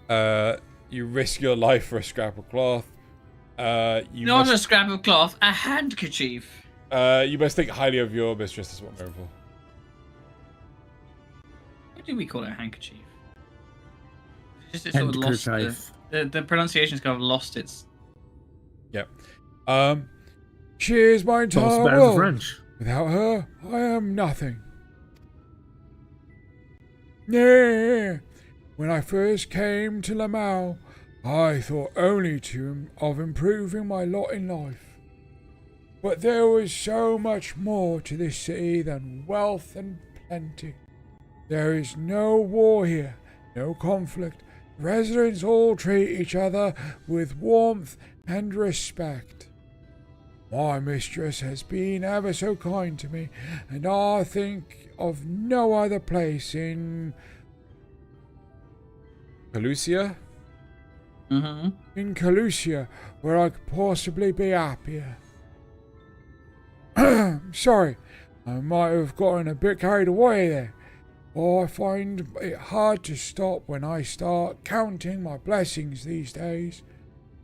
You risk your life for a scrap of cloth. Not a scrap of cloth, a handkerchief. You must think highly of your mistress. That's what I'm going for. What do we call it? A handkerchief? Just it's sort of lost. The pronunciation's kind of lost its. Yep. She is my entire world. French. Without her, I am nothing. Yeah. When I first came to Lamau, I thought only of improving my lot in life. But there was so much more to this city than wealth and plenty. There is no war here, no conflict. Residents all treat each other with warmth and respect. My mistress has been ever so kind to me, and I think of no other place in Calusia? Mm-hmm. In Calusia, where I could possibly be happier. Sorry, I might have gotten a bit carried away there. I find it hard to stop when I start counting my blessings these days.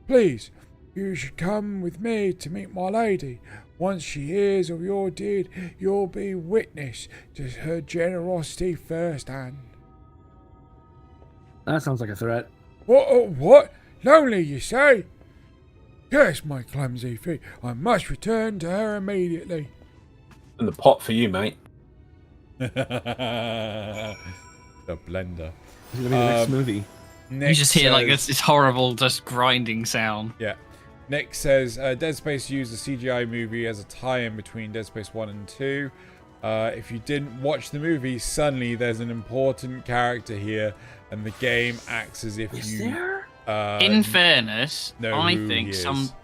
Please, you should come with me to meet my lady. Once she hears of your deed, you'll be witness to her generosity firsthand. That sounds like a threat. What? Lonely, you say? Yes, my clumsy feet. I must return to her immediately. And the pot for you, mate. The blender. It's gonna be the next movie. You just hear like this horrible, just grinding sound. Yeah. Nick says Dead Space used a CGI movie as a tie-in between Dead Space 1 and 2. If you didn't watch the movie, suddenly there's an important character here, and the game acts as if In fairness, I think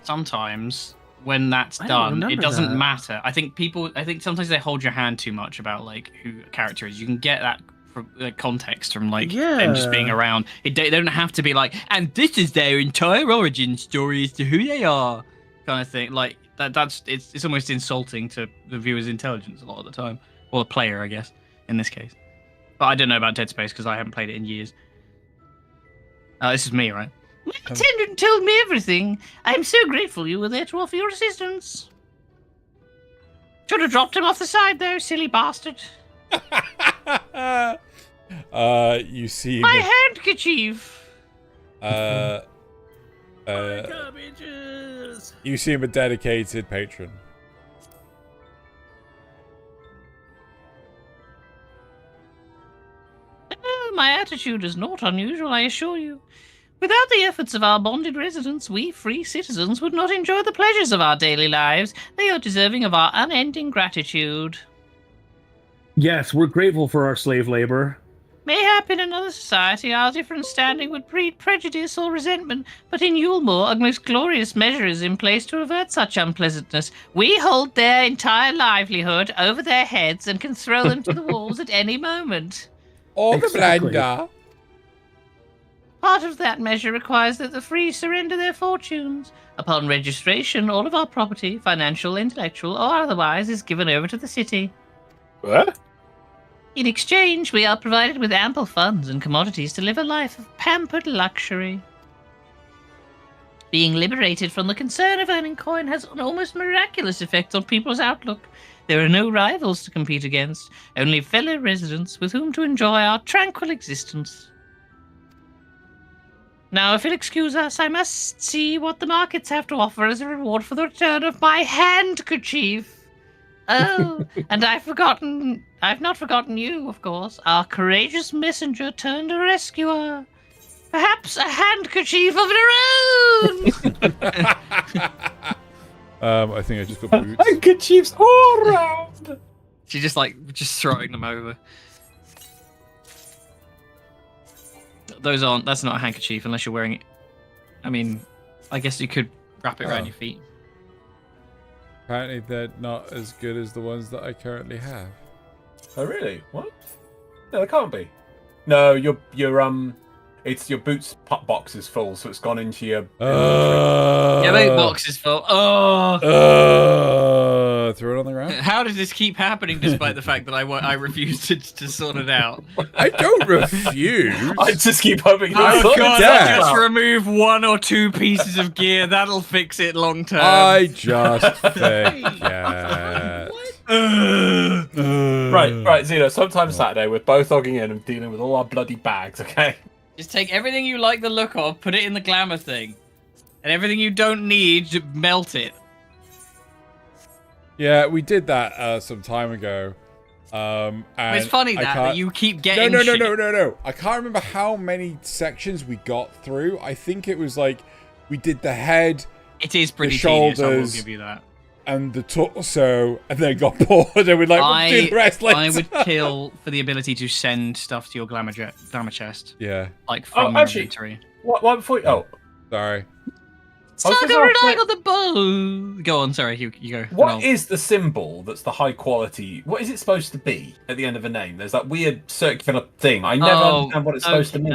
sometimes when that's done, it doesn't matter. I think sometimes they hold your hand too much about like who a character is. You can get that from context from like them just being around. They don't have to be like, and this is their entire origin story as to who they are, kind of thing. Like it's almost insulting to the viewer's intelligence a lot of the time. Or a player, I guess, in this case. But I don't know about Dead Space because I haven't played it in years. This is me, right? My attendant told me everything. I'm so grateful you were there to offer your assistance. Should have dropped him off the side, though, silly bastard. You see my handkerchief. You seem a dedicated patron. My attitude is not unusual, I assure you. Without the efforts of our bonded residents, we free citizens would not enjoy the pleasures of our daily lives. They are deserving of our unending gratitude. Yes, we're grateful for our slave labor. Mayhap in another society our different standing would breed prejudice or resentment, but in Yulmore a most glorious measure is in place to avert such unpleasantness. We hold their entire livelihood over their heads and can throw them to the wolves at any moment. Or the blender. Part of that measure requires that the free surrender their fortunes. Upon registration, all of our property, financial, intellectual, or otherwise, is given over to the city. What? In exchange, we are provided with ample funds and commodities to live a life of pampered luxury. Being liberated from the concern of earning coin has an almost miraculous effect on people's outlook. There are no rivals to compete against, only fellow residents with whom to enjoy our tranquil existence. Now, if you'll excuse us, I must see what the markets have to offer as a reward for the return of my handkerchief. Oh, and I've not forgotten you, of course, our courageous messenger turned a rescuer. Perhaps a handkerchief of your own! I think I just got boots. Handkerchiefs all around! She's just throwing them over. That's not a handkerchief unless you're wearing it. I mean, I guess you could wrap it around your feet. Apparently they're not as good as the ones that I currently have. Oh really? What? No, they can't be. No, your it's your boots box is full, so it's gone into your your boot box is full. Throw it on the ground. How does this keep happening despite the fact that I refuse to sort it out? I don't refuse. I just keep hoping. Oh god, I'll just remove 1 or 2 pieces of gear. That'll fix it long term. I just forget. Right, Zeno. Sometime Saturday, we're both logging in and dealing with all our bloody bags. Okay. Just take everything you like the look of, put it in the glamour thing, and everything you don't need, melt it. Yeah, we did that some time ago. And it's funny that you keep getting No. I can't remember how many sections we got through. I think it was like we did the head, it is pretty the shoulders, tedious, I will give you that. And the torso, and then got bored, and we're like, we'll do the rest later. I would kill for the ability to send stuff to your glamour chest. Yeah. Like from your inventory. What before? Oh, sorry. Saga relying on the bow. Go on, sorry, you go. What is the symbol that's the high quality? What is it supposed to be at the end of a name? There's that weird circular thing. I never understand what it's supposed to mean.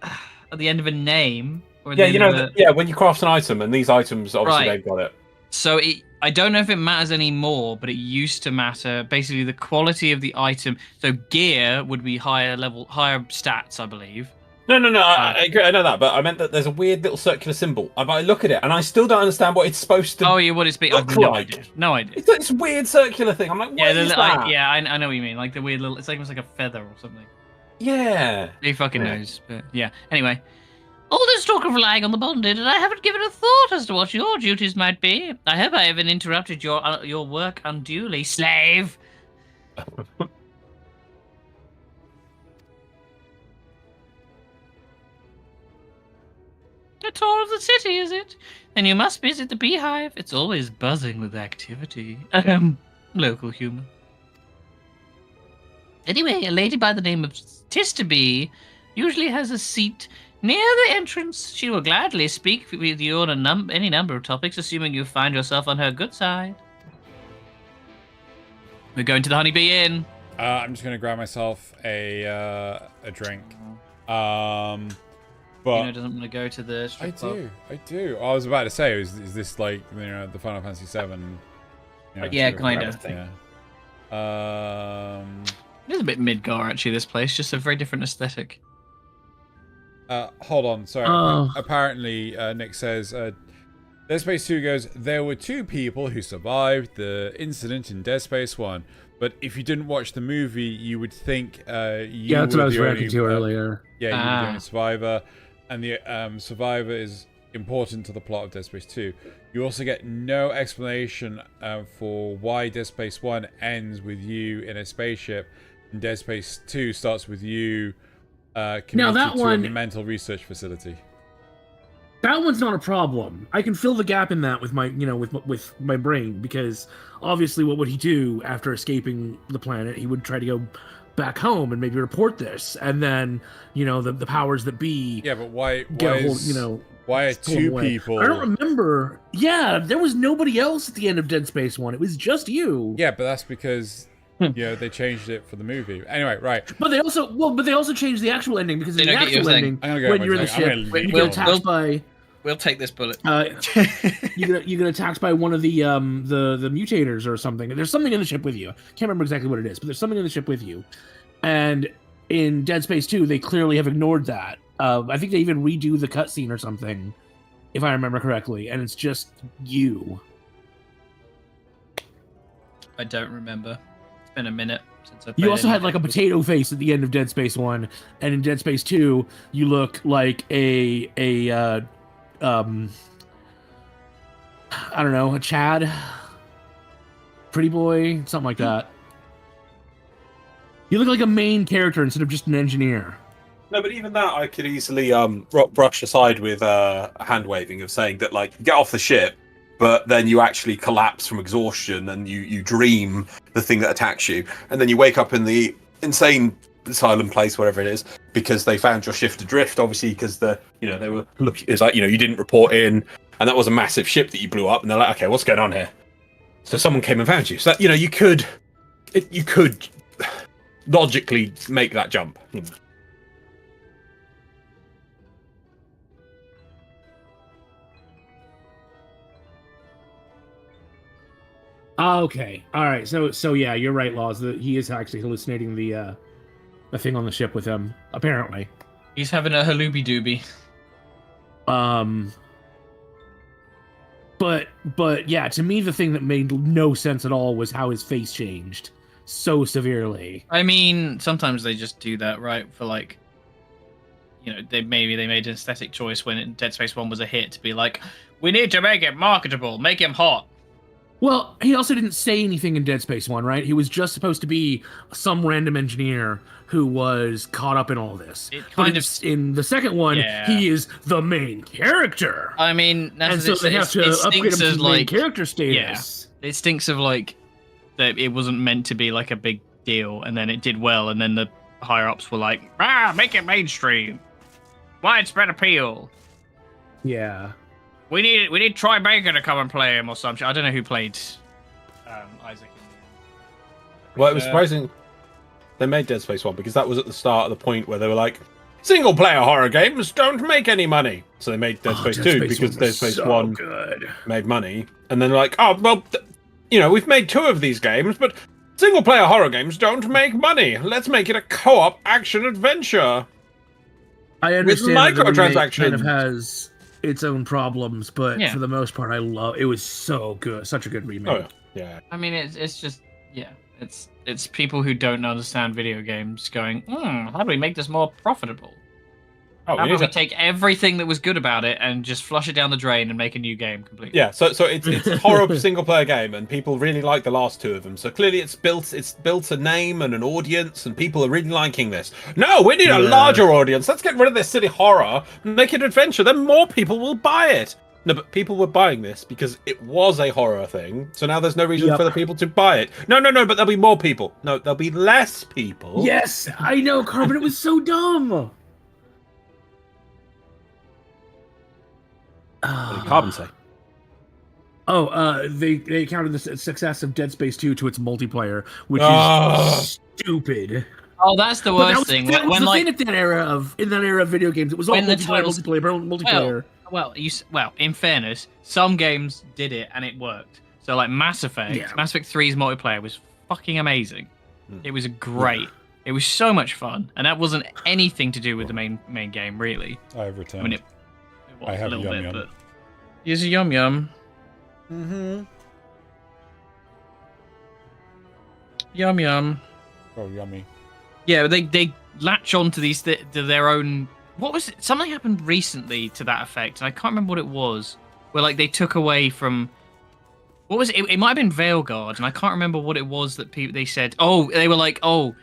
At the end of a name. Or yeah, when you craft an item, and these items, obviously, they've got it. So I don't know if it matters anymore, but it used to matter. Basically, the quality of the item. So gear would be higher stats, I believe. No, I agree. I know that, but I meant that there's a weird little circular symbol. I look at it, and I still don't understand what it's supposed to. Oh, yeah, what it's be? I've no idea. No idea. It's this weird circular thing. I'm like, what is that? I know what you mean. Like the weird little. It's almost like a feather or something. Yeah. Who fucking knows? But yeah. Anyway. All this talk of relying on the bonded, and I haven't given a thought as to what your duties might be. I hope I haven't interrupted your work unduly, slave. A tour of the city, is it? Then you must visit the beehive. It's always buzzing with activity. Local humour. Anyway, a lady by the name of Tisterby usually has a seat near the entrance. She will gladly speak with you on any number of topics, assuming you find yourself on her good side. We're going to the Honeybee Inn. I'm just going to grab myself a drink. But doesn't want to go to the strip club. I do. I was about to say, is this like the Final Fantasy VII? Yeah, kind of. Yeah. It's a bit Midgar, actually, this place. Just a very different aesthetic. Hold on, sorry. Apparently, Nick says, Dead Space 2 goes, there were 2 people who survived the incident in Dead Space 1. But if you didn't watch the movie, you would think yeah, that's what I was reacting to earlier. Yeah, you were the only survivor. And the survivor is important to the plot of Dead Space 2. You also get no explanation for why Dead Space 1 ends with you in a spaceship, and Dead Space 2 starts with you committed to a mental research facility. That one's not a problem. I can fill the gap in that with my, with my brain, because obviously, what would he do after escaping the planet? He would try to go back home and maybe report this, and then the powers that be. Yeah, but why are 2 people? I don't remember. Yeah, there was nobody else at the end of Dead Space 1. It was just you. Yeah, but that's because they changed it for the movie. Anyway, right. But they also changed the actual ending, because in the actual ending, when you're in the ship, you get attacked by. We'll take this bullet. You get attacked by one of the mutators or something. There's something in the ship with you. Can't remember exactly what it is, but there's something in the ship with you. And in Dead Space 2, they clearly have ignored that. I think they even redo the cutscene or something, if I remember correctly, and it's just you. I don't remember. It's been a minute since I played. You also had like a potato face at the end of Dead Space 1, and in Dead Space 2, you look like a I don't know, a Chad, pretty boy, something like that. You look like a main character instead of just an engineer. No, but even that I could easily brush aside with hand waving of saying that, like, you get off the ship, but then you actually collapse from exhaustion and you dream the thing that attacks you, and then you wake up in the insane asylum place, whatever it is, because they found your shift adrift, obviously, because they were looking. It's like, you didn't report in, and that was a massive ship that you blew up, and they're like, okay, what's going on here? So someone came and found you. So that, you could logically make that jump. Okay, all right. So yeah, you're right, Laws. He is actually hallucinating the thing on the ship with him. Apparently, he's having a halooby dooby. But yeah, to me, the thing that made no sense at all was how his face changed so severely. I mean, sometimes they just do that, right? For like, they made an aesthetic choice when Dead Space 1 was a hit to be like, we need to make it marketable, make him hot. Well, he also didn't say anything in Dead Space 1, right? He was just supposed to be some random engineer who was caught up in all this. In the second one, he is the main character. I mean, and so they have to upgrade him to main character status. Yeah, it stinks of like that it wasn't meant to be like a big deal, and then it did well, and then the higher ups were like, make it mainstream, widespread appeal. Yeah. We need Troy Baker to come and play him or something. I don't know who played Isaac. Well, it was surprising they made Dead Space 1, because that was at the start of the point where they were like, single-player horror games don't make any money. So they made Dead Space 2 because Dead Space 1 made money. And then they're like, oh, well, we've made 2 of these games, but single-player horror games don't make money. Let's make it a co-op action-adventure. I understand with microtransactions. Kind of has its own problems, but for the most part, it was so good, such a good remake. Oh, yeah. I mean, it's just it's people who don't understand video games going, how do we make this more profitable? How about we take everything that was good about it and just flush it down the drain and make a new game completely? Yeah, so it's a horror single player game, and people really like the last 2 of them. So clearly it's built a name and an audience, and people are really liking this. No, we need a larger audience. Let's get rid of this silly horror and make it adventure. Then more people will buy it. No, but people were buying this because it was a horror thing. So now there's no reason for the people to buy it. No, but there'll be more people. No, there'll be less people. Yes, I know, Carbon. It was so dumb. What did Carbon say? They counted the success of Dead Space 2 to its multiplayer, which is stupid. Oh, that's the worst thing. That was the thing in that era of video games. It was all multiplayer. Well, in fairness, some games did it and it worked. So like Mass Effect 3's multiplayer was fucking amazing. It was great. It was so much fun, and that wasn't anything to do with the main game, really. I have returned. I mean, it was I have a little Yum bit, Yum. but here's a Yum Yum. Mm-hmm. Yum Yum. Oh, yummy. Yeah, they latch on to these to their own. What was it? Something happened recently to that effect, and I can't remember what it was. Where like they took away from. What was it? It might have been Veilguard, and I can't remember what it was that they said. Oh, they were like, oh,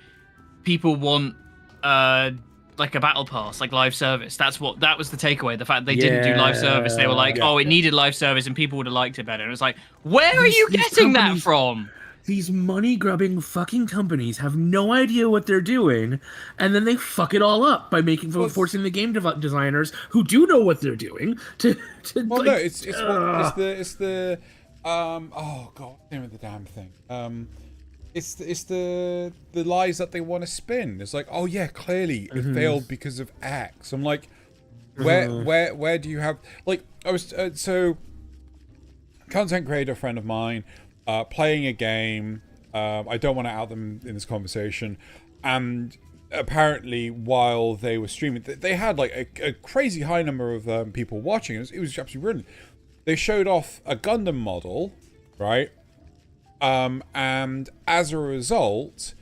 people want like a battle pass, like live service. That was the takeaway. The fact they didn't do live service. They were like, oh, it needed live service, and people would have liked it better. And it was like, where are you getting that from? These money-grubbing fucking companies have no idea what they're doing, and then they fuck it all up by forcing the game designers who do know what they're doing to well, like, no, it's the oh god, what's the name of the damn thing? It's the lies that they want to spin. It's like, oh yeah, clearly it failed because of X. I'm like, where do you have like I was so content creator friend of mine. Playing a game, I don't want to out them in this conversation, and apparently while they were streaming, they had like a crazy high number of people watching. It was absolutely brilliant. They showed off a Gundam model, right? And as a result,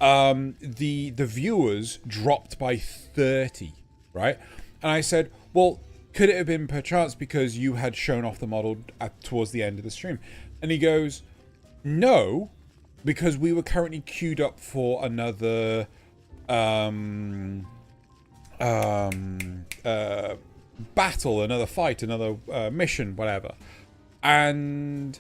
the viewers dropped by 30, right? And I said, well, could it have been perchance because you had shown off the model towards the end of the stream? And he goes, no, because we were currently queued up for another battle, another fight, another mission, whatever. And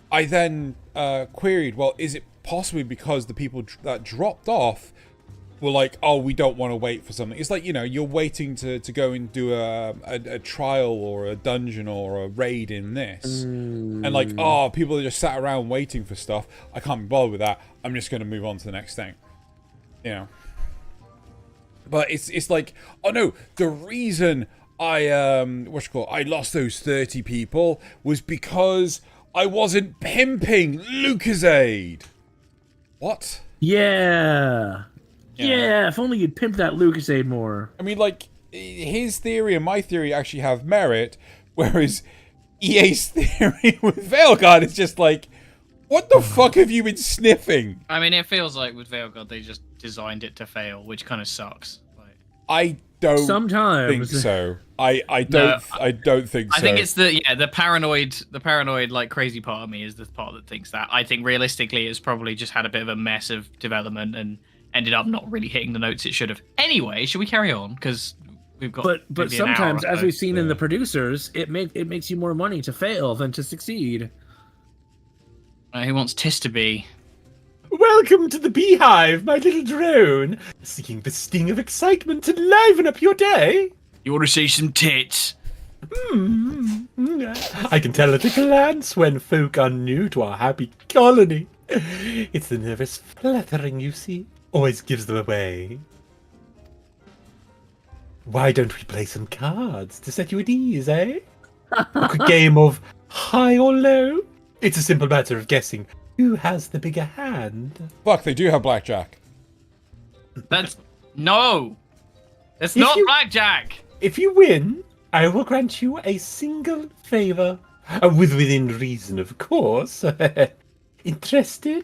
I then queried, well, is it possibly because the people that dropped off were like, oh, we don't want to wait for something? It's like, you know, you're waiting to go and do a trial or a dungeon or a raid in this. And like, oh, people are just sat around waiting for stuff. I can't be bothered with that. I'm just going to move on to the next thing. You know? But it's like, oh no, the reason I lost those 30 people was because I wasn't pimping Lucasade. What? Yeah, if only you'd pimp that Lucasade more. I mean, like, his theory and my theory actually have merit, whereas EA's theory with Veilguard is just like, what the fuck have you been sniffing? I mean, it feels like with Veilguard they just designed it to fail, which kind of sucks. Like, I don't sometimes think so. I don't think so. I think it's the paranoid like crazy part of me is the part that thinks that. I think realistically it's probably just had a bit of a mess of development and ended up not really hitting the notes it should have. Anyway, should we carry on? Because we've got. But sometimes, as we've seen in the producers, it makes you more money to fail than to succeed. Who wants Tis to be? Welcome to the beehive, my little drone. Seeking the sting of excitement to liven up your day. You want to see some tits? I can tell at a glance when folk are new to our happy colony. It's the nervous fluttering, you see, always gives them away. Why don't we play some cards to set you at ease, eh? A quick game of high or low? It's a simple matter of guessing who has the bigger hand. Fuck, they do have blackjack. That's not blackjack. If you win, I will grant you a single favor. Within reason, of course. Interested?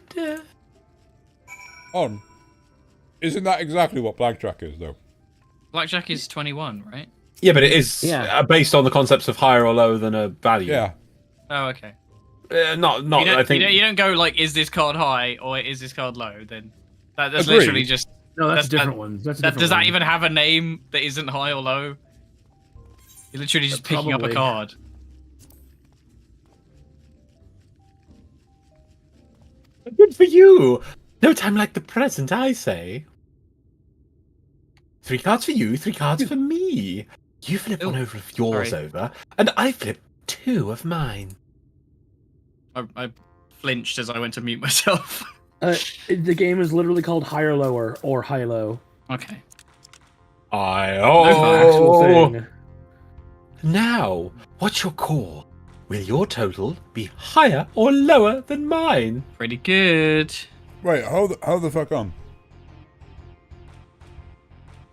Isn't that exactly what blackjack is, though? Blackjack is 21, right? Yeah, but it is based on the concepts of higher or lower than a value. Yeah. Oh, okay. I think you don't go like, is this card high or is this card low? Then that's Agreed. literally just. No, that's a different one. Does that even have a name that isn't high or low? You're literally just picking up a card. Good for you. No time like the present, I say. 3 cards for you, 3 cards for me. You flip one over of yours over, and I flip 2 of mine. I flinched as I went to mute myself. The game is literally called Higher Lower or High Low. Okay. Actual thing. Now, what's your call? will your total be higher or lower than mine? Pretty good. Wait, hold the fuck on.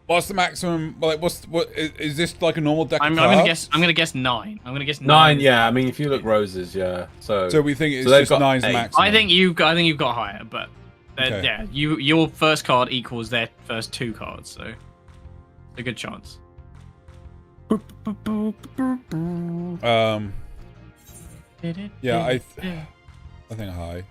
What's the maximum? Like, what is this like a normal deck? I'm of gonna cards? guess. I'm gonna guess 9. I'm gonna guess 9. Yeah, I mean, if you look roses, yeah. So we think it's they've just got 9's the 8. maximum. I think you've got higher, but Okay. yeah, your first card equals their first 2 cards, so a good chance. Yeah, I think high.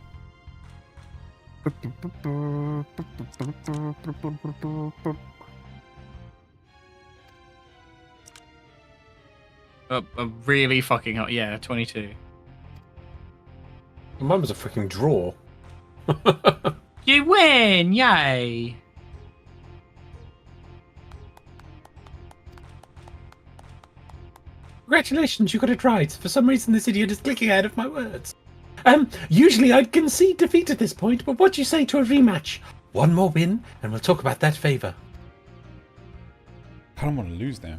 A really fucking hot. Yeah, 22. Mine was a freaking draw. You win! Yay! Congratulations, you got it right. For some reason, this idiot is clicking ahead of my words. Usually I'd concede defeat at this point, but what do you say to a rematch? One more win, and we'll talk about that favor. I don't want to lose now.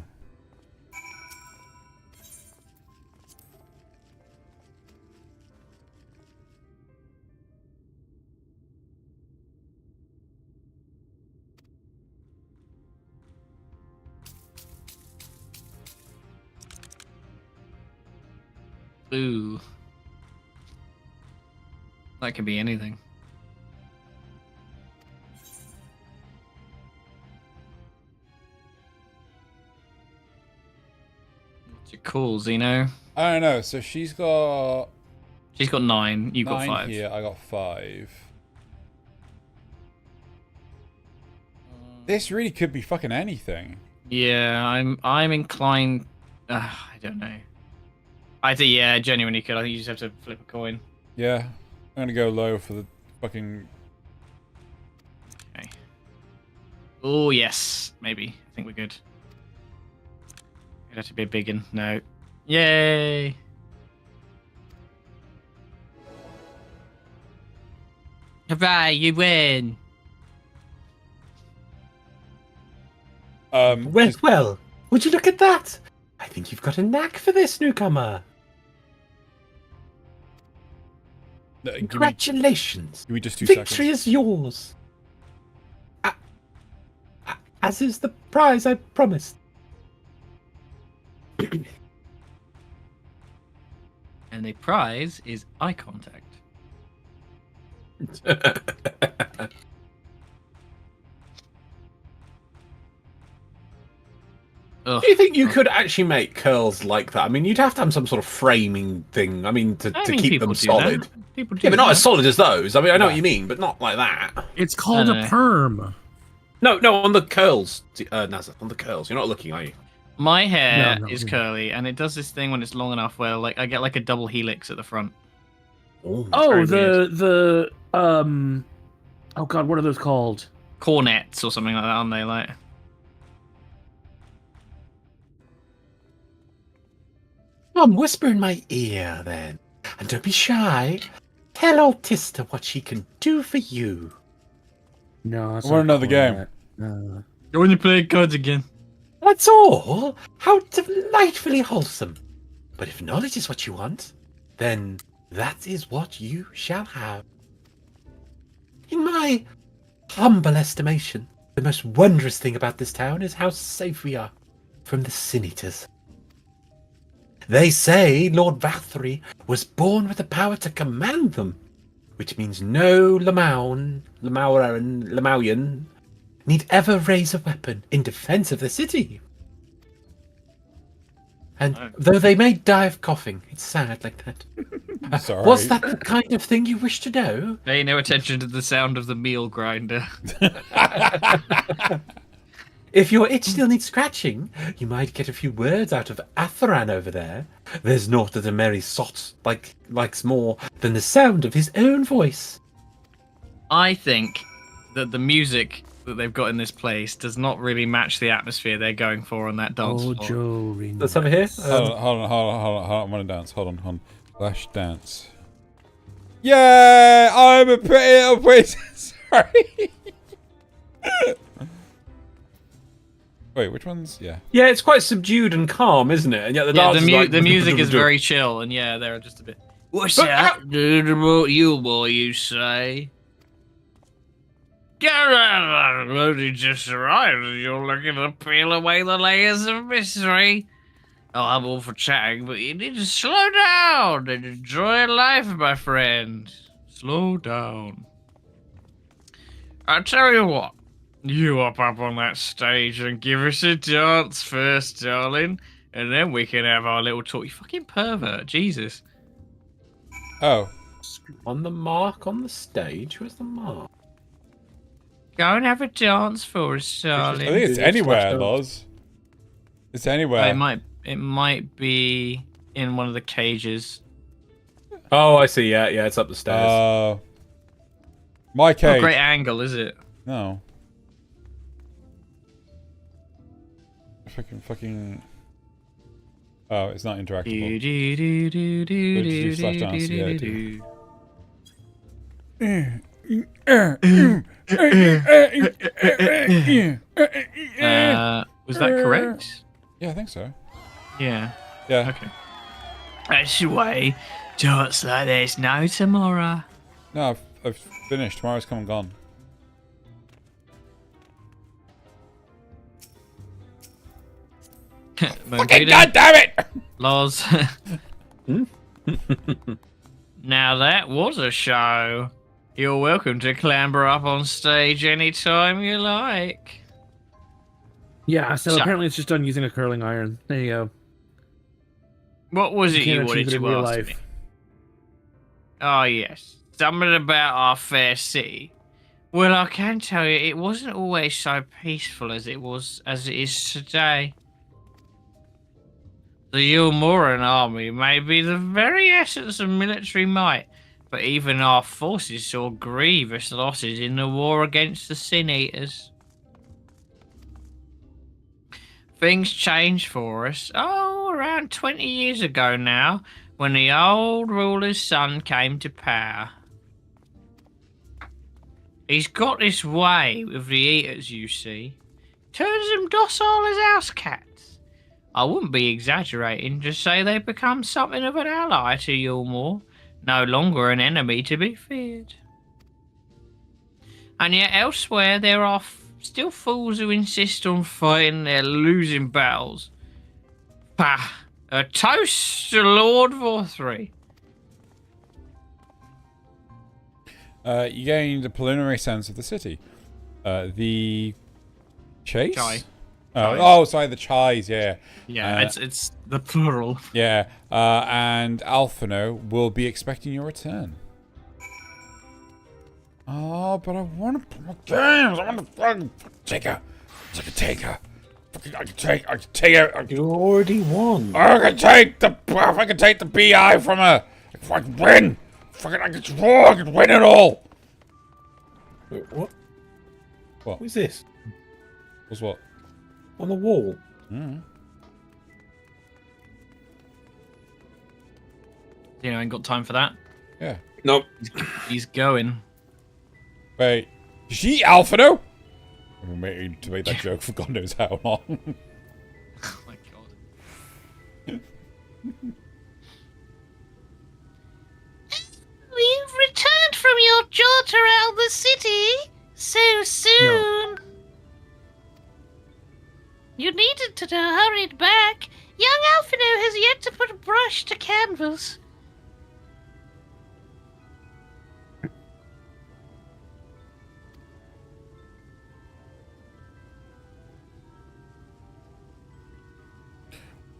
Ooh. That could be anything. What's it called, Zeno? I don't know. So she's got 9. You got 9 5. here. I got 5. This really could be fucking anything. Yeah, I'm inclined. I don't know. I think genuinely could. I think you just have to flip a coin. Yeah, I'm gonna go low for the fucking. Okay. Oh yes, maybe. I think we're good. It'd have to be a big one. No. Yay! Hooray! You win. Well, would you look at that? I think you've got a knack for this, newcomer. Congratulations. Give me just 2 Victory seconds. is yours. As is the prize I promised. And the prize is eye contact. Do you think you could actually make curls like that? I mean, you'd have to have some sort of framing thing. I mean, to keep them solid. Yeah, but not as solid as those. I mean, I know what you mean, but not like that. It's called a perm. No, on the curls, Nazza, on the curls. You're not looking, are you? My hair is curly, and it does this thing when it's long enough where, like, I get like a double helix at the front. Oh, oh god, what are those called? Cornets or something like that, aren't they? Like. Come, whisper in my ear, then. And don't be shy. Tell old Tista what she can do for you. No, I want another game. Go when you play cards again. That's all? How delightfully wholesome. But if knowledge is what you want, then that is what you shall have. In my humble estimation, the most wondrous thing about this town is how safe we are from the Sin Eaters. They say Lord Valthry was born with the power to command them, which means no Lamauian need ever raise a weapon in defense of the city. And though they may die of coughing, it's sad like that. Sorry. Was that the kind of thing you wish to know? Pay no attention to the sound of the meal grinder. If your itch still needs scratching, you might get a few words out of Atharan over there. There's naught that a merry sot likes more than the sound of his own voice. I think that the music that they've got in this place does not really match the atmosphere they're going for on that dance floor. Let's have it here. Hold on. I want to dance. Hold on. Flash dance. Yeah, I'm a pretty little princess. Sorry. Wait, which ones? Yeah. Yeah, it's quite subdued and calm, isn't it? And yet the Yeah, dance is like, the music is very chill, and yeah, they're just a bit. What's that? You boy, you say? Only just arrived. You're looking to peel away the layers of mystery. Oh, I'm all for chatting, but you need to slow down and enjoy life, my friend. Slow down. I'll tell you what. You hop up on that stage and give us a dance first, darling, and then we can have our little talk. You fucking pervert, Jesus. Oh. On the mark on the stage? Where's the mark? Go and have a dance for us, darling. I think it's anywhere, Loz. It's anywhere. It might be in one of the cages. Oh, I see. Yeah, it's up the stairs. My cage. Not a great angle, is it? No. Fucking. Oh, it's not interactable. Do slash dance. Yeah. Was that correct? Yeah, I think so. Yeah. Yeah. Okay. That's the way. Dance like there's no tomorrow. No, I've finished. Tomorrow's come and gone. Fucking goddammit! Loz. Now that was a show. You're welcome to clamber up on stage anytime you like. Yeah, so apparently it's just done using a curling iron. There you go. What was it you wanted to ask me? Oh, yes. Something about our fair city. Well, I can tell you, it wasn't always so peaceful as it is today. The Ulmoran army may be the very essence of military might, but even our forces saw grievous losses in the war against the Sin Eaters. Things changed for us, around 20 years ago now, when the old ruler's son came to power. He's got this way with the Eaters, you see. Turns them docile as house cats. I wouldn't be exaggerating to say they've become something of an ally to Yulmore, no longer an enemy to be feared. And yet elsewhere there are still fools who insist on fighting their losing battles. Pah! A toast to Lord Vorthry. You gained a preliminary sense of the city. The chase? Chai. Oh, sorry, the chais, yeah. Yeah, it's the plural. Yeah, and Alphinaud will be expecting your return. Oh, but I want to play my games. I want to fucking take her. Take her. I can take her. You already won. I can take the BI from her. I can win. I can win it all. Wait, what? What? What's this? What's what? On the wall. Mm. You know, ain't got time for that. Yeah. Nope. He's going. Wait. Is she Alphinaud? I've been waiting to make that joke for God knows how long. Oh my god. You've returned from your jaunt around the city so soon. No. You needed to hurry back. Young Alphinaud has yet to put a brush to canvas.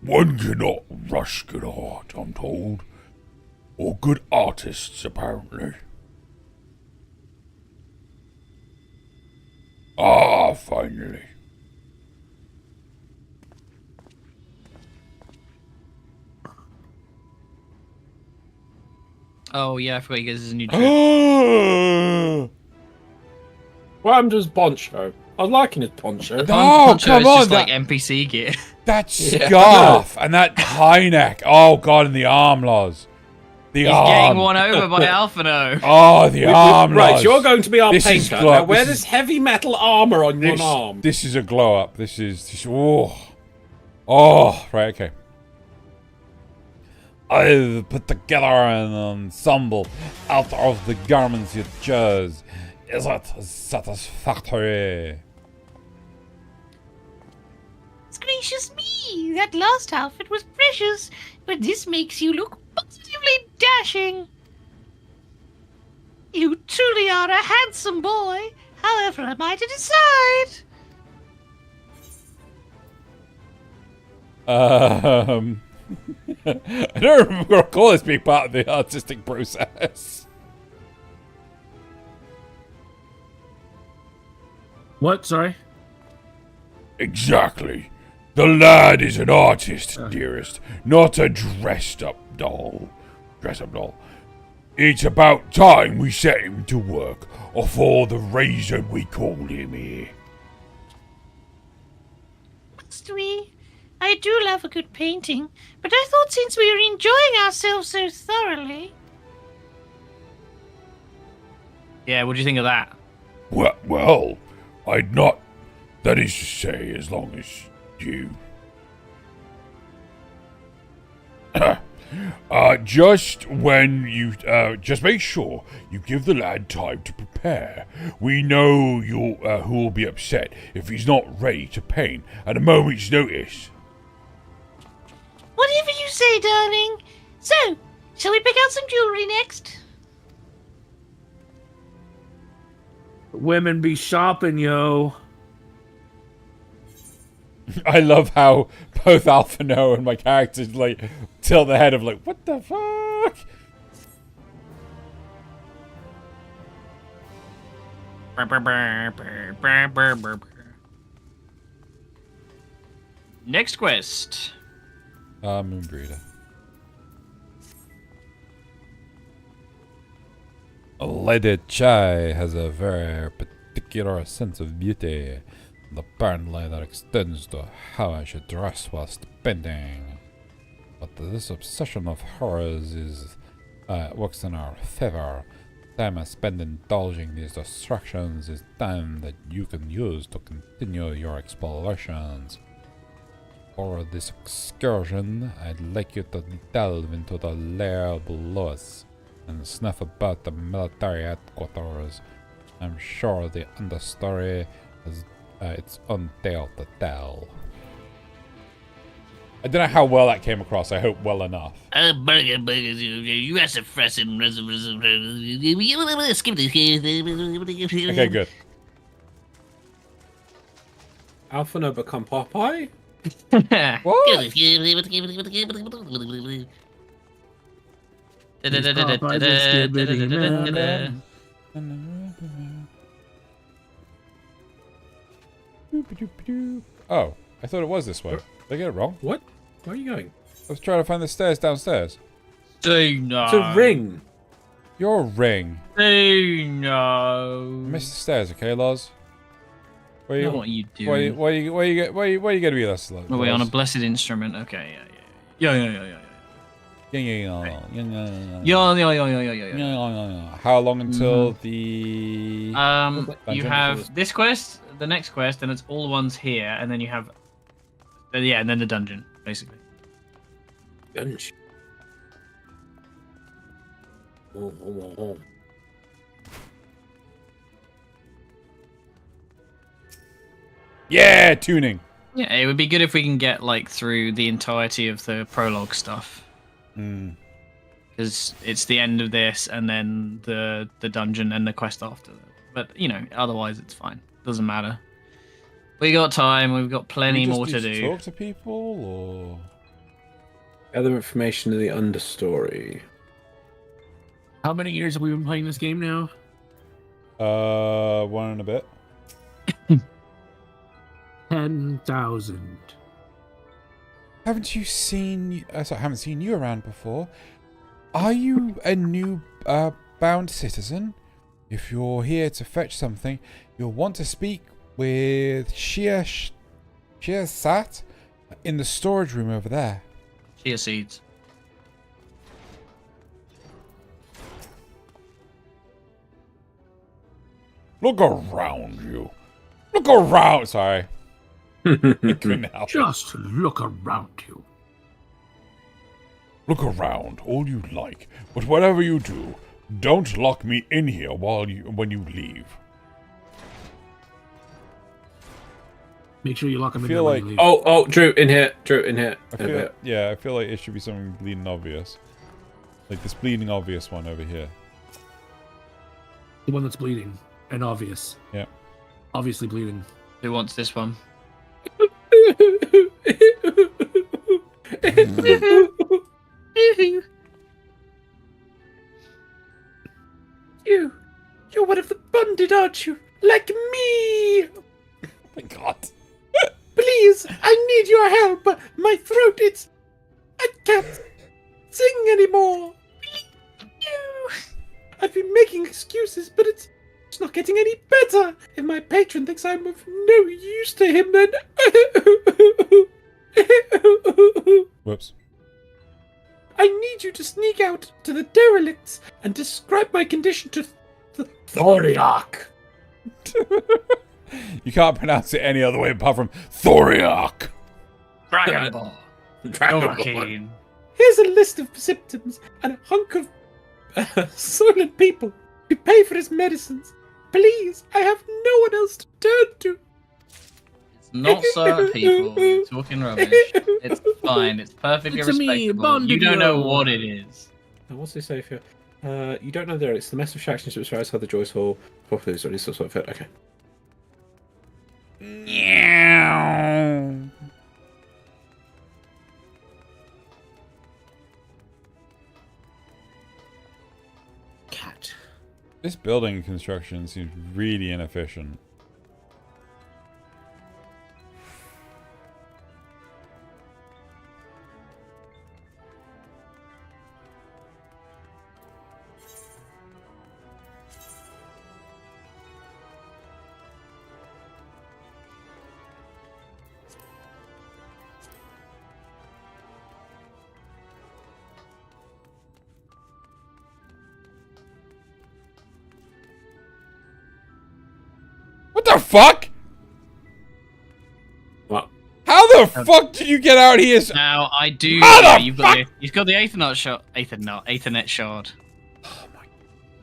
One cannot rush good art, I'm told. Or good artists, apparently. Ah, finally. Oh yeah, I forgot he gets a new drip. What happened to his poncho? I was liking his poncho. Poncho come on! Just like NPC gear. That scarf and that high neck. Oh god, and the arm laws. The He's getting one over by Alphinaud. Oh, the arm. Right, you're going to be our This is painter. glow- Now wear this this is- heavy metal armor on one This, arm. this is a glow up. This is oh, right, okay. I've put together an ensemble out of the garments you chose. Is it satisfactory? Gracious me, that last outfit was precious, but this makes you look positively dashing. You truly are a handsome boy. However am I to decide? I don't recall this being part of the artistic process. What? Sorry? Exactly. The lad is an artist, dearest, not a dressed-up doll. Dress-up doll. It's about time we set him to work, or for the reason we called him here. Must we? I do love a good painting, but I thought since we were enjoying ourselves so thoroughly... Yeah, what do you think of that? Well, I'd not... That is to say, as long as you... just when you... just make sure you give the lad time to prepare. We know who will be upset if he's not ready to paint at a moment's notice. Whatever you say, darling. So, shall we pick out some jewelry next? Women be shopping, yo. I love how both Alphinaud and my characters like tilt their head of like, what the fuck? Next quest. Moonbreeder. Lady Chai has a very particular sense of beauty. The apparently that extends to how I should dress whilst painting. But this obsession of hers works in our favor. Time I spend indulging these distractions is time that you can use to continue your explorations. For this excursion, I'd like you to delve into the lair below us and snuff about the military headquarters. I'm sure the understory has its own tale to tell. I don't know how well that came across. I hope well enough. You have some fresh and Okay, good. Alphinaud become Popeye? Oh, I thought it was this way. Did I get it wrong? What? Where are you going? I was trying to find the stairs downstairs. No. It's a ring. You're a ring. No. Miss the stairs, okay, Loz? Where you? What are you doing? Where you going to be, Loz? Are we on a blessed instrument? Okay, yeah. How long until the... you have this quest, the next quest, and it's all the ones here, and then you have... yeah, and then the dungeon, basically. Dungeon. Yeah, tuning. Yeah, it would be good if we can get like through the entirety of the prologue stuff. Because it's the end of this, and then the dungeon and the quest after. But you know, otherwise it's fine. Doesn't matter. We got time. We've got plenty more to do. Talk to people, or Gather information of the understory. How many years have we been playing this game now? 1 and a bit. 10,000. Haven't you seen? Sorry, I haven't seen you around before. Are you a new bound citizen? If you're here to fetch something, you'll want to speak with Shia Sat in the storage room over there. Chia seeds. Look around you. Look around. Sorry. I couldn't help it. Just look around you. Look around all you like, but whatever you do, don't lock me in here when you leave. Make sure you lock him in feel there like- when you leave. Oh, Drew, in here. Drew, in here. I feel like it should be something bleeding obvious. Like this bleeding obvious one over here. The one that's bleeding and obvious. Yeah. Obviously bleeding. Who wants this one? You're one of the bonded, aren't you? Like me! Oh my god. Please, I need your help. My throat, I can't sing anymore. I've been making excuses, but it's not getting any better. If my patron thinks I'm of no use to him, then... Whoops. I need you to sneak out to the derelicts and describe my condition to the Thoriarch. You can't pronounce it any other way apart from Thoriarch. Dragon Ball. Hurricane. Here's a list of symptoms and a hunk of soylent people who pay for his medicines. Please, I have no one else to turn to. It's not certain people. You're talking rubbish. It's fine. It's perfectly It's a me, respectable. You don't know what it is. What's they say here? You don't know there. It's the mess of Shaxton to rise how the Joyce Hall properly or at least sort of fit. Okay. Cat. This building construction seems really inefficient. What the fuck? What? How the fuck did you get out here? Now I do. How the You've got the Ethernet shard. Oh my!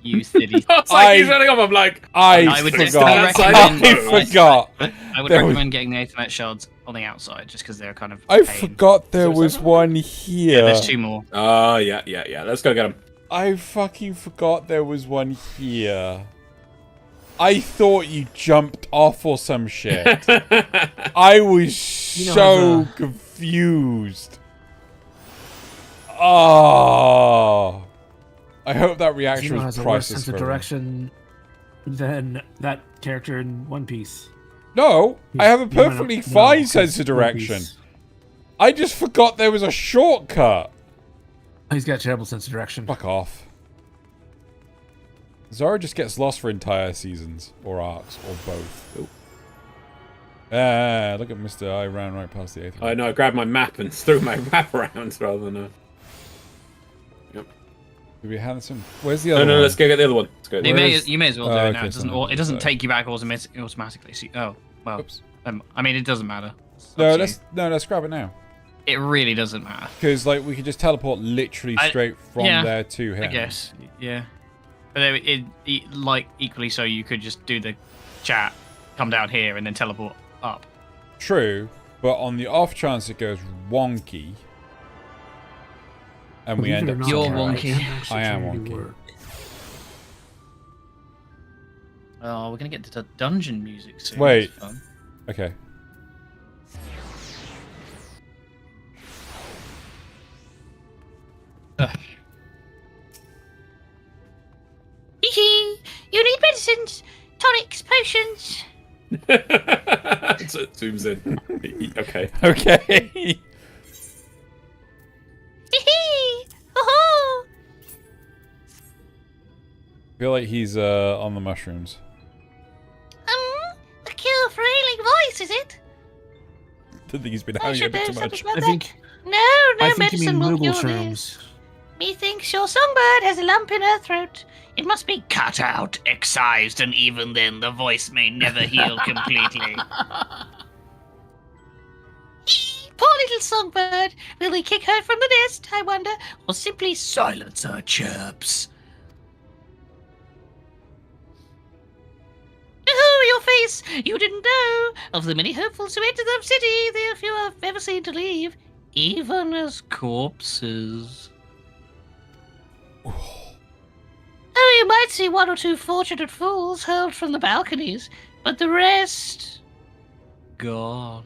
You silly. It's like he's running off. I'm like, I would just forgot. recommend. I forgot. I would There recommend getting the Ethernet shards on the outside, just because they're kind of. I pain. forgot there was one here. Yeah, there's two more. Oh, yeah. Let's go get him. I fucking forgot there was one here. I thought you jumped off or some shit. I was so confused. Oh. I hope that reaction Zeno was has a worse priceless sense of for everyone. direction than that character in One Piece. No, I have a You might not perfectly know, fine 'cause sense of One direction. Piece- I just forgot there was a shortcut. He's got a terrible sense of direction. Fuck off. Zora just gets lost for entire seasons, or arcs, or both. Look at Mr. I ran right past the 8th. I know, I grabbed my map and threw my map around rather than Yep. Did we have some? Where's the other one? No, let's go get the other one. Let's go. You may as well do it now. Okay, It doesn't take you back automatically. So, oh well. Oops. I mean, it doesn't matter. No, let's grab it now. It really doesn't matter. Because like we could just teleport literally straight from there to him. I guess, yeah. But like equally so, you could just do the chat, come down here, and then teleport up. True, but on the off chance it goes wonky, and we end up. You're wonky. I am wonky. Oh, we're gonna get to dungeon music soon. Wait. That's fun. Okay. You need medicines, tonics, potions. So it zooms in. Okay. Okay. I feel like he's on the mushrooms. A cure for ailing voice, is it? I think he's been having a bit too much. I think No I think you medicine mean will Moogle cure this. shrooms. Methinks your songbird has a lump in her throat. It must be cut out, excised, and even then the voice may never heal completely. Poor little songbird. Will we kick her from the nest, I wonder, or simply silence her chirps? Oh, your face! You didn't know! Of the many hopefuls who enter the city, there are few I've ever seen to leave, even as corpses. Oh, you might see one or two fortunate fools hurled from the balconies, but the rest... gone.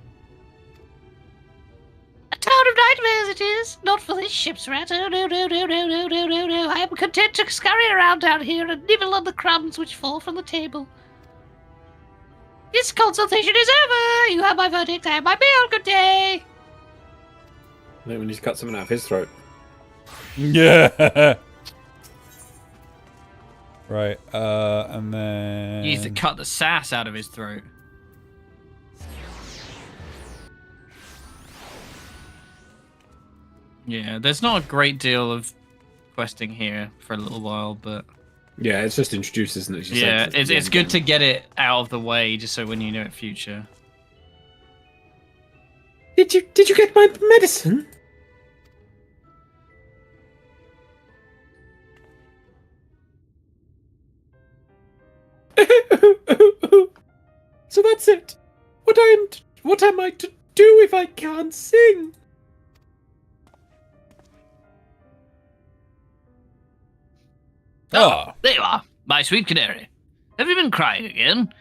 A town of nightmares it is, not for this ship's rat. Oh, no, no, no, no, no, no, no, no. I am content to scurry around down here and nibble on the crumbs which fall from the table. This consultation is over. You have my verdict. I have my meal. Good day. Then we need to cut something out of his throat. Yeah. Right, and then... You need to cut the sass out of his throat. Yeah, there's not a great deal of questing here for a little while, but... Yeah, it's just introduced, isn't it? Yeah, it's good to get it out of the way, just so when you know it future. Did you get my medicine? So that's it. What am I to do if I can't sing? Ah, there you are, my sweet canary. Have you been crying again?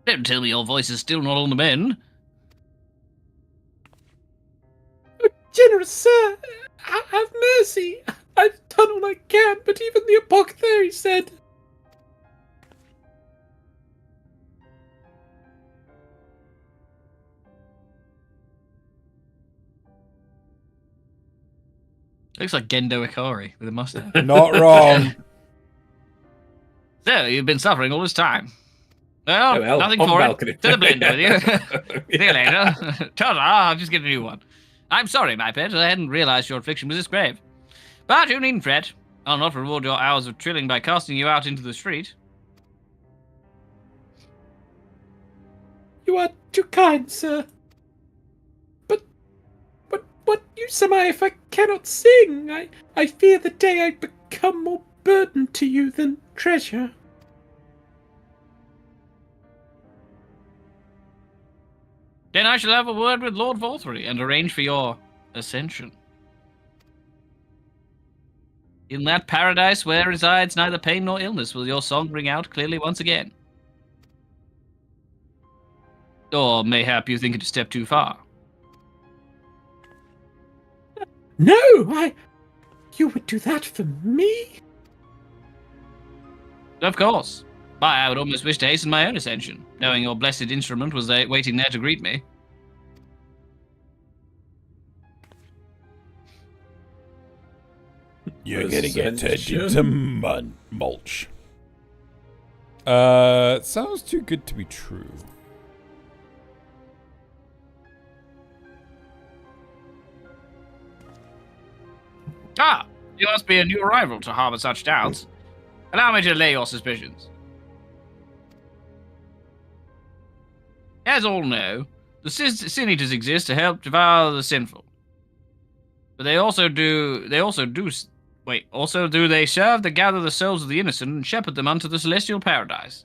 Don't tell me your voice is still not on the mend. Generous sir, have mercy. I've done all I can, but even the apothecary said... Looks like Gendo Ikari with a mustache. Not wrong. So, you've been suffering all this time. Well, nothing for it. To the blender with you. See you later. Ta-da, I'll just get a new one. I'm sorry, my pet. I hadn't realized your affliction was this grave. But you needn't fret. I'll not reward your hours of trilling by casting you out into the street. You are too kind, sir. But what use am I if I cannot sing? I fear the day I become more burden to you than treasure. Then I shall have a word with Lord Volthury and arrange for your ascension. In that paradise where resides neither pain nor illness will your song ring out clearly once again. Or mayhap you think it a step too far. No, you would do that for me? Of course. Why, I would almost wish to hasten my own ascension, knowing your blessed instrument was waiting there to greet me. You're gonna get turned into mulch. Sounds too good to be true. Ah, you must be a new arrival to harbor such doubts. Allow me to lay your suspicions. As all know, the sin eaters exist to help devour the sinful. But they also do they serve to gather the souls of the innocent and shepherd them unto the celestial paradise.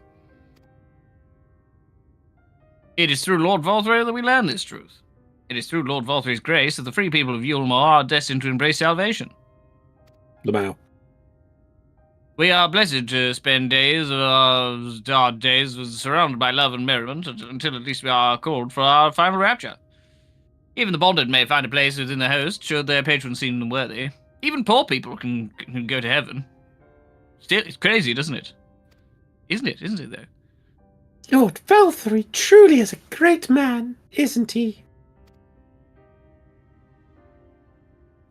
It is through Lord Volthury that we learn this truth. It is through Lord Volthury's grace that the free people of Yulmore are destined to embrace salvation. Lamau. We are blessed to spend days of our days surrounded by love and merriment until at least we are called for our final rapture. Even the bonded may find a place within the host should their patron seem them worthy. Even poor people can go to heaven. Still, it's crazy, doesn't it? Isn't it? Isn't it, though? Lord Valthury truly is a great man, isn't he?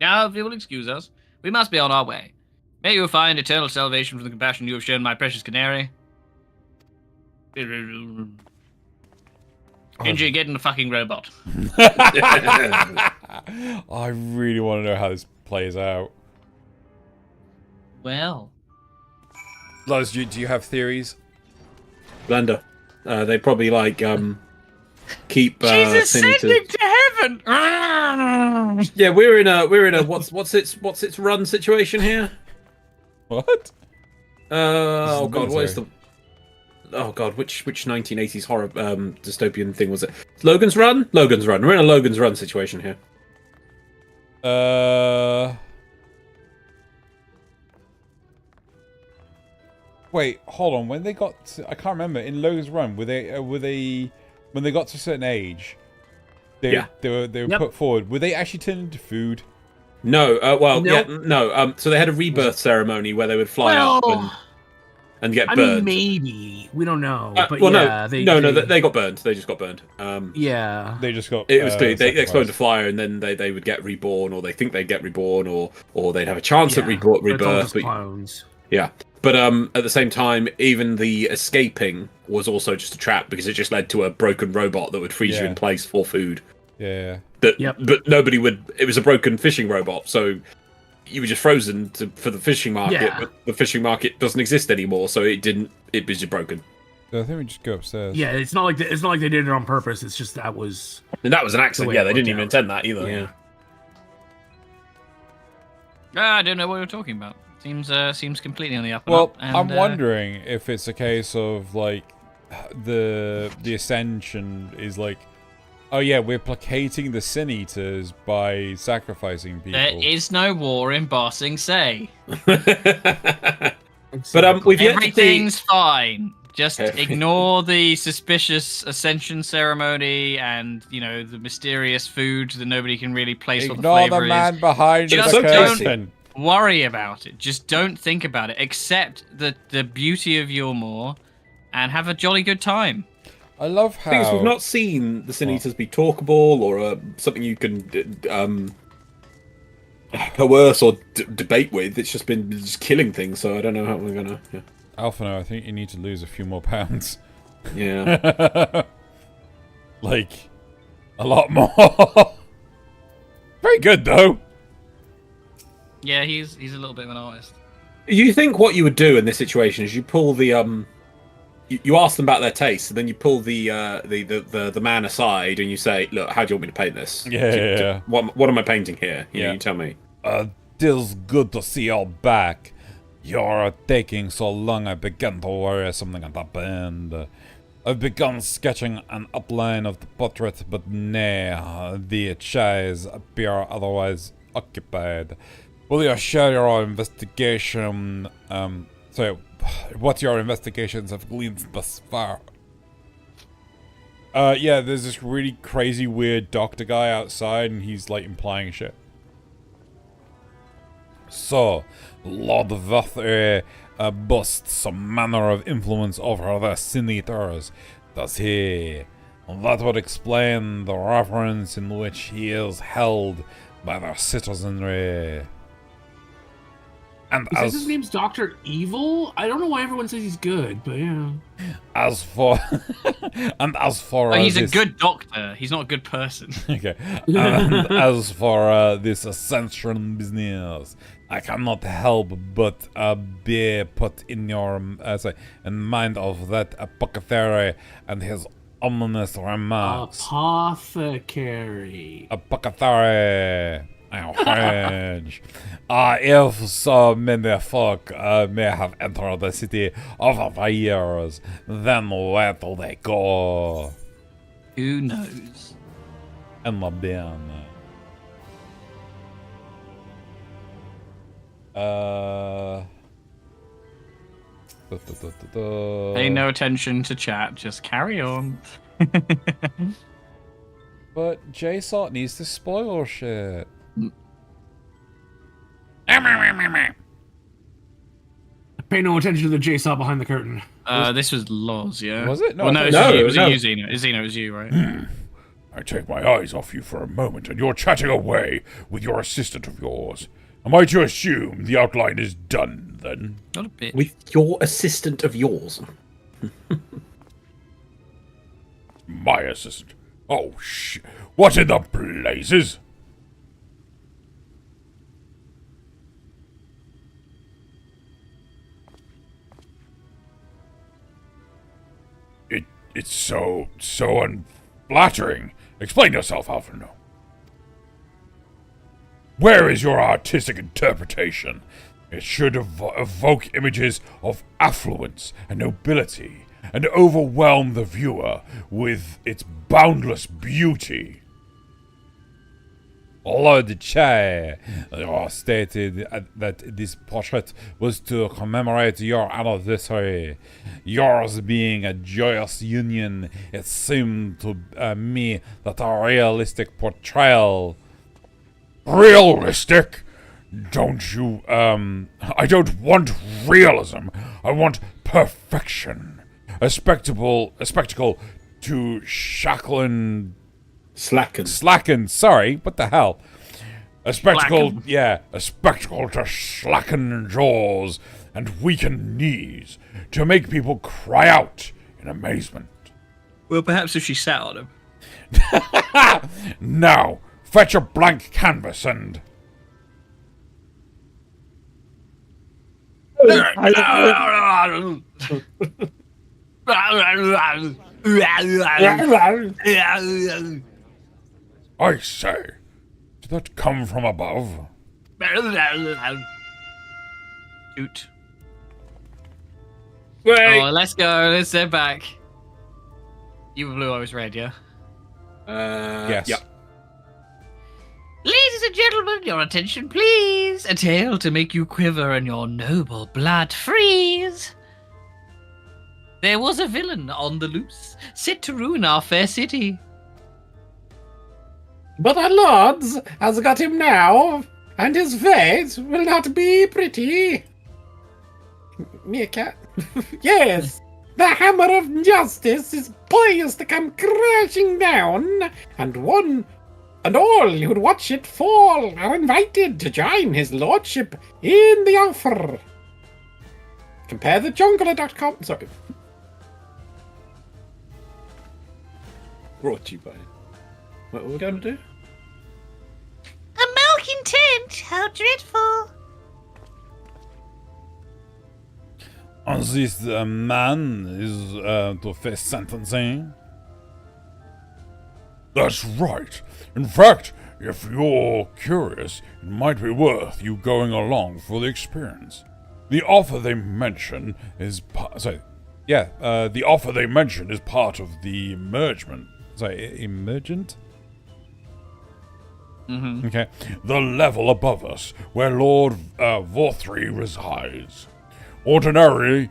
Now, if you will excuse us, we must be on our way. May you find eternal salvation from the compassion you have shown my precious canary. Gingy, get in the fucking robot. I really want to know how this plays out. Well. Lars, do you have theories? Blender. They probably keep Jesus Sin Eaters. sending to heaven. Yeah, we're in a what's its run situation here? What? Oh god, what is the? Oh god, which 1980s horror dystopian thing was it? Logan's Run. Logan's Run. We're in a Logan's Run situation here. Wait, hold on. When they got I can't remember. In Logan's Run, were they when they got to a certain age, they were put forward. Were they actually turned into food? No. No. So they had a rebirth ceremony where they would fly up and get burned. I mean, maybe we don't know. But they got burned. They just got burned. They just got. It was they exploded to fire, and then they would get reborn, or they think they'd get reborn, or they'd have a chance at rebirth. Clones. Yeah. But at the same time, even the escaping was also just a trap because it just led to a broken robot that would freeze you in place for food. Yeah. But nobody would. It was a broken fishing robot, so you were just frozen for the fishing market. Yeah. But the fishing market doesn't exist anymore, so it didn't. It was just broken. So I think we just go upstairs. Yeah, it's not like they did it on purpose. It's just that was. And that was an accident. Yeah, they didn't even intend that either. Yeah. I don't know what you're talking about. Seems completely on the up and Well, up. And, I'm wondering if it's a case of like the Ascension is like, oh yeah, we're placating the Sin Eaters by sacrificing people. There is no war in Ba Sing Se. But we've yet everything's fine. Just ignore the suspicious Ascension ceremony and the mysterious food that nobody can really place what the flavor is. Ignore the man behind the curtain. Worry about it. Just don't think about it. Accept the beauty of Yulmore and have a jolly good time. I love how... Things we've not seen the Sin Eaters be talkable or something you can coerce or debate with. It's just been killing things, so I don't know how we're gonna... Yeah. Alphinaud, I think you need to lose a few more pounds. Yeah. Like, a lot more. Very good, though. Yeah, he's a little bit of an artist. You think what you would do in this situation is you pull the you ask them about their taste, and then you pull the man aside and you say, "Look, how do you want me to paint this? Yeah. What am I painting here? You tell me." Tis good to see you back. You're taking so long. I began to worry something had happened. I've begun sketching an outline of the portrait, but nay, the chairs appear otherwise occupied. Will you share your investigation? What your investigations have gleaned thus far? Yeah, there's this really crazy, weird doctor guy outside, and he's like implying shit. So, Lord Vathre boasts some manner of influence over the Sin Eaters, does he? That would explain the reverence in which he is held by their citizenry. And his name's Dr. Evil? I don't know why everyone says he's good, but yeah. As for he's a good doctor. He's not a good person. Okay. And as for this Ascension business, I cannot help but be put in your in mind of that apothecary and his ominous remarks. Apothecary. Apothecary. French. If so many folk may have entered the city over the years, then where do they go? Who knows? And la bien. Pay no attention to chat, just carry on. But JSOT needs to spoil shit. Pay no attention to the JSOT behind the curtain. This was Loz, yeah? Was it? No, well, no, it was you, Zeno. Zeno, it was you, right? I take my eyes off you for a moment, and you're chatting away with your assistant of yours. Am I to assume the outline is done, then? Not a bit. With your assistant of yours? My assistant? Oh, shit. What in the blazes? it's so unflattering. Explain yourself, Alphinaud. Where is your artistic interpretation? It should evoke images of affluence and nobility, and overwhelm the viewer with its boundless beauty. Lord Chair stated that this portrait was to commemorate your anniversary. Yours being a joyous union, it seemed to me that a realistic portrayal... Realistic? Don't you, I don't want realism. I want perfection. A spectacle to slacken, sorry, what the hell? A spectacle, a spectacle to slacken jaws and weaken knees, to make people cry out in amazement. Well, perhaps if she sat on him. Now, fetch a blank canvas and... I say, did that come from above? Shoot. Wait. Oh, let's go. Let's head back. You were blue, I was red, yeah? Yes. Yep. Ladies and gentlemen, your attention, please. A tale to make you quiver and your noble blood freeze. There was a villain on the loose, set to ruin our fair city. But our lords has got him now, and his fate will not be pretty. Meerkat? Yes, the hammer of justice is poised to come crashing down, and one and all who'd watch it fall are invited to join his lordship in the offer. Compare the jungler.com. Sorry. Brought to you by... What are we going to do? A malcontent, how dreadful. And this man is to face sentencing? That's right. In fact, if you're curious, it might be worth you going along for the experience. The offer they mention is the offer they mention is part of the emergent. Emergent? Mm-hmm. Okay. The level above us, where Lord Vorthri resides. Ordinarily,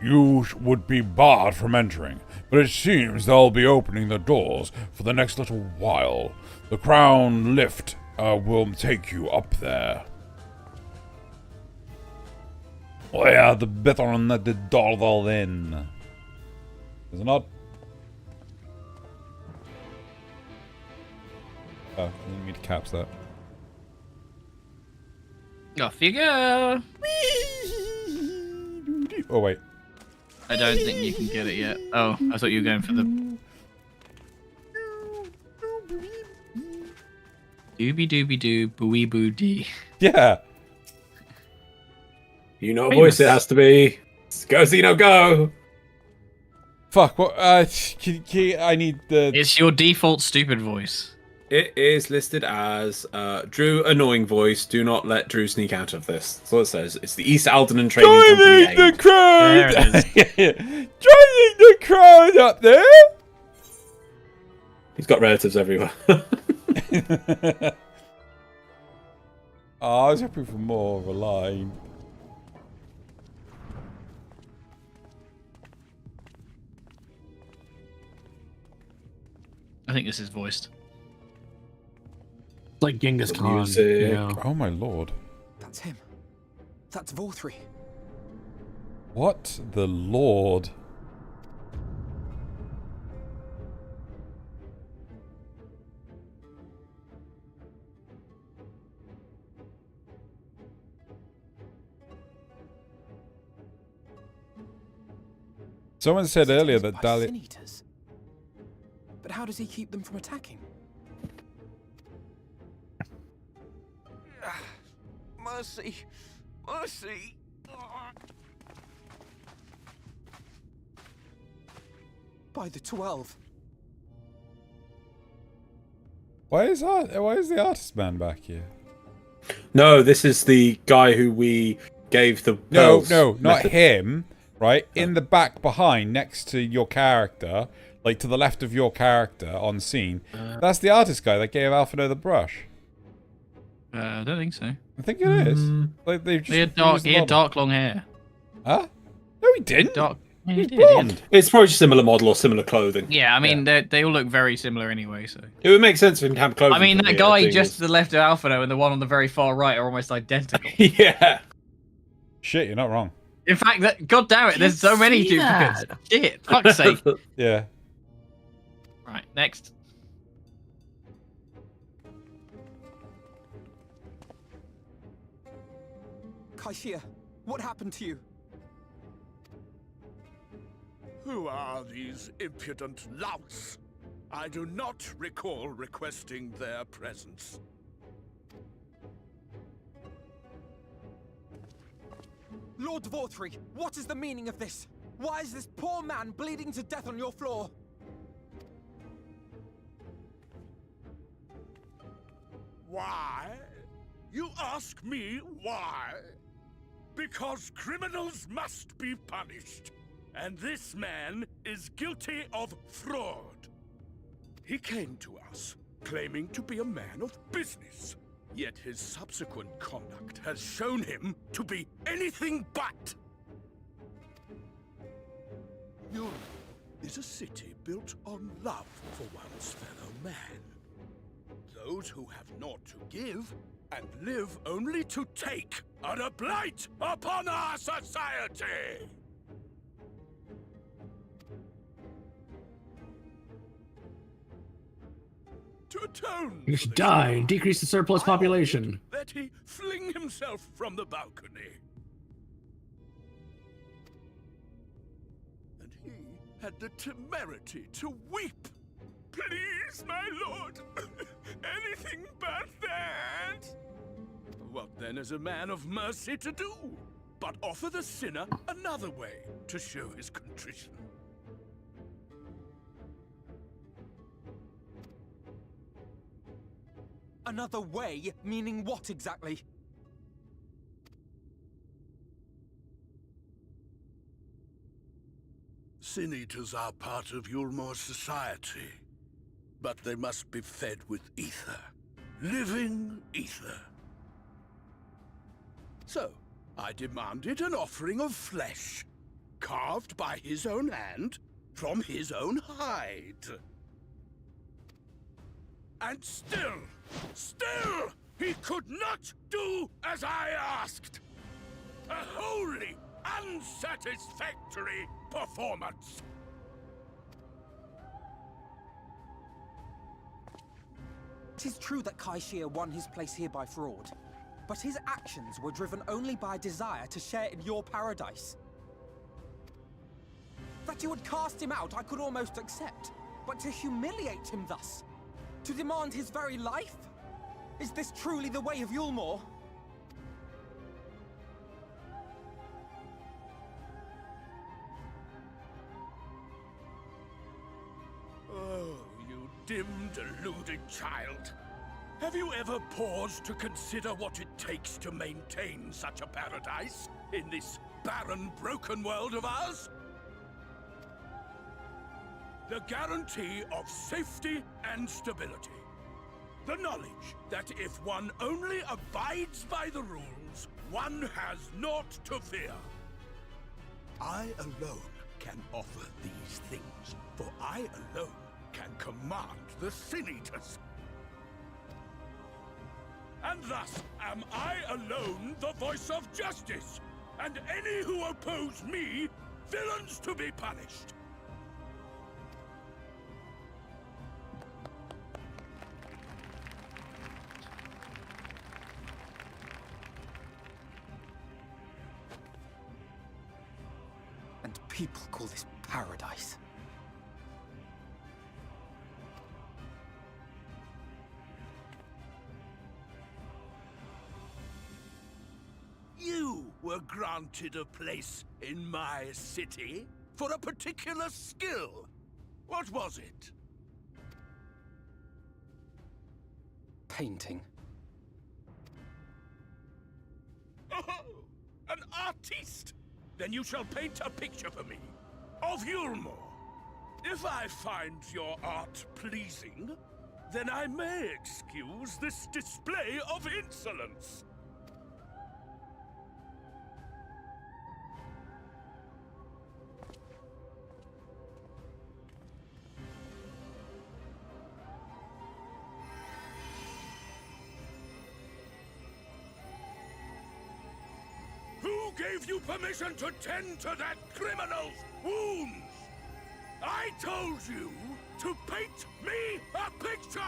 you would be barred from entering, but it seems they'll be opening the doors for the next little while. The crown lift will take you up there. Where the better on the door then? Is it not? Oh, I didn't mean to caps that. Off you go. Oh, wait. I don't think you can get it yet. Oh, I thought you were going for the... Doobie doobie doo, booey boo dee. Yeah. You know what voice it has to be. Go, Xeno, go! Fuck, what? I need the... It's your default stupid voice. It is listed as Drew annoying voice. Do not let Drew sneak out of this. That's all it says. It's the East Alderman Trading Company. Joining the crowd! There it is. Joining the crowd up there! He's got relatives everywhere. I was hoping for more of a line. I think this is voiced. It's like Genghis Khan. Music. Yeah. Oh my lord. That's him. That's Vorthri. What the lord? Someone said earlier that Dahlia... But how does he keep them from attacking? Mercy! Mercy! By the 12. Why is the artist man back here? No, this is the guy who we gave the No, pearls not method. him. Right in the back behind, next to your character, like to the left of your character on scene. That's the artist guy that gave Alphinaud the brush. I don't think so. I think it is. Like they've just He had dark long hair. Huh? No, he didn't. He's blonde. It's probably similar model or similar clothing. Yeah, I mean they all look very similar anyway. So it would make sense for him to have clothing. I mean for that the guy thing just is- to the left of Alphinaud and the one on the very far right are almost identical. Yeah. Shit, you're not wrong. In fact, god damn it, there's so many see duplicates. that. Shit, fuck's sake. Yeah. Right, next. Kaishia, what happened to you? Who are these impudent louts? I do not recall requesting their presence. Lord Dvortry, what is the meaning of this? Why is this poor man bleeding to death on your floor? Why? You ask me why? Because criminals must be punished, and this man is guilty of fraud. He came to us, claiming to be a man of business, yet his subsequent conduct has shown him to be anything but. Europe is a city built on love for one's fellow man. Those who have naught to give and live only to take are a blight upon our society! To atone You for should this die and crime, decrease the surplus I population. ordered that he fling himself from the balcony. And he had the temerity to weep. Please, my lord, anything but that. What then is a man of mercy to do? But offer the sinner another way to show his contrition. Another way? Meaning what exactly? Sin eaters are part of Yulmore's society, but they must be fed with ether. Living ether. So, I demanded an offering of flesh, carved by his own hand, from his own hide. And still, he could not do as I asked. A wholly unsatisfactory performance. It is true that Kaishia won his place here by fraud, but his actions were driven only by a desire to share in your paradise. That you would cast him out, I could almost accept, but to humiliate him thus, to demand his very life? Is this truly the way of Yulmore? Oh, you dim, deluded child. Have you ever paused to consider what it takes to maintain such a paradise in this barren, broken world of ours? The guarantee of safety and stability. The knowledge that if one only abides by the rules, one has naught to fear. I alone can offer these things, for I alone can command the Sin Eaters. And thus am I alone the voice of justice, and any who oppose me, villains to be punished. And people call this paradise. You were granted a place in my city for a particular skill. What was it? Painting. Oh, an artiste! Then you shall paint a picture for me of Yulmore. If I find your art pleasing, then I may excuse this display of insolence. Who gave you permission to tend to that criminal's wounds? I told you to paint me a picture!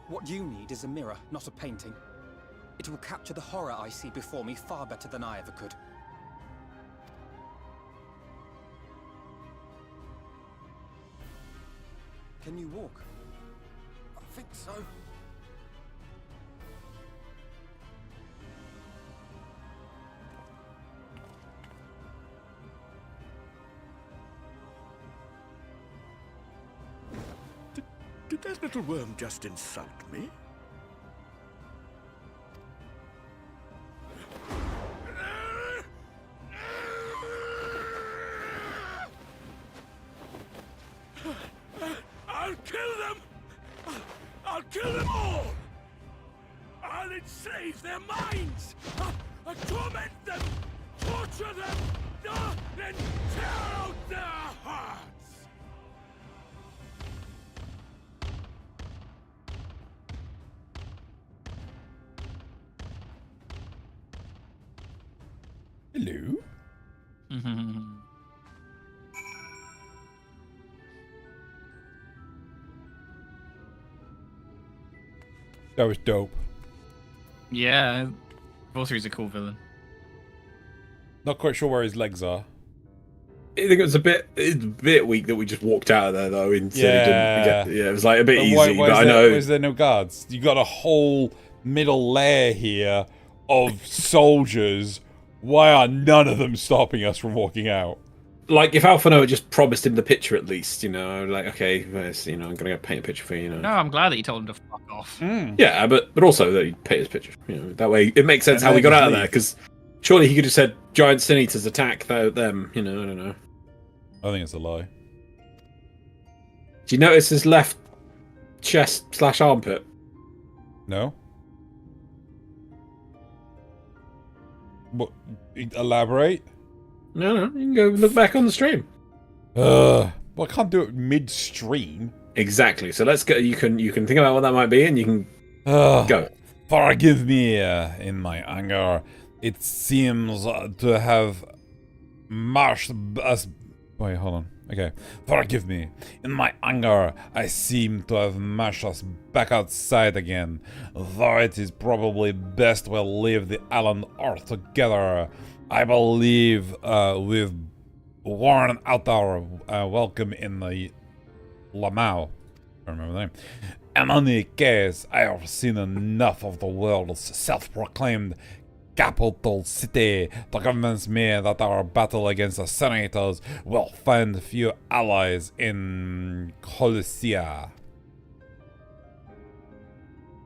What you need is a mirror, not a painting. It will capture the horror I see before me far better than I ever could. Can you walk? I think so. Did that little worm just insult me? I'll kill them! I'll kill them all! I'll enslave their minds! I'll torment them! Torture them! Then tear out their hearts! Hello? That was dope. Yeah, Vorthr's a cool villain. Not quite sure where his legs are. I think it's a bit weak that we just walked out of there though. Yeah, it was like a bit easy. Why but I know. Why is there no guards? You got a whole middle layer here of soldiers. Why are none of them stopping us from walking out? Like if Alphinaud had just promised him the picture at least, like okay, I'm gonna go paint a picture for you. No, I'm glad that he told him to fuck off. Yeah, but also that he paint his picture. That way it makes sense how we got out of there. Because surely he could have said giant sin eaters attack them. I don't know. I think it's a lie. Do you notice his left chest/armpit? No. What? Elaborate? No, you can go look back on the stream. Well, I can't do it mid-stream. Exactly. So let's go. You can think about what that might be, and you can go. Forgive me in my anger. It seems to have marched us. Wait, hold on. Okay. Forgive me. In my anger, I seem to have mashed us back outside again. Though it is probably best we'll leave the island altogether. I believe we've worn out our welcome in the Lamau. I remember the name. In any case, I have seen enough of the world's self-proclaimed capital city to convince me that our battle against the senators will find few allies in Colossia.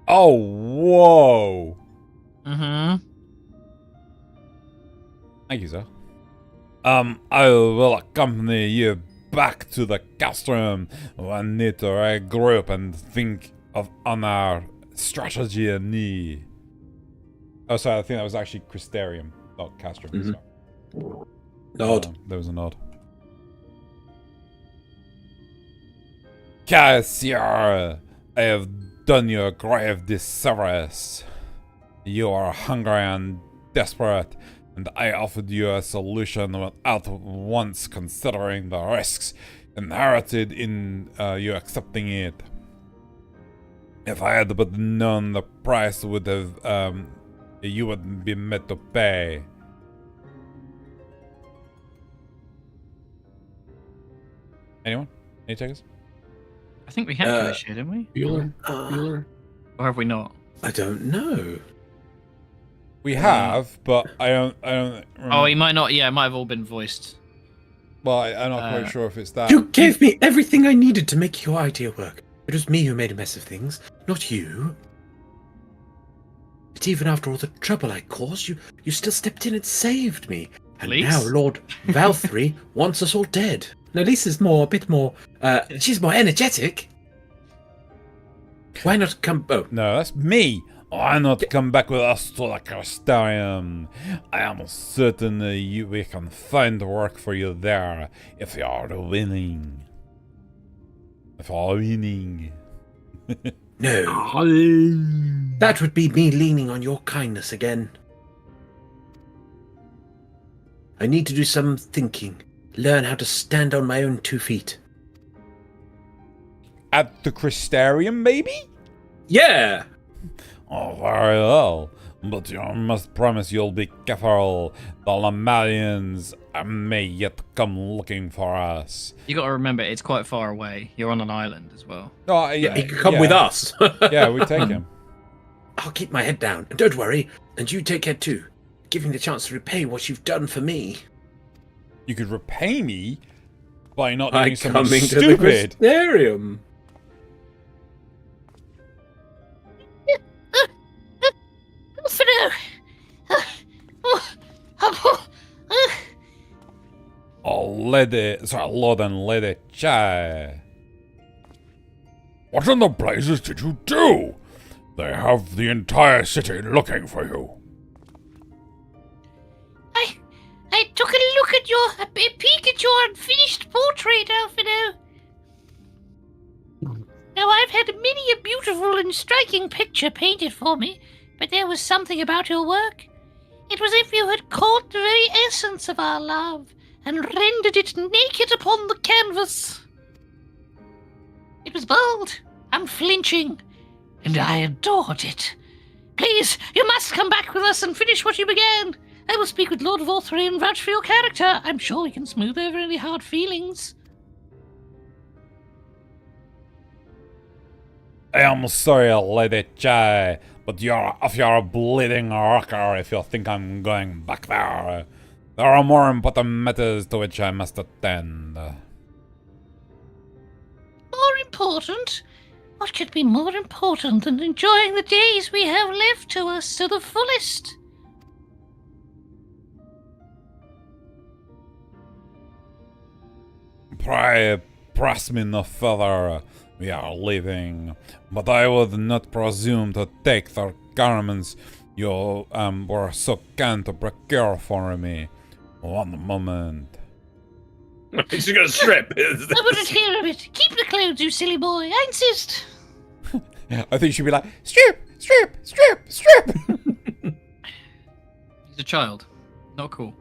Oh, whoa! Thank you, sir. I will accompany you back to the castrum. We need to regroup and think on our strategy and need. Oh, sorry, I think that was actually Crystarium, not castrum. Nod. There was a nod. Cassiar, I have done you a grave disservice. You are hungry and desperate, and I offered you a solution without once considering the risks inherited in you accepting it. If I had but known the price would have you would be meant to pay. Anyone? Any takers? I think we had to share, didn't we? Bueller. Or have we not? I don't know. We have, but I don't remember. Oh, he might not. Yeah, it might have all been voiced. Well, I'm not quite sure if it's that. You gave me everything I needed to make your idea work. It was me who made a mess of things, not you. But even after all the trouble I caused, you still stepped in and saved me. And now Lord Valthree wants us all dead. Now Lisa's a bit more, she's more energetic. Why not come... Oh. No, that's me. Why not come back with us to the Crystarium? I am certain we can find work for you there if you are willing. If you are winning. No. That would be me leaning on your kindness again. I need to do some thinking. Learn how to stand on my own 2 feet. At the Crystarium, maybe? Yeah! Oh, very well. But you must promise you'll be careful. The Lamalians may yet come looking for us. You got to remember, it's quite far away. You're on an island as well. Oh, yeah, he can come with us. Yeah, we take him. I'll keep my head down. And don't worry. And you take care too. Give me the chance to repay what you've done for me. You could repay me by not doing something coming stupid. To the Crystarium. Lord and Lady Chai. What in the blazes did you do? They have the entire city looking for you. I took a look at a peek at your unfinished portrait, Alphinaud. Now, I've had many a beautiful and striking picture painted for me, but there was something about your work. It was as if you had caught the very essence of our love and rendered it naked upon the canvas. It was bold, unflinching, and I adored it. Please, you must come back with us and finish what you began. I will speak with Lord Valthree and vouch for your character. I'm sure we can smooth over any hard feelings. I am sorry, Lady Chai, but you're a bleeding rocker if you think I'm going back there. There are more important matters to which I must attend. More important? What could be more important than enjoying the days we have left to us to the fullest? Pray, press me no further. We are leaving, but I would not presume to take the garments you were so kind to procure for me. One moment. She's gonna strip. I wouldn't hear of it. Keep the clothes, you silly boy. I insist. I think she'd be like, strip, strip, strip, strip. He's a child. Not cool.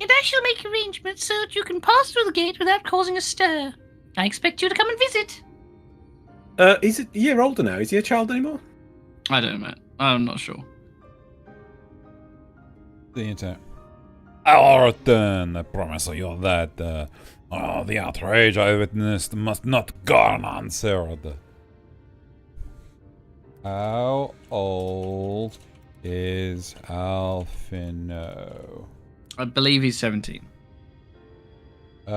And I shall make arrangements so that you can pass through the gate without causing a stir. I expect you to come and visit. He's a year older now. Is he a child anymore? I don't know, Matt. I'm not sure. The internet. I'll return. I promise you that. The outrage I witnessed must not go unanswered. How old is Alphinaud? I believe he's 17. Wait,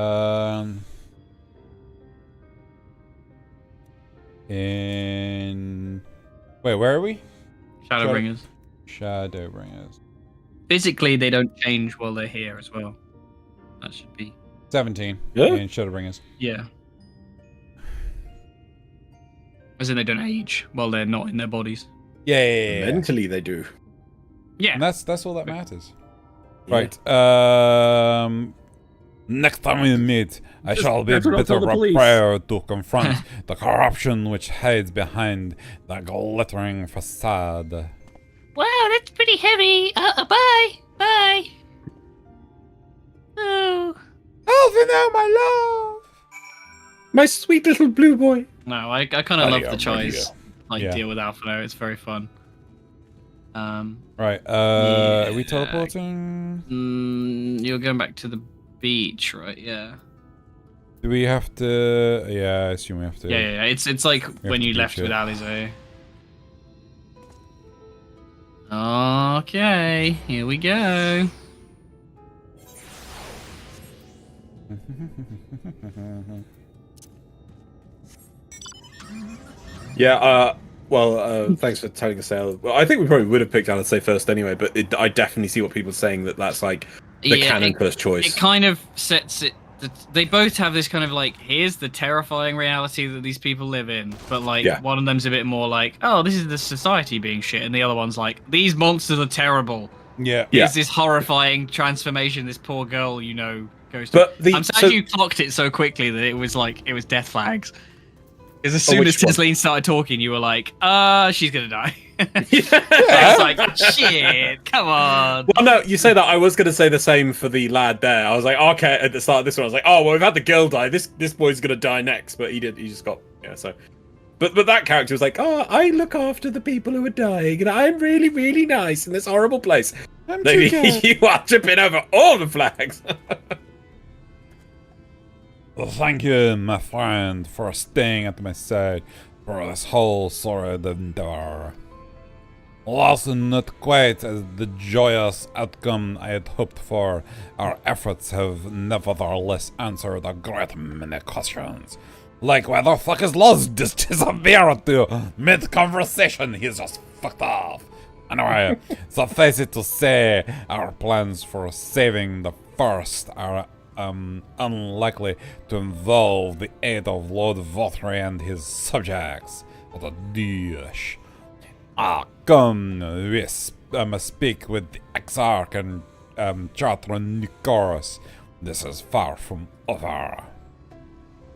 where are we? Shadowbringers. Shadowbringers. Physically, they don't change while they're here as well. That should be 17. Yeah. In Shadowbringers. Yeah. As in, they don't age while they're not in their bodies. Yeah. Mentally, they do. Yeah. And that's all that matters. Yeah. Right. Next time we meet, I shall be better prepared to confront the corruption which hides behind the glittering facade. Wow, that's pretty heavy. Bye. Bye. Oh. Alphinaud, my love! My sweet little blue boy. No, I kind of love the choice. Deal with Alphinaud. It's very fun. Right. Are we teleporting? You're going back to the beach, right? Yeah. Do we have to? Yeah, I assume we have to. Yeah. It's like when you left with Alizé. Okay, here we go. Yeah, thanks for telling us, Sale. Well, I think we probably would have picked Alice first anyway, but I definitely see what people are saying that's like the canon first choice. It kind of sets it. They both have this kind of like, here's the terrifying reality that these people live in, but like one of them's a bit more like, oh, this is the society being shit, and the other one's like, these monsters are terrible. Yeah. Here's this horrifying transformation this poor girl, goes to. I'm sad you clocked it so quickly that it was death flags. Because as soon as Tisleen started talking, you were like, she's gonna die. I was like, shit, come on. Well, no, you say that. I was going to say the same for the lad there. I was like, okay, at the start of this one, I was like, oh, well, we've had the girl die. This boy's going to die next. But he just got, so. But that character was like, oh, I look after the people who are dying, and I'm really, really nice in this horrible place. You are tripping over all the flags. Well, thank you, my friend, for staying at my side for this whole sordid endeavor. Also, not quite as the joyous outcome I had hoped for, our efforts have nevertheless answered a great many questions. Like, where the fuck is Loz just disappeared to? Mid-conversation, he's just fucked off. Anyway, suffice it to say, our plans for saving the first are unlikely to involve the aid of Lord Votry and his subjects. What a douche. Come, we must speak with the Exarch and Chartron Nicoros. This is far from over.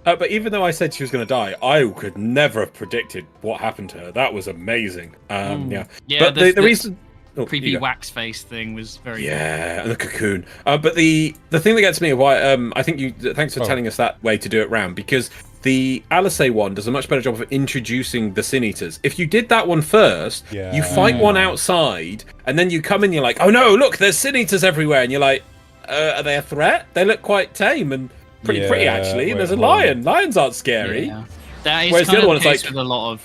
But even though I said she was going to die, I could never have predicted what happened to her. That was amazing. Yeah. But the reason... Oh, creepy wax face thing was very and the cocoon. But the thing that gets me, why I think you thanks for telling us that way to do it round, because the Alice one does a much better job of introducing the Sin Eaters. If you did that one first, you fight one outside, and then you come in, you're like, oh no, look, there's Sin Eaters everywhere, and you're like, are they a threat? They look quite tame and pretty actually. And there's a lion. Lions aren't scary. Yeah. That is Whereas kind the other one of is the case like with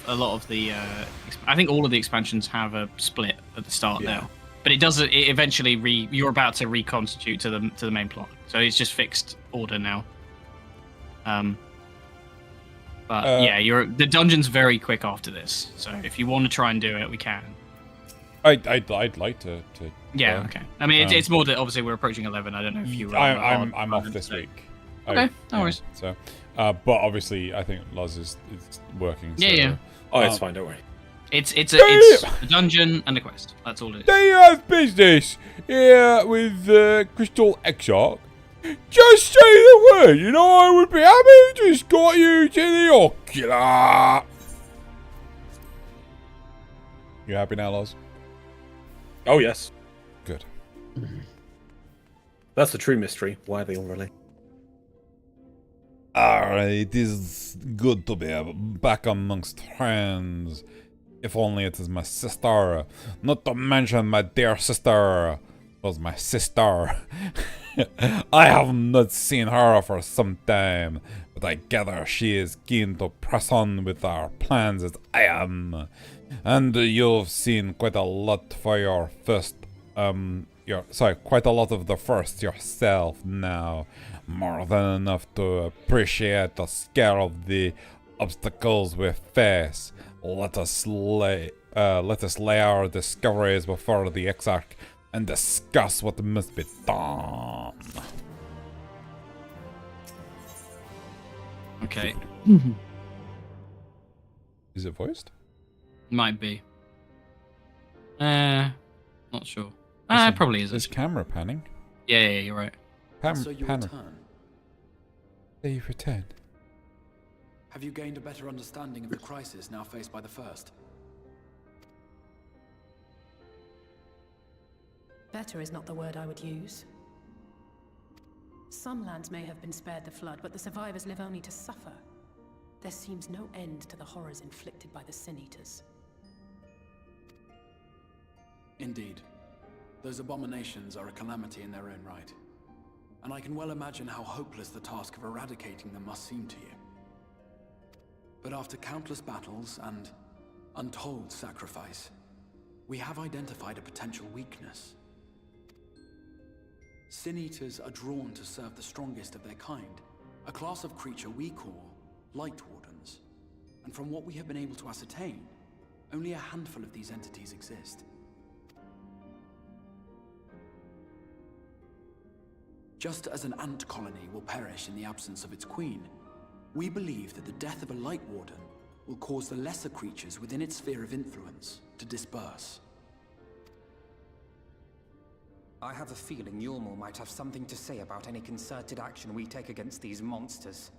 a lot of the. I think all of the expansions have a split at the start now, but it does. It eventually you're about to reconstitute to the main plot, so it's just fixed order now. But the dungeon's very quick after this, so if you want to try and do it, we can. I'd like to. Yeah. Okay. I mean, it's more that obviously we're approaching 11. I don't know if you. I'm off this week. Okay. No worries. So, but obviously, I think Loz is working. So, yeah. Oh, it's fine. Don't worry. It's a dungeon and a quest. That's all it is. Do you have business here with Crystal Exarch? Just say the word, and I would be happy to escort you to the ocular. You happy now, Loz? Oh yes. Good. That's the true mystery. Why are they all related? It is good to be back amongst friends. If only it is my sister. Not to mention my dear sister was my sister. I have not seen her for some time, but I gather she is keen to press on with our plans as I am. And you've seen quite a lot for your first, quite a lot of the first yourself now. More than enough to appreciate the scale of the obstacles we face. Let us lay our discoveries before the Exarch and discuss what must be done. Okay. Is it voiced? Might be. Not sure. It probably isn't. There's camera panning. Yeah, you're right. So you return. There you return. Have you gained a better understanding of the crisis now faced by the First? Better is not the word I would use. Some lands may have been spared the flood, but the survivors live only to suffer. There seems no end to the horrors inflicted by the Sin Eaters. Indeed. Those abominations are a calamity in their own right. And I can well imagine how hopeless the task of eradicating them must seem to you. But after countless battles and untold sacrifice, We have identified a potential weakness. Sin Eaters are drawn to serve the strongest of their kind, a class of creature we call Light Wardens. And from what we have been able to ascertain, only a handful of these entities exist. Just as an ant colony will perish in the absence of its queen, we believe that the death of a Light Warden will cause the lesser creatures within its sphere of influence to disperse. I have a feeling Yulmor might have something to say about any concerted action we take against these monsters.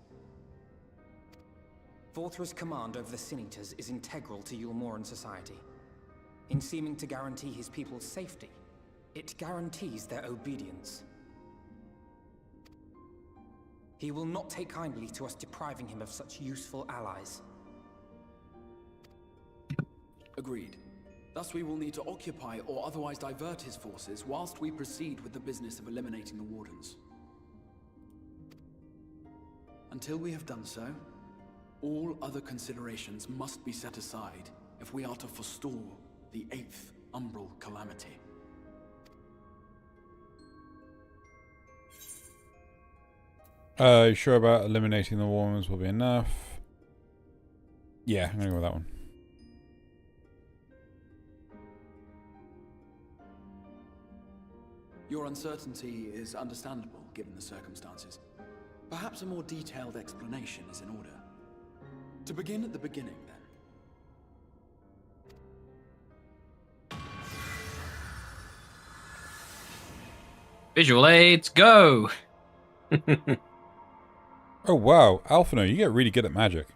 Vorthra's command over the Sin Eaters is integral to Yulmoran society. In seeming to guarantee his people's safety, it guarantees their obedience. He will not take kindly to us depriving him of such useful allies. Agreed. Thus we will need to occupy or otherwise divert his forces whilst we proceed with the business of eliminating the Wardens. Until we have done so, all other considerations must be set aside if we are to forestall the 8th Umbral Calamity. Sure about eliminating the Worms will be enough? Yeah, I'm gonna go with that one. Your uncertainty is understandable given the circumstances. Perhaps a more detailed explanation is in order. To begin at the beginning, then. Visual aids, go! Oh wow, Alphinaud, you get really good at magic.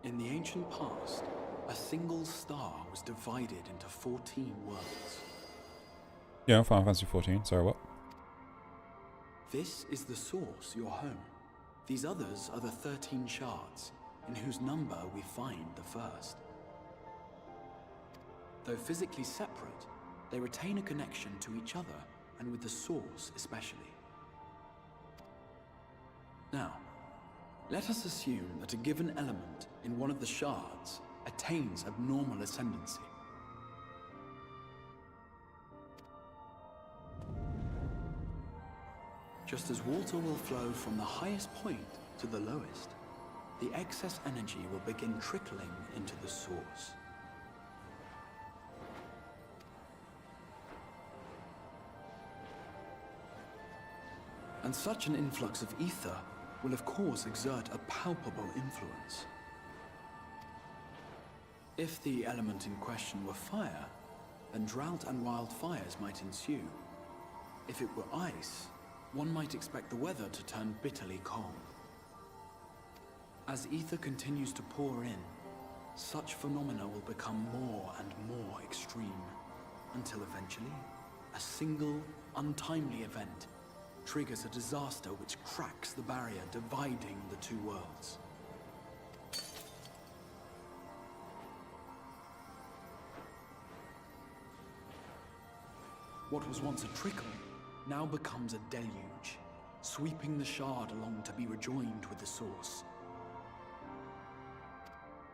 In the ancient past, a single star was divided into 14 worlds. Yeah, Final Fantasy 14, sorry, what? This is the source, your home. These others are the 13 shards, in whose number we find the first. Though physically separate, they retain a connection to each other, and with the source especially. Now, let us assume that a given element in one of the shards attains abnormal ascendancy. Just as water will flow from the highest point to the lowest, the excess energy will begin trickling into the source. And such an influx of ether will of course exert a palpable influence. If the element in question were fire, then drought and wildfires might ensue. If it were ice, one might expect the weather to turn bitterly cold. As ether continues to pour in, such phenomena will become more and more extreme, until eventually, a single, untimely event triggers a disaster which cracks the barrier dividing the two worlds. What was once a trickle now becomes a deluge, sweeping the shard along to be rejoined with the source.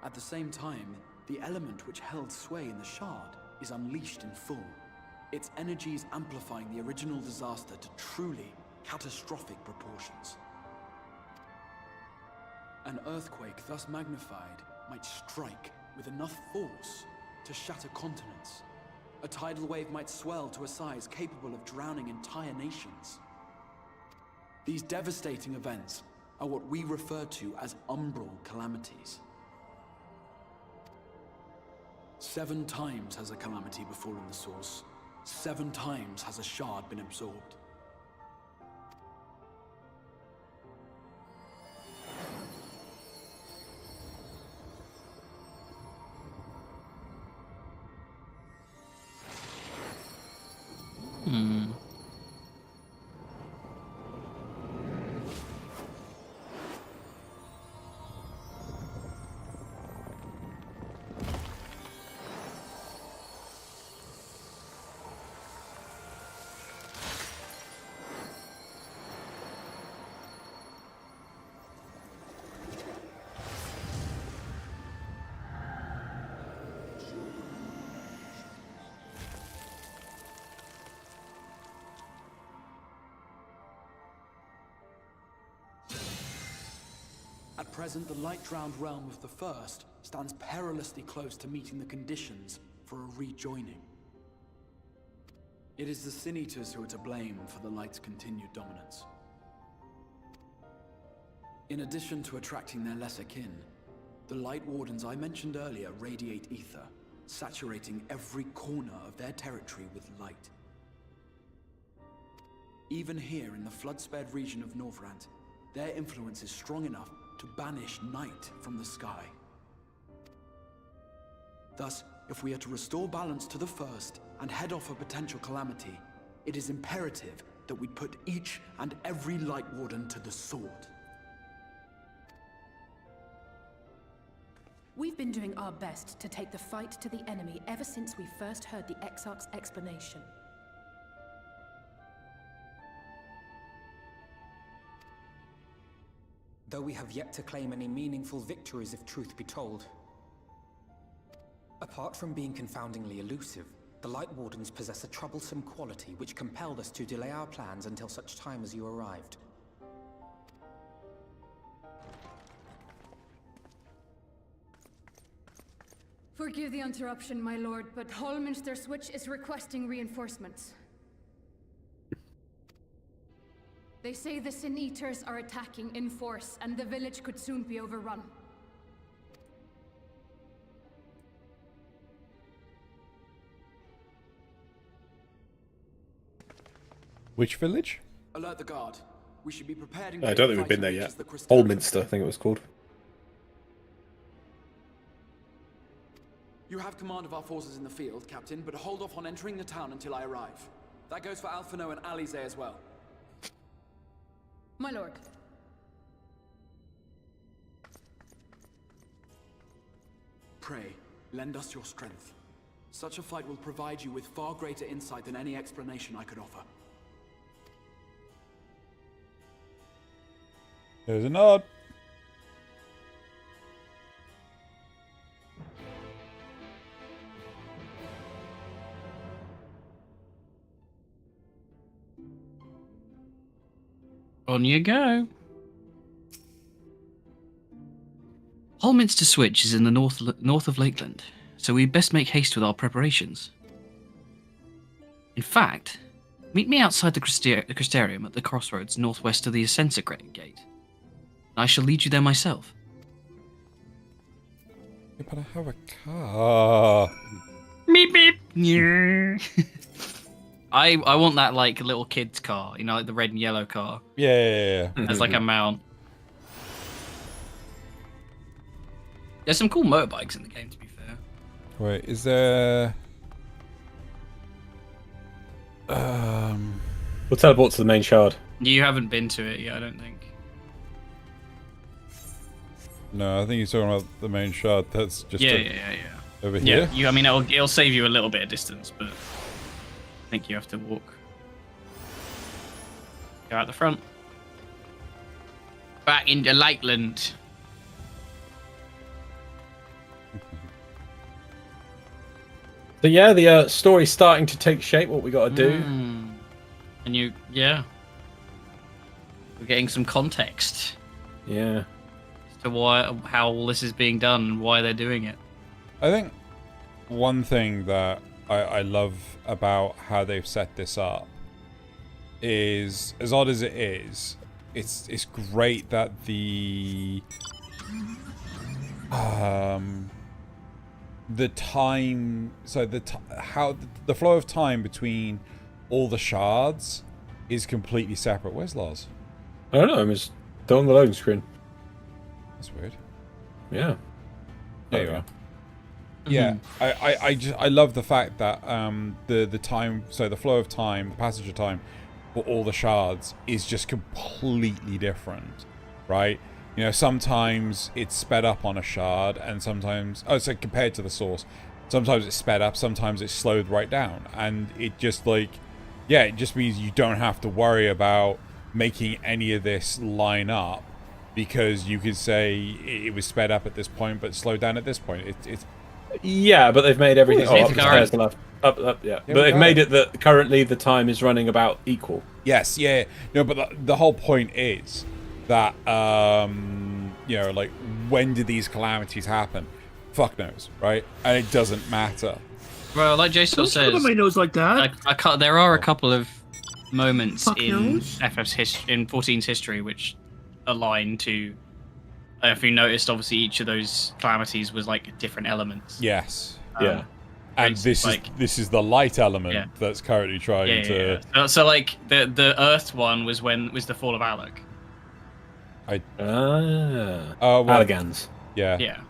At the same time, the element which held sway in the shard is unleashed in full, its energies amplifying the original disaster to truly catastrophic proportions. An earthquake thus magnified might strike with enough force to shatter continents. A tidal wave might swell to a size capable of drowning entire nations. These devastating events are what we refer to as umbral calamities. 7 times has a calamity befallen the source. 7 times has a shard been absorbed. At present, the light-drowned realm of the First stands perilously close to meeting the conditions for a rejoining. It is the Sin Eaters who are to blame for the light's continued dominance. In addition to attracting their lesser kin, the Light Wardens I mentioned earlier radiate ether, saturating every corner of their territory with light. Even here in the flood-spared region of Norvrant, their influence is strong enough to banish night from the sky. Thus, if we are to restore balance to the First and head off a potential calamity, it is imperative that we put each and every Light Warden to the sword. We've been doing our best to take the fight to the enemy ever since we first heard the Exarch's explanation. Though we have yet to claim any meaningful victories if truth be told. Apart from being confoundingly elusive, the Light Wardens possess a troublesome quality which compelled us to delay our plans until such time as you arrived. Forgive the interruption, my lord, but Hallminster Switch is requesting reinforcements. They say the Sin Eaters are attacking in force, and the village could soon be overrun. Which village? Alert the guard. We should be prepared. I don't think we've been there yet. Holminster, I think it was called. You have command of our forces in the field, Captain, but hold off on entering the town until I arrive. That goes for Alphinaud and Alize as well. My lord. Pray, lend us your strength. Such a fight will provide you with far greater insight than any explanation I could offer. There's a nod. On you go. Hallminster Switch is in the north of Lakeland, so we best make haste with our preparations. In fact, meet me outside the Crystarium at the crossroads northwest of the Ascensor Gate. I shall lead you there myself. Yeah, but I have a car. Meep meep. Yeah. I want that like little kid's car, you know, like the red and yellow car. Yeah. As like a mount. There's some cool motorbikes in the game, to be fair. Wait, is there? We'll teleport to the main shard. You haven't been to it yet, I don't think. No, I think you're talking about the main shard. That's just over here. Yeah, I mean, it'll save you a little bit of distance, but I think you have to walk. Go out the front. Back into Lakeland. So yeah, the story's starting to take shape. What we got to do? And we're getting some context. Yeah. As to how all this is being done and why they're doing it. I think one thing that I love about how they've set this up is, as odd as it is, it's great that the time, so how the flow of time between all the shards is completely separate. Where's Lars? I don't know. I'm just on the loading screen. That's weird. Yeah. There you are. Yeah, I love the fact that the time, so the flow of time, the passage of time for all the shards is just completely different, right? You know, sometimes it's sped up on a shard, and sometimes, so compared to the source, sometimes it's sped up, sometimes it's slowed right down, and it just it just means you don't have to worry about making any of this line up, because you could say it was sped up at this point but slowed down at this point. It's yeah, but they've made everything up, yeah. But they've made it that currently the time is running about equal. Yes, yeah. No, but the whole point is that you know, like, when did these calamities happen? Fuck knows, right? And it doesn't matter. Well, like Jason says, my nose like that. There are a couple of moments Fuck in knows. FF's in 14's history which align to. If you noticed, obviously each of those calamities was like different elements. Yes. Yeah. And this is the light element that's currently trying to. So like the Earth one was the fall of Alec. Allegans. Yeah. Yeah.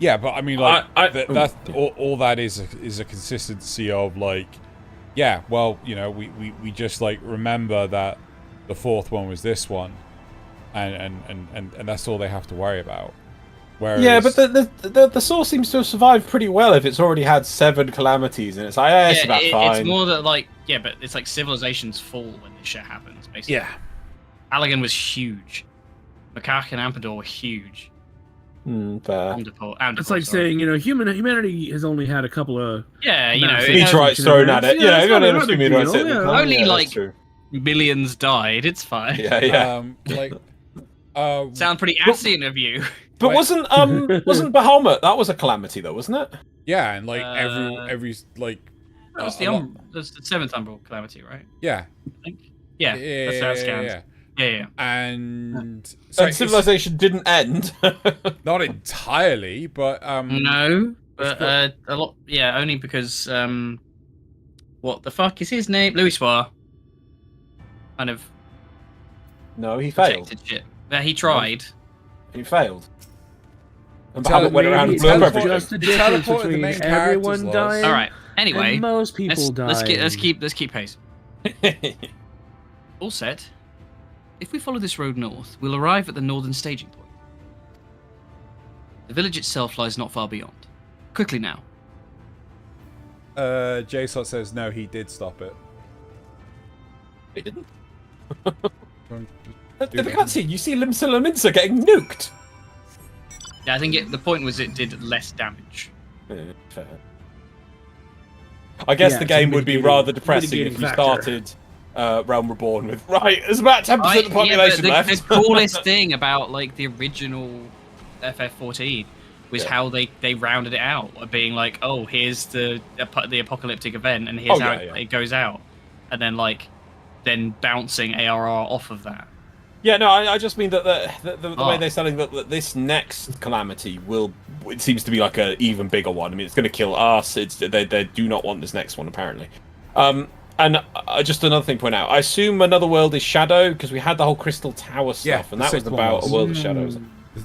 Yeah, but I mean, like, that's all that is a consistency of, like, yeah, well, you know, we just, like, remember that the fourth one was this one, and that's all they have to worry about. Whereas, yeah, but the source seems to have survived pretty well if it's already had 7 calamities, and it's like, it's about fine. It's more that, like, but it's like civilizations fall when this shit happens, basically. Yeah. Allagan was huge. Makak and Ampador were huge. Fair. It's like saying, you know, humanity has only had a couple of meteorites thrown at it. Yeah, only like millions died. It's fine. Yeah. Sound pretty Asian of you. But wasn't Bahamut? That was a calamity, though, wasn't it? Yeah, and like every like. That was the 7th Umbral calamity, right? Yeah. I think. Yeah. That's how it scans. Yeah. And civilization didn't end. Not entirely, but no, but a lot. Yeah, only because what the fuck is his name? Louis Soir. Kind of. No, he failed. Shit. He tried. He failed. And Bahamut went around and blew up everything. Just the difference between everyone dying. All right. Anyway, and most people dying. Let's keep pace. All set. If we follow this road north, we'll arrive at the northern staging point. The village itself lies not far beyond. Quickly now. JSOT says no, he did stop it. He didn't. In the cutscene, you see Limsa Lominsa getting nuked. Yeah, I think the point was it did less damage. Fair. I guess the game would be rather depressing if you started Realm Reborn with there's about 10% of the population left. The coolest thing about like the original FF14 was how they rounded it out, being like, oh, here's the apocalyptic event, and here's how it goes out, and then bouncing ARR off of that. Yeah, no, I just mean that the way they're selling that this next calamity it seems to be like an even bigger one. I mean, it's going to kill us. They do not want this next one apparently. And just another thing to point out, I assume Another World is Shadow because we had the whole Crystal Tower stuff, and that was about a world of shadows.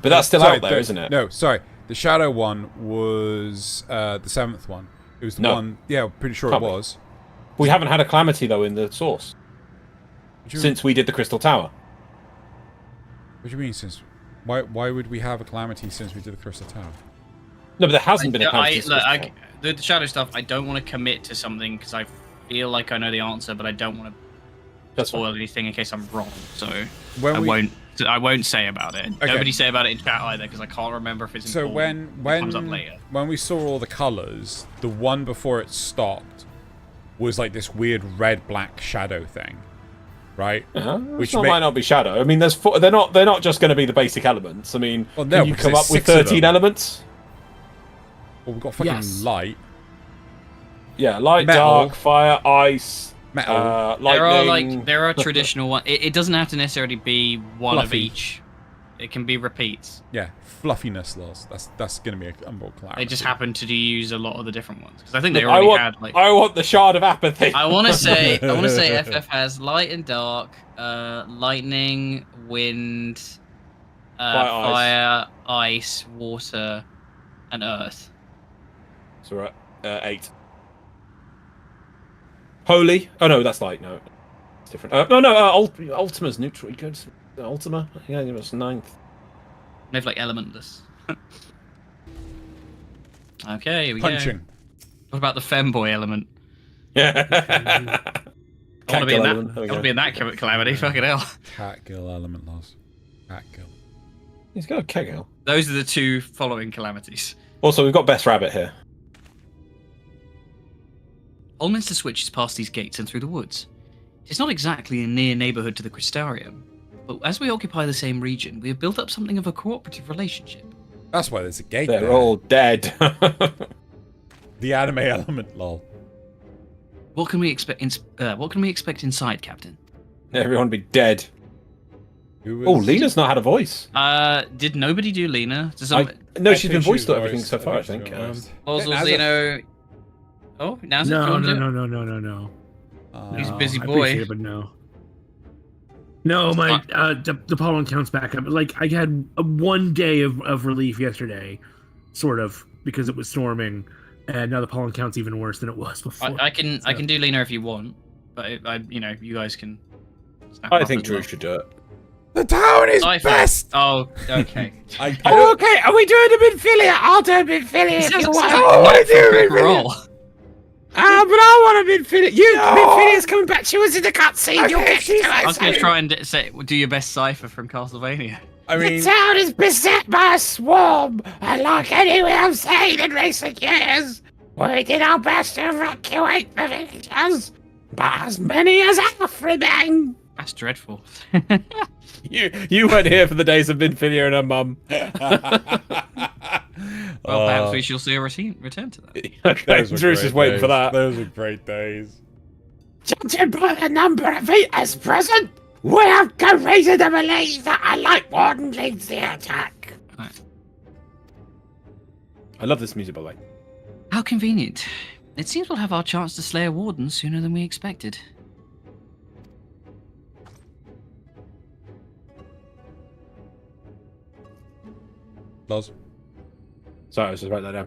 But that's still out there, isn't it? No, sorry, the Shadow one was the 7th one. It was the one. Yeah, pretty sure it was. We haven't had a calamity though in the source since we did the Crystal Tower. What do you mean since? Why would we have a calamity since we did the Crystal Tower? No, but there hasn't been a calamity. The shadow stuff, I don't want to commit to something because I feel like I know the answer, but I don't want to spoil anything in case I'm wrong. So I won't say about it. Okay. Nobody say about it in chat either because I can't remember if it's so important. when it comes up later. When we saw all the colors, the one before it stopped was like this weird red-black shadow thing. Right, which might not be shadow. I mean, they're not just going to be the basic elements. I mean, can you come up with 13 elements? Well, we've got fucking light. Yeah, light, metal, dark, fire, ice, metal. Lightning. There are traditional ones. It doesn't have to necessarily be one of each. It can be repeats. Yeah, fluffiness loss. That's going to be an Umbral calamity. They just happen to use a lot of the different ones because I think they already had like. I want the Shard of Apathy. I want to say FF has light and dark, lightning, wind, fire, ice, water, and earth. So we're at 8. Holy. Oh no, that's light. No, it's different. Ultima's neutral. You go to Ultima. Yeah, it was 9th. They've like elementless. Okay, here we Punching. go. What about the femboy element? Yeah. I want to be in that calamity. Fucking hell. Catgill element loss. Catgill. He's got a Kegel. Those are the 2 following calamities. Also, we've got Best Rabbit here. Allminster Switch is past these gates and through the woods. It's not exactly a near neighborhood to the Crystarium, but as we occupy the same region, we have built up something of a cooperative relationship. That's why there's a gate They're there. all dead. The anime element, lol. What can we expect? What can we expect inside, Captain? Everyone be dead. Was... Oh, Lena's not had a voice. Did nobody do Lena? No, she's been voiced to everything so far, I think. Leno. Oh, now's it. No. He's a busy I boy. appreciate it, but no. No, my the pollen count's back up. Like I had one day of relief yesterday, sort of, because it was storming, and now the pollen count's even worse than it was before. I can do Lena if you want, but you guys can. I think Drew should do it. The town is best. Oh, okay. Okay, are we doing a Midfilia? I'll do a Midfilia if you want. I do Midfilia. But I want a Midfilia. Midfilia's coming back to us in the cutscene. You'll get to us. I was going to try and do your best cipher from Castlevania. I mean, the town is beset by a swarm, and like anywhere I've seen in recent years, we did our best to evacuate the villagers, but as many as half remain. That's dreadful. You weren't here for the days of Minfilia and her mum. Well, perhaps we shall see a return to that. Okay, Drew's just waiting for that. Those were great days. Judging by the number of eaters present, we have good reason to believe that a light warden leads the attack. Right. I love this music, by the way. How convenient. It seems we'll have our chance to slay a warden sooner than we expected. Loz. Sorry, I was just writing that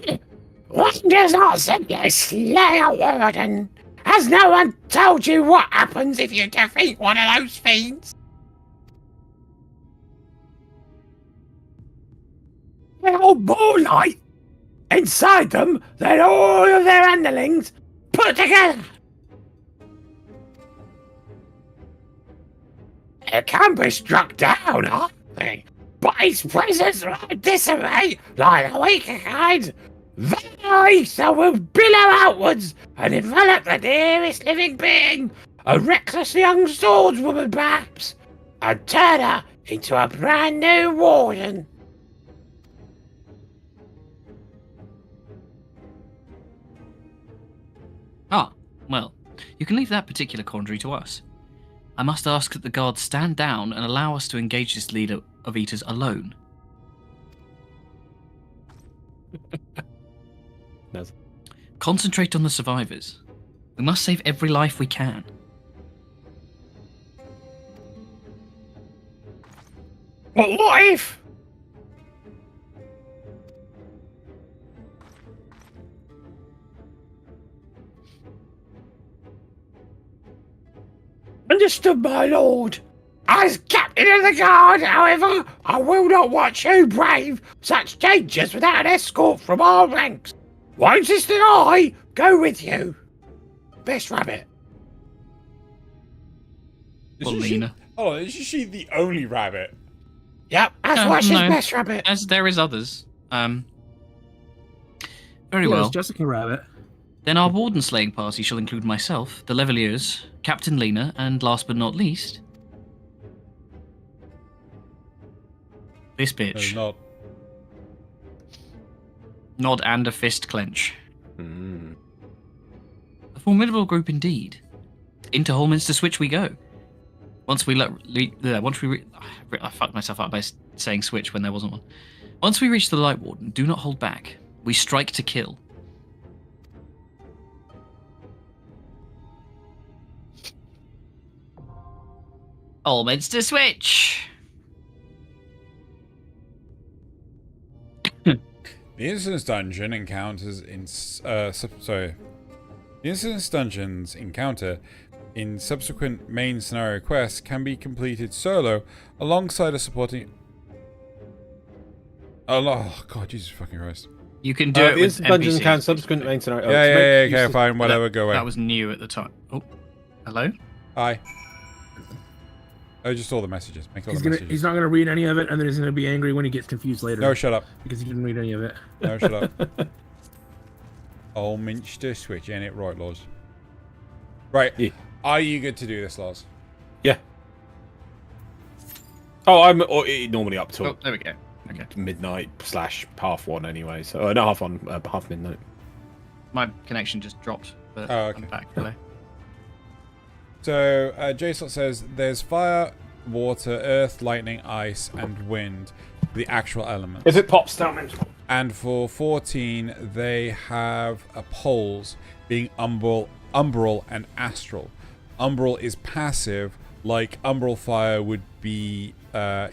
down. One does not simply slay a warden. Has no one told you what happens if you defeat one of those fiends? They're all more like. Inside them, they're all of their underlings put together. They can be struck down, aren't they? But his presence will dissipate like the weaker kind. Their ether will billow outwards and envelop the nearest living being, a reckless young swordswoman perhaps, and turn her into a brand new warden. Ah, well, you can leave that particular quandary to us. I must ask that the guards stand down and allow us to engage this leader of eaters alone. No. Concentrate on the survivors. We must save every life we can. But what if? Understood, my lord. As captain of the guard, however, I will not watch you brave such dangers without an escort from our ranks. Won't Sister and I go with you? Best rabbit. Lena. Oh, is she the only rabbit? Yep, that's why she's best rabbit. As there is others. Very Yes, well. Jessica Rabbit. Then our warden slaying party shall include myself, the Leveliers, Captain Lena, and last but not least, this bitch. Nod and a fist clench. A formidable group indeed. Into Holminster Switch we go. I fucked myself up by saying switch when there wasn't one. Once we reach the Light Warden, do not hold back. We strike to kill. Holminster Switch! The Instance Dungeon encounters in The Instance Dungeon's encounter in subsequent main scenario quests can be completed solo alongside a supporting. Oh God, Jesus fucking Christ! You can do it with the Dungeon encounter subsequent main scenario. Yeah, okay, fine, whatever, go away. That was new at the time. Oh, hello. Hi. Oh, just all the messages. Make all the messages. He's not going to read any of it, and then he's going to be angry when he gets confused later. No, shut up. Because he didn't read any of it. No, shut up. Holminster Switch, ain't it right, Laws? Right. Yeah. Are you good to do this, Lars? Yeah. Oh, I'm normally up till there we go. Okay. midnight / half 1 anyway. So no, half 1, half midnight. My connection just dropped, but okay. I'm back. Hello. So Jason says there's fire, water, earth, lightning, ice, and wind. The actual elements. Is it pops down? And for 14, they have poles being umbral and astral. Umbral is passive, like umbral fire would be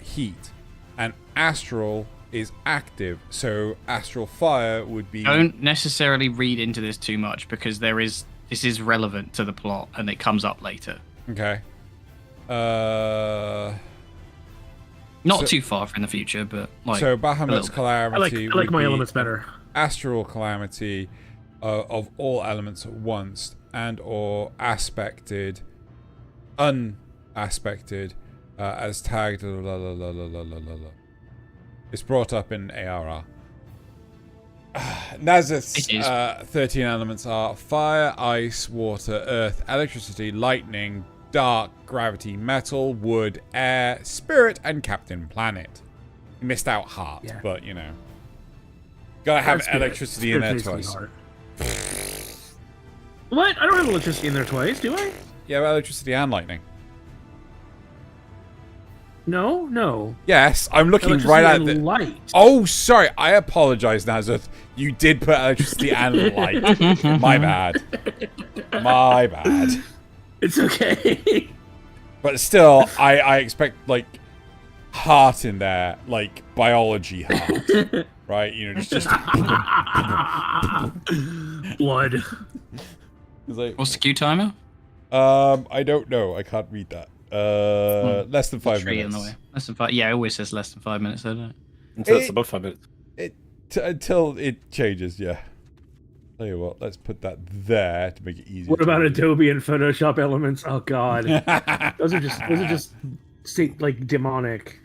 heat, and astral is active. So astral fire would be. Don't necessarily read into this too much because this is relevant to the plot and it comes up later. Okay. Not too far in the future, but like. So Bahamut's calamity. I like my elements better. Astral calamity of all elements at once, and or unaspected, as tagged. It's brought up in ARR. Nazith's 13 elements are fire, ice, water, earth, electricity, lightning, dark, gravity, metal, wood, air, spirit, and Captain Planet. You missed out heart, but you know. Gotta have electricity in there twice. What? I don't have electricity in there twice, do I? Yeah, electricity and lightning. No. Yes, I'm looking right at the light. Oh, sorry. I apologize, Nazith. You did put electricity and light. My bad. My bad. It's okay. But still, I expect like heart in there, like biology heart, right? You know, just blood. Like, what's the queue timer? I don't know. I can't read that. Less than 5 minutes. In the way. Less than 5. Yeah, it always says less than 5 minutes, doesn't it? Until it's above 5 minutes. Until it changes, yeah. Tell you what, let's put that there to make it easier. What about Adobe and Photoshop elements? Oh God, those are just like demonic.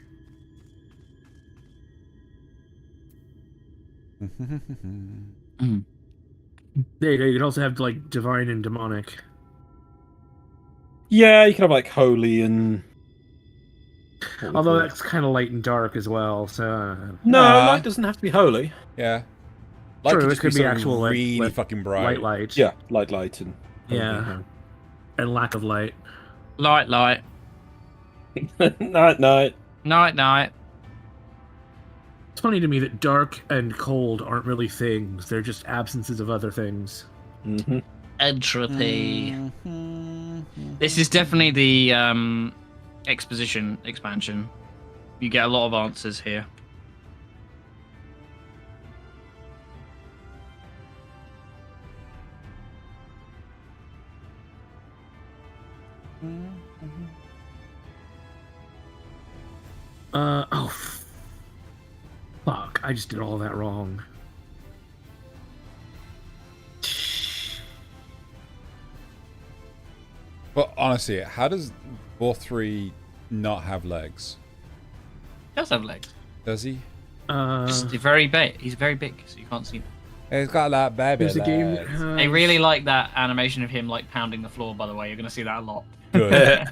There you go. You can also have like divine and demonic. Yeah, you can have like holy and. Although that's kind of light and dark as well. So no, light doesn't have to be holy. Yeah. Light True, it could be actual really fucking bright. Light. Yeah, light and. Yeah. And lack of light. Light. Night. Night. It's funny to me that dark and cold aren't really things. They're just absences of other things. Mm-hmm. Entropy. This is definitely the exposition expansion. You get a lot of answers here. Fuck, I just did all that wrong. But honestly, how does Borthri not have legs? He does have legs. Does he? Just very big. He's very big, so you can't see him. He's got that baby legs. They really like that animation of him like pounding the floor, by the way. You're going to see that a lot. Good.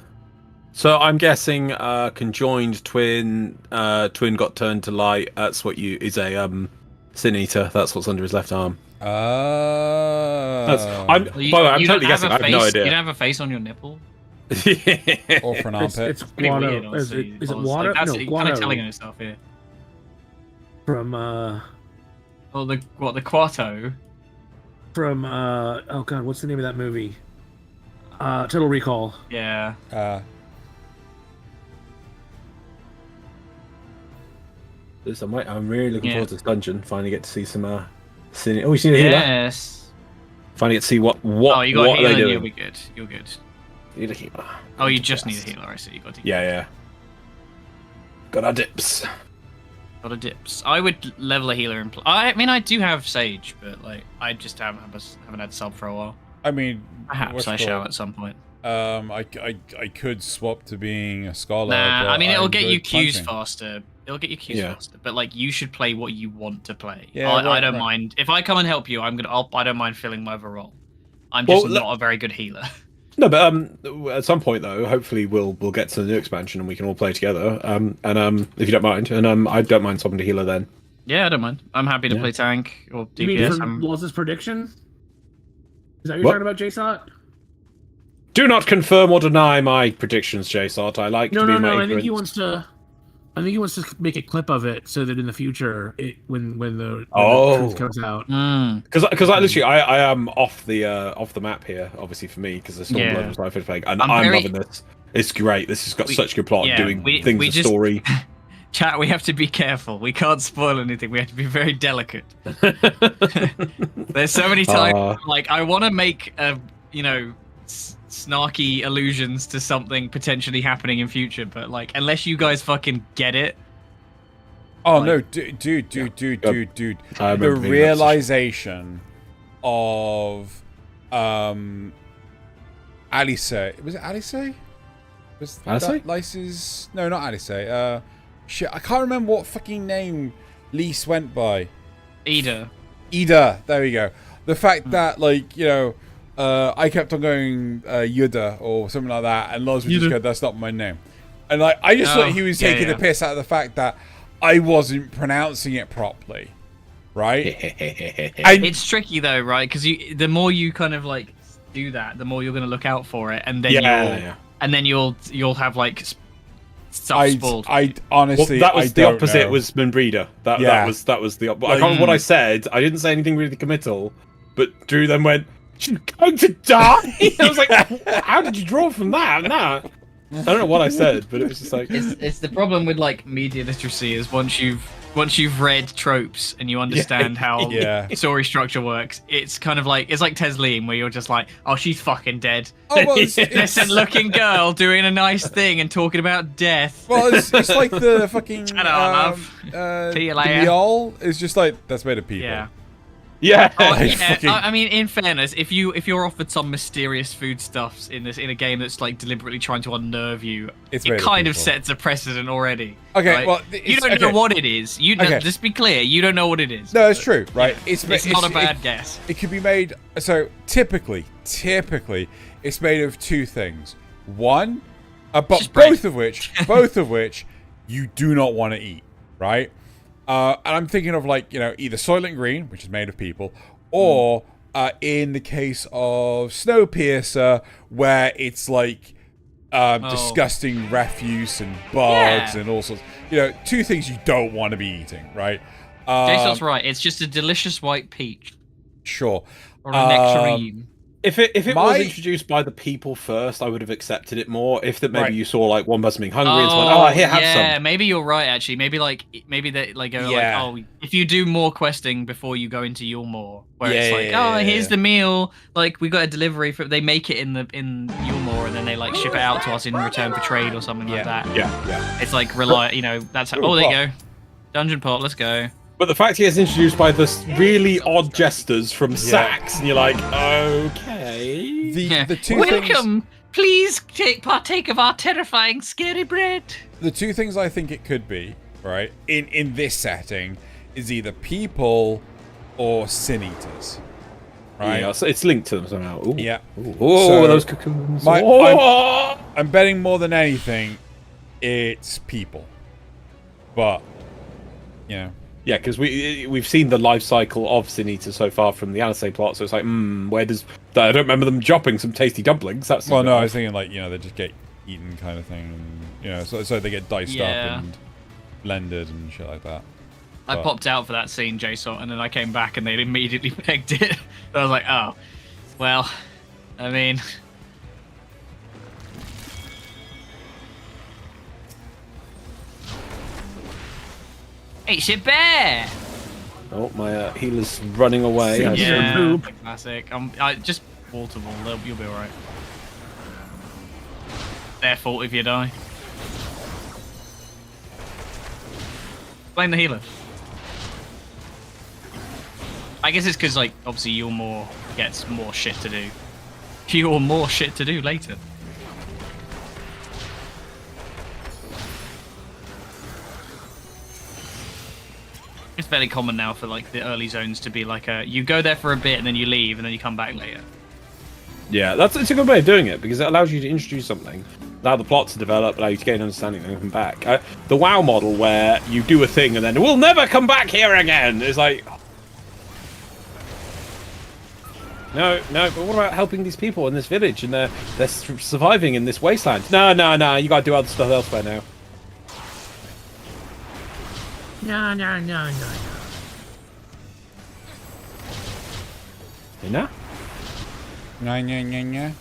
So I'm guessing conjoined twin got turned to light. That's what is a Sin Eater. That's what's under his left arm. I'm totally guessing. I have no idea. You don't have a face on your nipple? Or for an armpit. It's guano. Is it water? Like, no, you're guano. kind of telling yourself here. From Oh, the Quato. From oh god, what's the name of that movie? Total Recall. Yeah. I'm really looking forward to this dungeon. Finally get to see some Sin. Oh, you seen the healer? Yes. Finally get to see what Oh, you got what a healer, are they doing. you'll be good. You're good. You need a healer. Oh, you just need a healer. I see. You got to. Yeah. Got our dips. Got a dips. I would level a healer and I mean, I do have Sage, but like, I just haven't had sub for a while. I mean, perhaps I shall at some point. I could swap to being a scholar. Nah, I mean, it'll get you punching. queues faster. It'll get you queues faster. But like, you should play what you want to play. Yeah, I don't mind if I come and help you. I don't mind filling my overall. I'm just not a very good healer. No, but at some point though, hopefully we'll get to the new expansion and we can all play together. If you don't mind, and I don't mind swapping to healer then. Yeah, I don't mind. I'm happy to play tank or DPS. You mean from Laws's prediction? Is that what you're What? talking about, JSOT? Do not confirm or deny my predictions, JSOT. I like to be No. I think ignorant. he wants to. I think he wants to make a clip of it so that in the future, when the truth comes out, because I literally I am off the map here, obviously for me because the Stormblood was my favorite thing, and I'm loving this. It's great. This has got such good plot, doing things with story. Chat, we have to be careful. We can't spoil anything. We have to be very delicate. There's so many times like I want to make snarky allusions to something potentially happening in future, but like unless you guys fucking get it. Oh no, dude. The realization of Alice. Was it Alice? Was Alice? that Lyce's? No, not Alice. Shit, I can't remember what fucking name Lise went by. Ida. There we go. The fact that, like, I kept on going Yuda or something like that, and Loz would just go, "That's not my name." And like, I just thought he was taking the piss out of the fact that I wasn't pronouncing it properly, right? It's tricky though, right? Because the more you kind of like do that, the more you're going to look out for it, and then you'll have like stuff spoiled. I honestly, that was the opposite. Know. Was Minbrida. That was the. I can't remember what I said. I didn't say anything really committal, but Drew then went, "She's going to die." I was like, "How did you draw from that?" Nah. I don't know what I said, but it was just like it's the problem with like media literacy is once you've read tropes and you understand how story structure works, it's kind of like it's like Tesleen where you're just like, oh, she's fucking dead. Oh, well, innocent looking girl doing a nice thing and talking about death. Well, it's like the fucking See you later. the Mjol is just like that's made of people. Yeah. I mean, in fairness, if you're offered some mysterious foodstuffs in a game that's like deliberately trying to unnerve you, it kind of sets a precedent already. Okay, right? well, you don't know what it is. You know, just be clear, you don't know what it is. No, it's true, right? Yeah, it's not a bad guess. It could be made. So typically, it's made of two things. One, but both of which you do not want to eat, right? And I'm thinking of like, either Soylent Green, which is made of people, or in the case of Snowpiercer, where it's like disgusting refuse and bugs and all sorts. Two things you don't want to be eating, right? Jason's right. It's just a delicious white peach. Sure. Or a nectarine. If it was introduced by the people first, I would have accepted it more. If that maybe you saw like one person being hungry and went, here, have some. Yeah, maybe you're right. Actually, maybe they like go like, oh, if you do more questing before you go into Yulmore, where it's like, here's the meal. Like we got a delivery for. They make it in Yulmore and then they like ship it out to us in return for trade or something like that. Yeah. It's like that's how. Oh, there you go. Dungeon pot. Let's go. But the fact he gets introduced by this really odd jesters from Sax, and you're like, okay. The two Welcome! Please partake of our terrifying scary bread. The two things I think it could be, right, in this setting, is either people or sin eaters. Right? Yeah, so it's linked to them somehow. Ooh. Yeah. Oh, those cocoons. I'm betting more than anything, it's people. But, Yeah, because we've seen the life cycle of Sin Eater so far from the Alice plot, so it's like, where does... I don't remember them dropping some tasty dumplings. That's well, no, I was thinking like, they just get eaten kind of thing. And, so they get diced up and blended and shit like that. I popped out for that scene, JSOT, and then I came back and they'd immediately pegged it. I was like, oh, well, I mean... It's a bear! Oh, my healer's running away. Classic. Just wall to wall, you'll be alright. Their fault if you die. Blame the healer. I guess it's because, like, obviously Yulmore gets more shit to do. You're more shit to do later. It's fairly common now for like the early zones to be like you go there for a bit and then you leave and then you come back later. Yeah, it's a good way of doing it because it allows you to introduce something, allow the plot to develop, allow you to gain understanding, and then come back. The WoW model where you do a thing and then we'll never come back here again is like, no. But what about helping these people in this village and they're surviving in this wasteland? No. You gotta do other stuff elsewhere now. No. You know? No. No.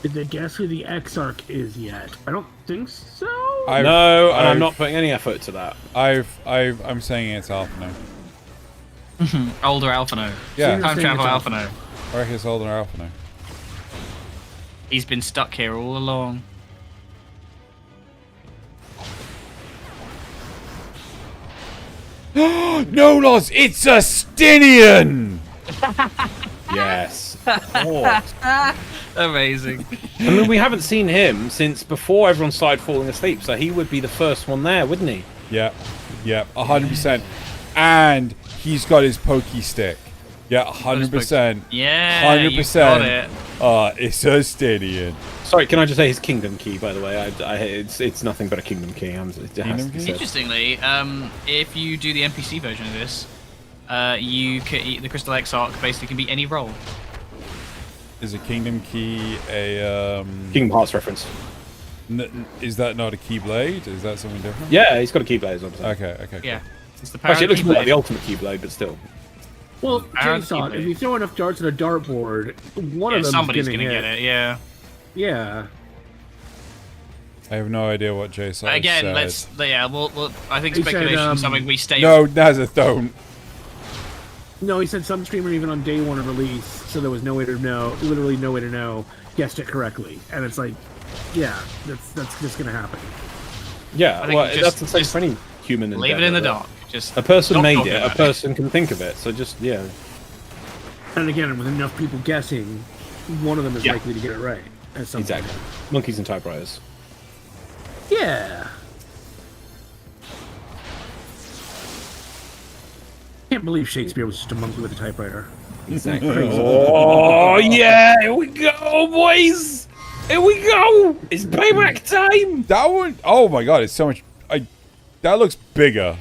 Did they guess who the Exarch is yet? I don't think so. No, and I'm not putting any effort to that. I'm saying it's Alphinaud. Older Alphinaud. Yeah. Time travel Alphinaud. I reckon it's older Alphinaud. He's been stuck here all along. No, Loz, it's a Stinian! Yes. Oh. Amazing. I mean, we haven't seen him since before everyone started falling asleep, so he would be the first one there, wouldn't he? Yeah, 100%. And he's got his pokey stick. Yeah, 100%. Yeah, 100%. You got it. It's a Stinian. Sorry, can I just say his kingdom key, by the way? It's nothing but a kingdom key. Interestingly, if you do the NPC version of this, the Crystal Exarch basically can be any role. Is a kingdom key a Kingdom Hearts reference? Is that not a keyblade? Is that something different? Yeah, he's got a keyblade. Okay. Yeah, it's the power. Actually, it looks more like the ultimate keyblade, but still. Well, Jigsaw, if you throw enough darts at a dartboard, one of them somebody's gonna get it. Yeah. Yeah. I have no idea what Jason Again, said. we'll I think speculation is something we stay. No, Nazza, don't. No, he said some streamer even on day one of release, so there was no way to know, literally no way to know, guessed it correctly, and it's like, yeah, that's just gonna happen. Yeah, well, that's the same for any human. Leave it in the dark. Just a person made it. A person can think of it. So just And again, with enough people guessing, one of them is likely to get it right. Exactly. Monkeys and typewriters. Yeah. Can't believe Shakespeare was just a monkey with a typewriter. Exactly. Oh yeah! Here we go, boys. Here we go. It's payback time. That one, oh my god, it's so much. That looks bigger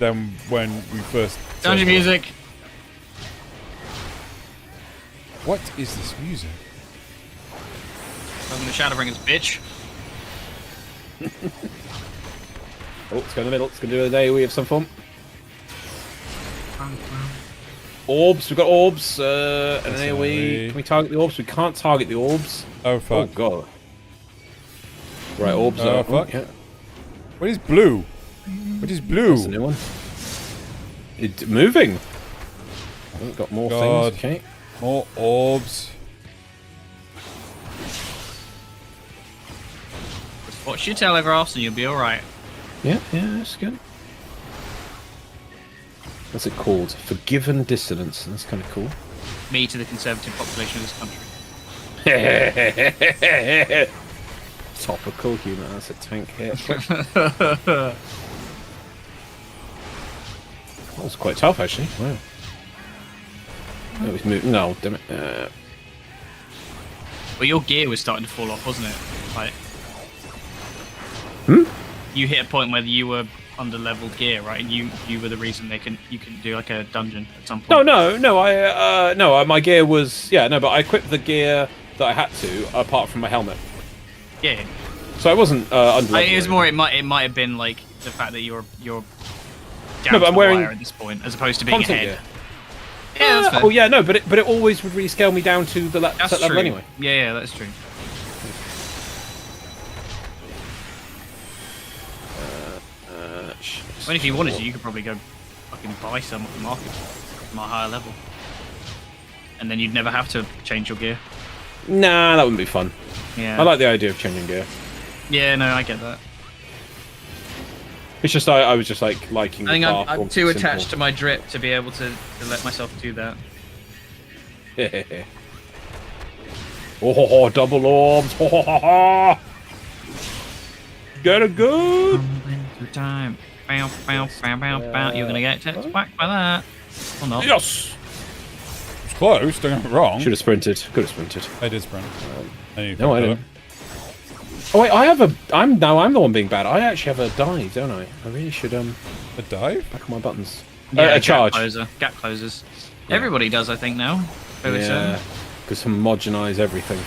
than when we first. Dungeon music. What is this music? I'm the Shadowbringers, bitch. Let's go in the middle. Let's go do a AoE of some form. Orbs. We've got orbs. And an AoE. Can we target the orbs? We can't target the orbs. Oh fuck. Oh god. Right, orbs. Oh fuck. Yeah. What is blue? What is blue? That's a new one. It's moving. Oh, got more things. Okay. More orbs. Just watch your telegraphs and you'll be alright. Yeah, that's good. What's it called? Forgiven Dissonance. That's kind of cool. Me to the conservative population of this country. Topical humour. That's a tank hit. That was quite tough, actually. Wow. It was moving. No, damn it. Well, your gear was starting to fall off, wasn't it? Like, you hit a point where you were under leveled gear, right? And you were the reason you can do like a dungeon at some point. No. My gear was but I equipped the gear that I had to, apart from my helmet. Yeah. So I wasn't under. It was more. It might have been like the fact that you're down but I'm wearing at this point, as opposed to being ahead. Gear. Yeah, that's fair. Oh yeah, no, but it always would rescale me down to the set level anyway. Yeah, that's true. Well, if you wanted to, you could probably go fucking buy some off the market from a higher level, and then you'd never have to change your gear. Nah, that wouldn't be fun. Yeah. I like the idea of changing gear. Yeah, no, I get that. It's just I was just like liking. I think the I'm too attached to my drip to be able to let myself do that. Oh, double orbs! get a good. Time. Bow, bow, bow, bow, bow. You're gonna get whacked by that. Or not. Yes. It's close. Don't get me wrong. Should have sprinted. Could have sprinted. I did sprint. No, I didn't. Oh wait, I'm the one being bad. I actually have a dive, don't I? I really should a dive. Back on my buttons. Yeah, a charge. Gap closers. Yeah. Everybody does, I think now. Yeah, because homogenize everything.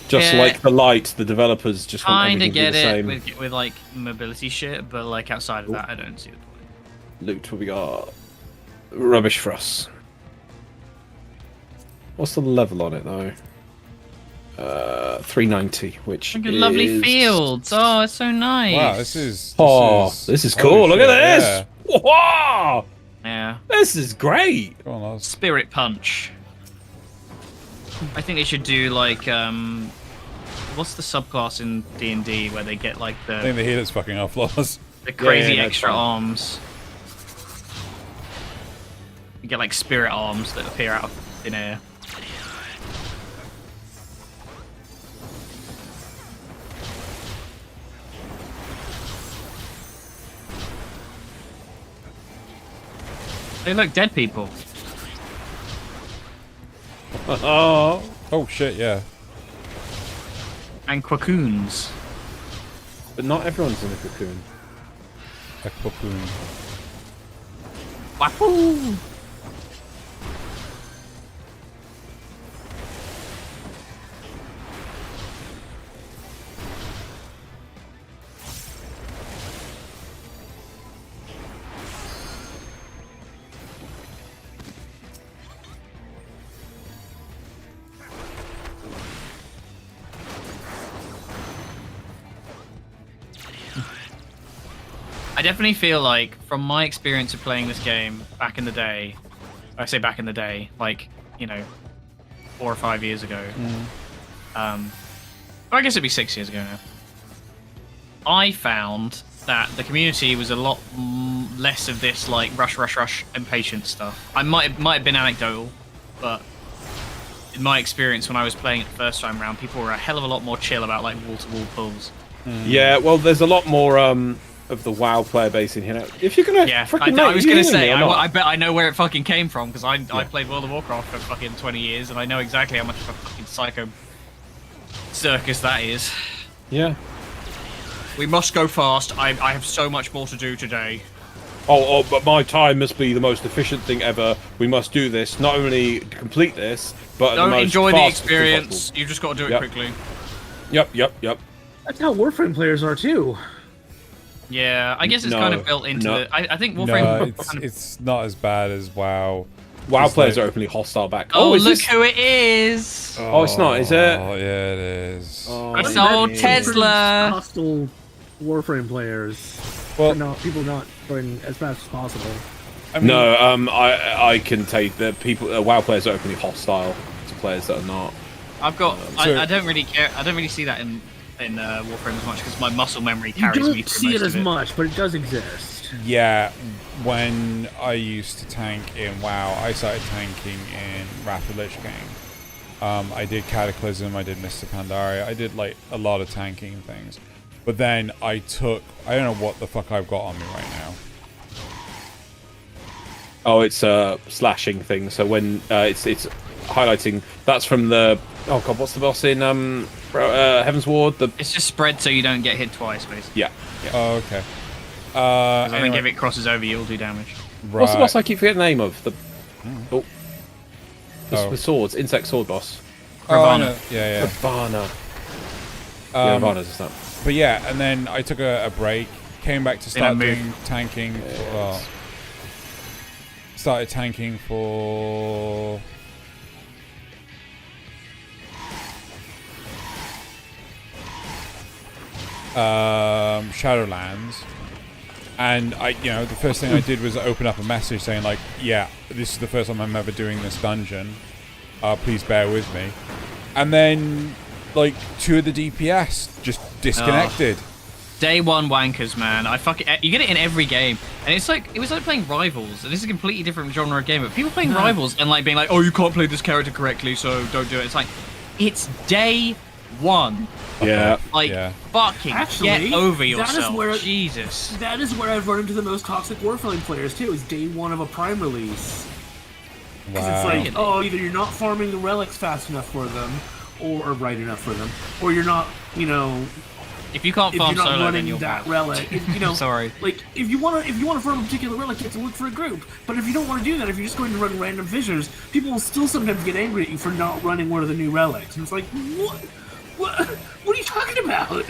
Just like the light, the developers just want everything to be the same. Kinda get it with like mobility shit, but like outside of that, I don't see the point. Loot, what we got? Rubbish for us. What's the level on it though? 390, which look at is... lovely fields. Oh, it's so nice. Wow, this is cool. Look at this. Yeah. Wow. Yeah. This is great. Go on, Spirit Punch. I think they should do like what's the subclass in D&D where they get like the I think the healer's fucking off loss. The crazy extra arms. You get like spirit arms that appear out of thin air. They look dead people. Oh shit, yeah. And cocoons. But not everyone's in a cocoon. A cocoon. Wahoo! I definitely feel like, from my experience of playing this game back in the day, I say back in the day, like, you know, 4 or 5 years ago. Or I guess it'd be 6 years ago now. I found that the community was a lot less of this, like, rush, impatient stuff. I might have been anecdotal, but in my experience when I was playing it the first time around, people were a hell of a lot more chill about, like, wall-to-wall pulls. Yeah, well, there's a lot more of the WoW player base in here now. If you're gonna freaking I was gonna say, I bet I know where it fucking came from, because I played World of Warcraft for fucking 20 years, and I know exactly how much of a fucking psycho circus that is. Yeah. We must go fast. I have so much more to do today. Oh, but my time must be the most efficient thing ever. We must do this. Not only complete this, but don't the most enjoy the fastest experience. possible. You just got to do it quickly. Yep. That's how Warframe players are too. Yeah, I guess it's kind of built into the. I think Warframe. No, it's not as bad as WoW. WoW players are openly hostile back. Oh, look who it is! Oh, it's not, is it? Oh, yeah, it is. It's old Tesla. Hostile Warframe players. Well, people not going as fast as possible. I mean, No, I can take the people. WoW players are openly hostile to players that are not. I've got. I don't really care. I don't really see that in Warframe as much because my muscle memory carries me. You don't see it as much, but it does exist. Yeah, when I used to tank in WoW, I started tanking in Wrath of Lich King. I did Cataclysm, I did Mr. Pandaria, I did like a lot of tanking things. But then I don't know what the fuck I've got on me right now. Oh, it's a slashing thing. So when it's highlighting, that's from the. Oh god, what's the boss in Heaven's Ward? It's just spread so you don't get hit twice, basically. Yeah. Oh, okay. I think if it crosses over, you'll do damage. Right. What's the boss I keep forgetting the name of? The swords, insect sword boss. Ravana. Yeah. Ravana. Ravana's just that. But yeah, and then I took a break, came back to start doing tanking. Started tanking for. Shadowlands, and the first thing I did was open up a message saying like, yeah, this is the first time I'm ever doing this dungeon, please bear with me. And then like 2 of the DPS just disconnected. Day one wankers, man. You get it in every game, and it was like playing Rivals, and this is a completely different genre of game, but people playing Rivals and like being like, oh, you can't play this character correctly, so don't do it. It's like, it's day one. Yeah. Like, Yeah. fucking Actually, get over that yourself. is where Jesus. That is where I've run into the most toxic Warframe players too. Is day one of a Prime release. Because it's like, oh, either you're not farming the relics fast enough for them, or right enough for them, or you're not, you know. If you can't farm solo, running then you're that bad. relic, you know. Sorry. Like if you want to farm a particular relic, you have to look for a group. But if you don't want to do that, if you're just going to run random fissures, people will still sometimes get angry at you for not running one of the new relics. And it's like, what are you talking about?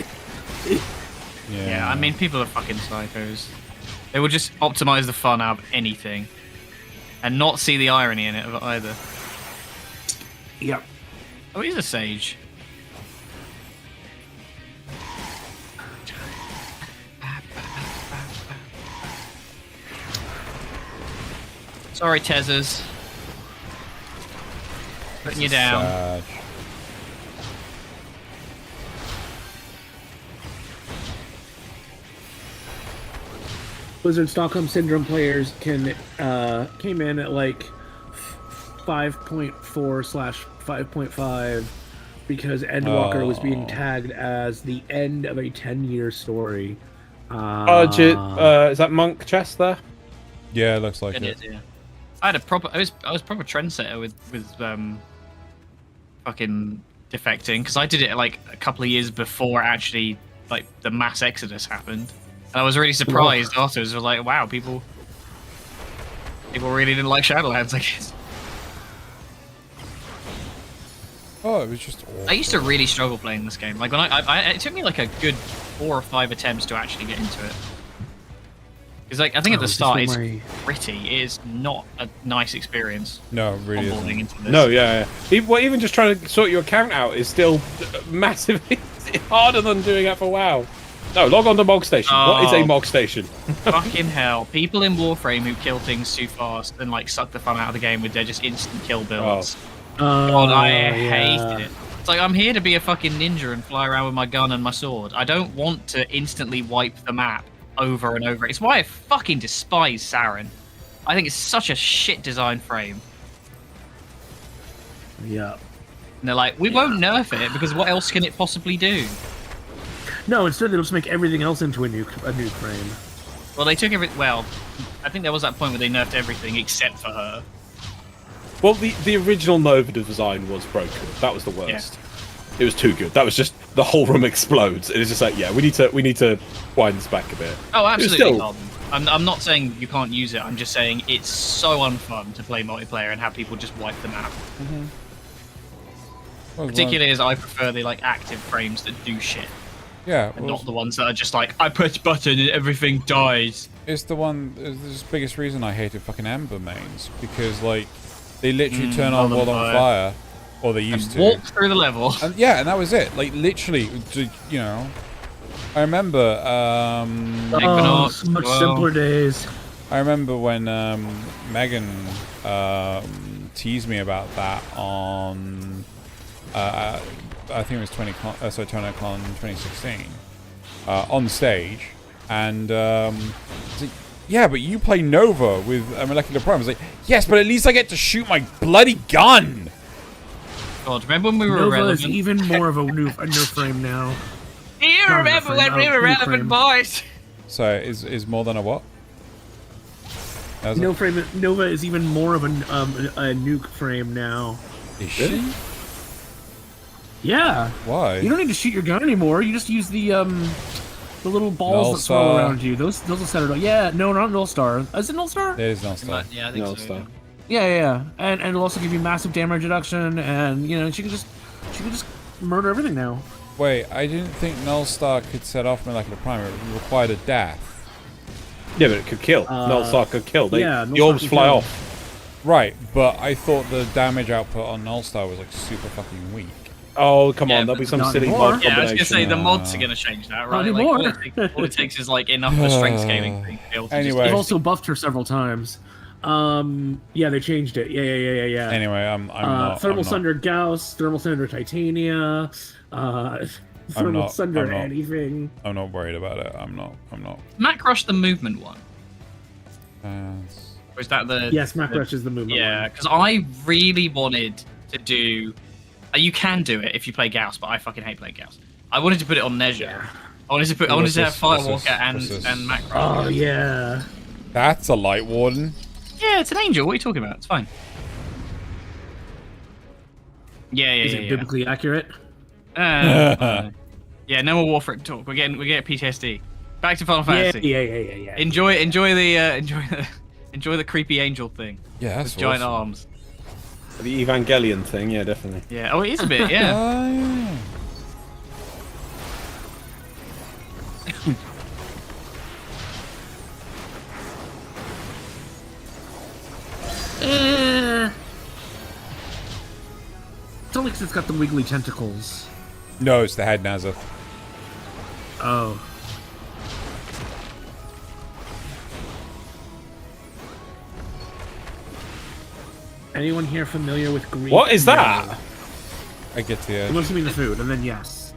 Yeah, I mean, people are fucking psychos. They will just optimize the fun out of anything, and not see the irony in it either. Yep. Oh, he's a sage. Sorry, Tezzers. Putting you down. Sad. Blizzard Stockholm Syndrome players came in at like 5.4/5.5 because Endwalker was being tagged as the end of a 10-year story. Is that monk chest there? Yeah, it looks like It it. is, yeah. I had a proper. I was proper trendsetter with fucking defecting, because I did it like a couple of years before actually like the mass exodus happened, and I was really surprised afterwards. I was like, wow, people really didn't like Shadowlands, I guess. Oh, it was just awful. I used to really struggle playing this game. Like when it took me like a good 4 or 5 attempts to actually get into it. Because like I think at the start it's pretty. It is not a nice experience. No, it really isn't. Into this. No, yeah. Even just trying to sort your account out is still massively harder than doing it for WoW. No, log on to Mog Station. What is a Mog Station? Fucking hell. People in Warframe who kill things too fast and like suck the fun out of the game with their just instant kill builds. God, I hate it. It's like, I'm here to be a fucking ninja and fly around with my gun and my sword. I don't want to instantly wipe the map over and over. It's why I fucking despise Saren. I think it's such a shit design frame. Yeah. And they're like, we won't nerf it because what else can it possibly do? No, instead they'll just make everything else into a nuke frame. Well, they took well, I think there was that point where they nerfed everything except for her. Well, the original Nova design was broken. That was the worst. It was too good. That was just the whole room explodes. It is just like, yeah, we need to wind this back a bit. Oh, absolutely. Still... I'm not saying you can't use it. I'm just saying it's so unfun to play multiplayer and have people just wipe the map. Well, Particularly as I prefer the like active frames that do shit. Yeah, and not the ones that are just like, I push button and everything dies. It's the biggest reason I hated fucking Ember mains, because like they literally turn on World on Fire, or they used to walk through the level. And yeah, and that was it. Like literally, you know. I remember. Much simpler days. I remember when Megan teased me about that on. I think it was TourneitCon 2016 on stage, and yeah, but you play Nova with a Molecular Prime. I was like, yes, but at least I get to shoot my bloody gun. God, remember when we were Nova relevant? is even more of a new frame now. Do you remember when we were relevant, boys? So is more than a what? Nova is even more of a nuke frame now. Is she? Yeah. Why? You don't need to shoot your gun anymore. You just use the little balls that swirl around you. Those will set it up. Yeah, no, not Null Star. Is it Null Star? It is Null Star. Yeah, I think Null so. Star. Yeah. And it'll also give you massive damage reduction, and you know she can just murder everything now. Wait, I didn't think Null Star could set off Molecular Prime. It required a death. Yeah, but it could kill. Null Star could kill. Yeah, the orbs fly off. Right, but I thought the damage output on Null Star was like super fucking weak. Oh, come on, there'll be some silly mod combination. Yeah, I was gonna say the mods are gonna change that, right? Like, all it takes is like enough of a strength scaling thing to be able to Anyway. They've also buffed her several times. Yeah, they changed it. Yeah. Anyway, I'm not. Thermal Sunder Gauss, Thermal Sunder Titania, Thermal Sunder anything. I'm not worried about it. I'm not. Matt Rush the movement one. Or is that the? Yes, Matt Rush is the movement. Yeah, because I really wanted to do You can do it if you play Gauss, but I fucking hate playing Gauss. I wanted to put it on Nezha. I wanted to have Firewalker and Macro. Oh yeah. That's a Light Warden. Yeah, it's an angel. What are you talking about? It's fine. Yeah. Is it biblically accurate? Yeah, no more Warframe talk. We're getting PTSD. Back to Final Fantasy. Yeah. Enjoy the creepy angel thing. Yeah, that's with giant awesome. arms. The Evangelion thing, yeah, definitely. Yeah. Oh, it is a bit. Yeah. It's only because it's got the wiggly tentacles. No, it's the head Nazar. Oh. Anyone here familiar with Greek? What is that? I get to the edge. It must mean the food, and then yes.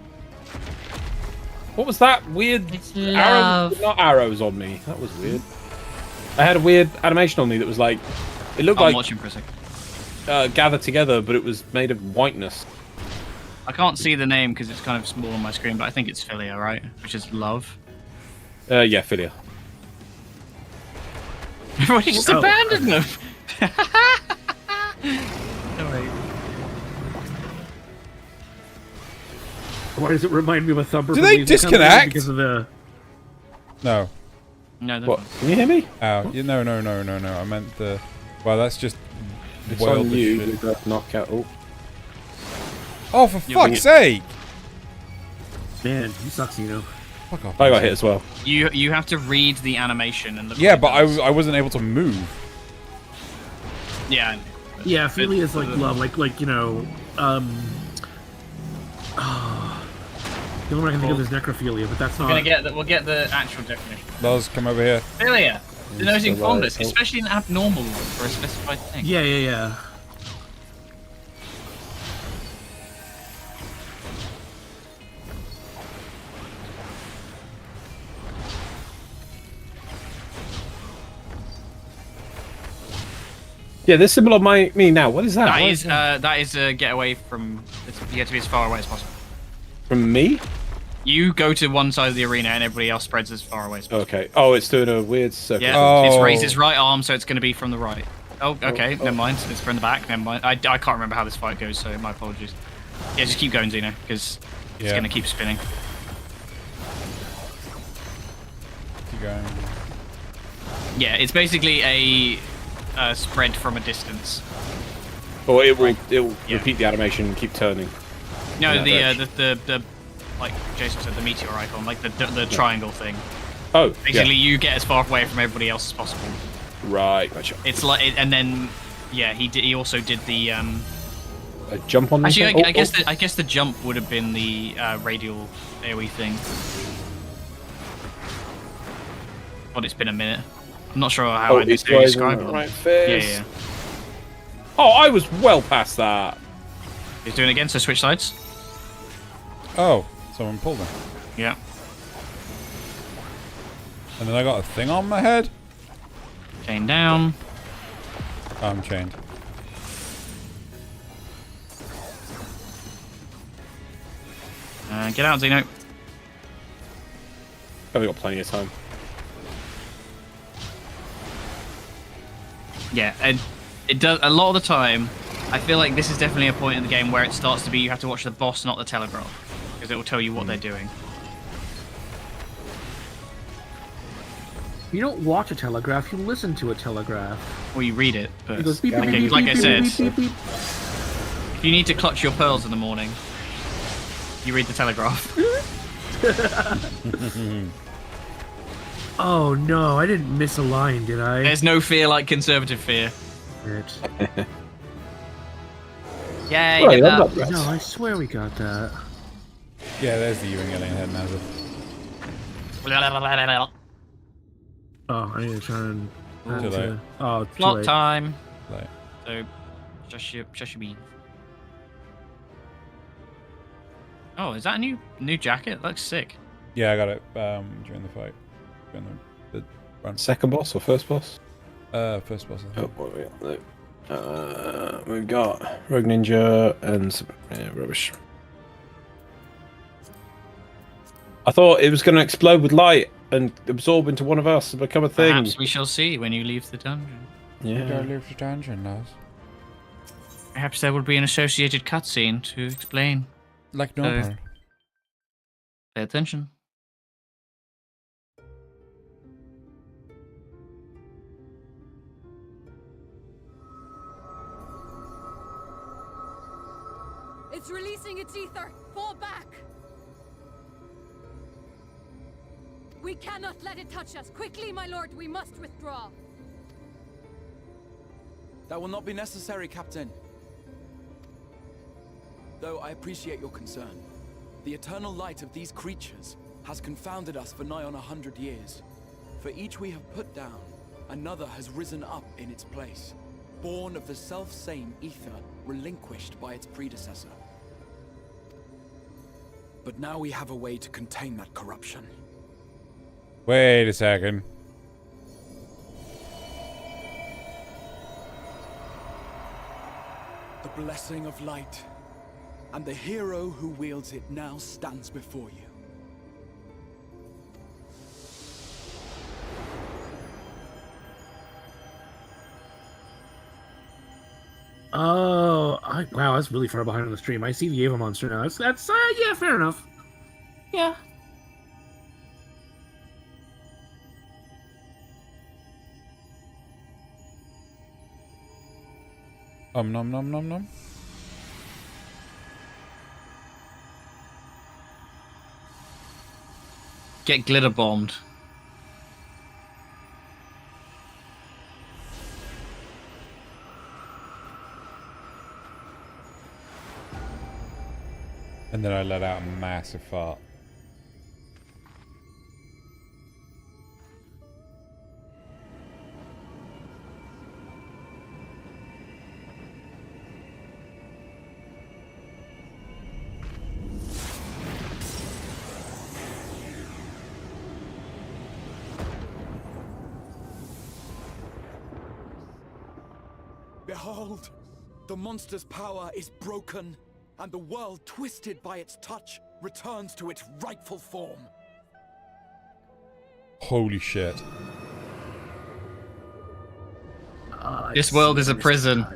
What was that weird arrow? Not arrows on me. That was weird. I had a weird animation on me that was like, it looked like watching for a second. Gathered together, but it was made of whiteness. I can't see the name because it's kind of small on my screen, but I think it's Philia, right? Which is love. Yeah, Philia. Everybody just abandoned them. Why does it remind me of a Thumper? Do they disconnect? Because of the... No. No. What? Can you hear me? Oh, yeah, no. I meant the. Well, that's just. It's wild on you. shit. You got knockout. Oh, for fuck's sake! Man, he sucks, you know. Fuck off. I got hit as well. You have to read the animation and look. Yeah, but I wasn't able to move. Yeah. Yeah, Philia is like love, like you know, the only one I can think of is necrophilia, but that's not. We'll get the actual definition. Loz, come over here. Philia, denoting fondness, especially an abnormal one for a specified thing. Yeah. Yeah, this symbol on me now. What is that? That is get away from. You have to be as far away as possible. From me? You go to one side of the arena and everybody else spreads as far away as possible. Okay. Oh, it's doing a weird circle. Yeah, it's raised its right arm, so it's going to be from the right. Oh, okay, never mind. It's from the back. Never mind. I can't remember how this fight goes, so my apologies. Yeah, just keep going, Xeno, because it's going to keep spinning. Keep going. Yeah, it's basically a spread from a distance. Or it will repeat the animation and keep turning. No, the like Jason said, the meteor icon, like the triangle thing. Oh, basically you get as far away from everybody else as possible. Right, gotcha. It's like, and then he also did the a jump on. Actually, I guess the jump would have been the radial AoE thing. But it's been a minute. I'm not sure how I necessarily describe it. Right face. Yeah. Oh, I was well past that. He's doing it again, so switch sides. Oh, someone pulled me. Yeah. And then I got a thing on my head. Chain down. I'm chained. Get out, Xeno. Oh, we got plenty of time. Yeah, and it does a lot of the time. I feel like this is definitely a point in the game where it starts to be you have to watch the boss, not the telegraph, because it will tell you what they're doing. You don't watch a telegraph; you listen to a telegraph. Or you read it. But It goes beep, beep, like, beep, like beep, I said, beep, beep, beep. if you need to clutch your pearls in the morning, you read the telegraph. Oh no, I didn't miss a line, did I? There's no fear like conservative fear. Yay, Well, get that. No, I swear we got that. Yeah, there's the Evangelion head Nazar. Oh, I need to try and. Too late. Oh, too Plot late. time. Late. So, shush your bean. Oh, is that a new jacket? Looks sick. Yeah, I got it during the fight. During the run. Second boss or first boss? First boss. I think. Oh, no. We've got Rogue Ninja and some rubbish. I thought it was going to explode with light and absorb into one of us and become a thing. Perhaps we shall see when you leave the dungeon. You don't leave the dungeon, Naz. Perhaps there will be an associated cutscene to explain. Like normal. So, pay attention. It's releasing its ether! Fall back! We cannot let it touch us! Quickly, my lord, we must withdraw! That will not be necessary, Captain. Though I appreciate your concern. The eternal light of these creatures has confounded us for nigh on 100 years. For each we have put down, another has risen up in its place, born of the self-same ether relinquished by its predecessor. But now we have a way to contain that corruption. Wait a second. The blessing of light, and the hero who wields it now stands before you. Oh, wow, that's really far behind on the stream. I see the Ava monster now. That's yeah, fair enough. Yeah. Nom nom nom nom. Get glitter bombed. And then I let out a massive fart. Behold, the monster's power is broken, and the world, twisted by its touch, returns to its rightful form. Holy shit. This world is a prison.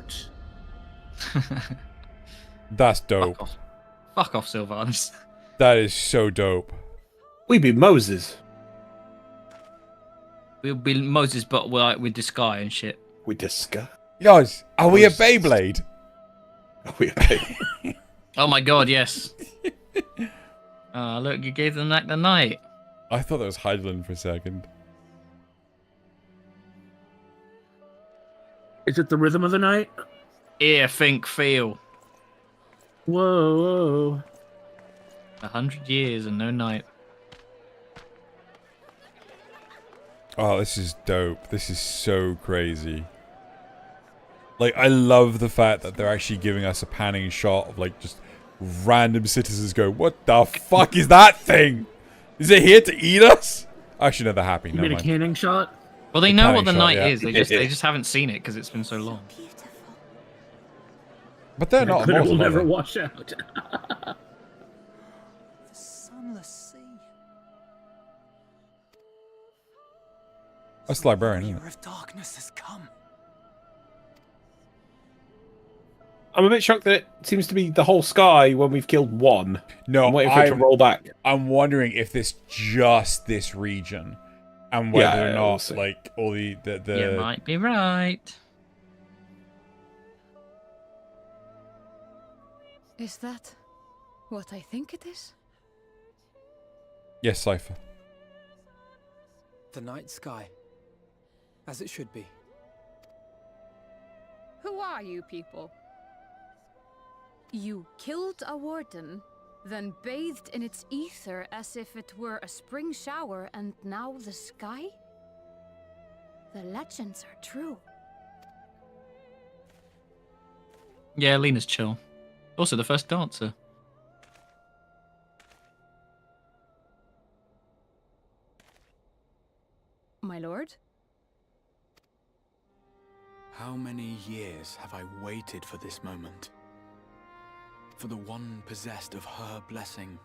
That's dope. Fuck off, Sylvanas. That is so dope. We be Moses. We'll be Moses, but with the sky and shit. With the sky? Guys, are we a Beyblade? Are we a Beyblade? Oh my god, yes. Oh, look, you gave them that the night. I thought that was Heidelin for a second. Is it the rhythm of the night? Ear, think, feel. Whoa. 100 years and no night. Oh, this is dope. This is so crazy. Like, I love the fact that they're actually giving us a panning shot of, like, just random citizens go, what the fuck is that thing? Is it here to eat us? Actually, no, they're happy. You made a canning shot? Well, they know what the night yeah. is. They just haven't seen it because it's been so long. But they're not It will immortal, never are they? wash out. The sunless sea. That's the librarian, isn't Year it? of darkness has come. I'm a bit shocked that it seems to be the whole sky when we've killed one. No, I'm waiting for it to roll back. I'm wondering if this just this region, and whether or not like all the You might be right. Is that what I think it is? Yes, Cypher. The night sky. As it should be. Who are you people? You killed a warden, then bathed in its ether as if it were a spring shower, and now the sky? The legends are true. Yeah, Lena's chill. Also, the first dancer. My lord? How many years have I waited for this moment? For the one possessed of her blessing.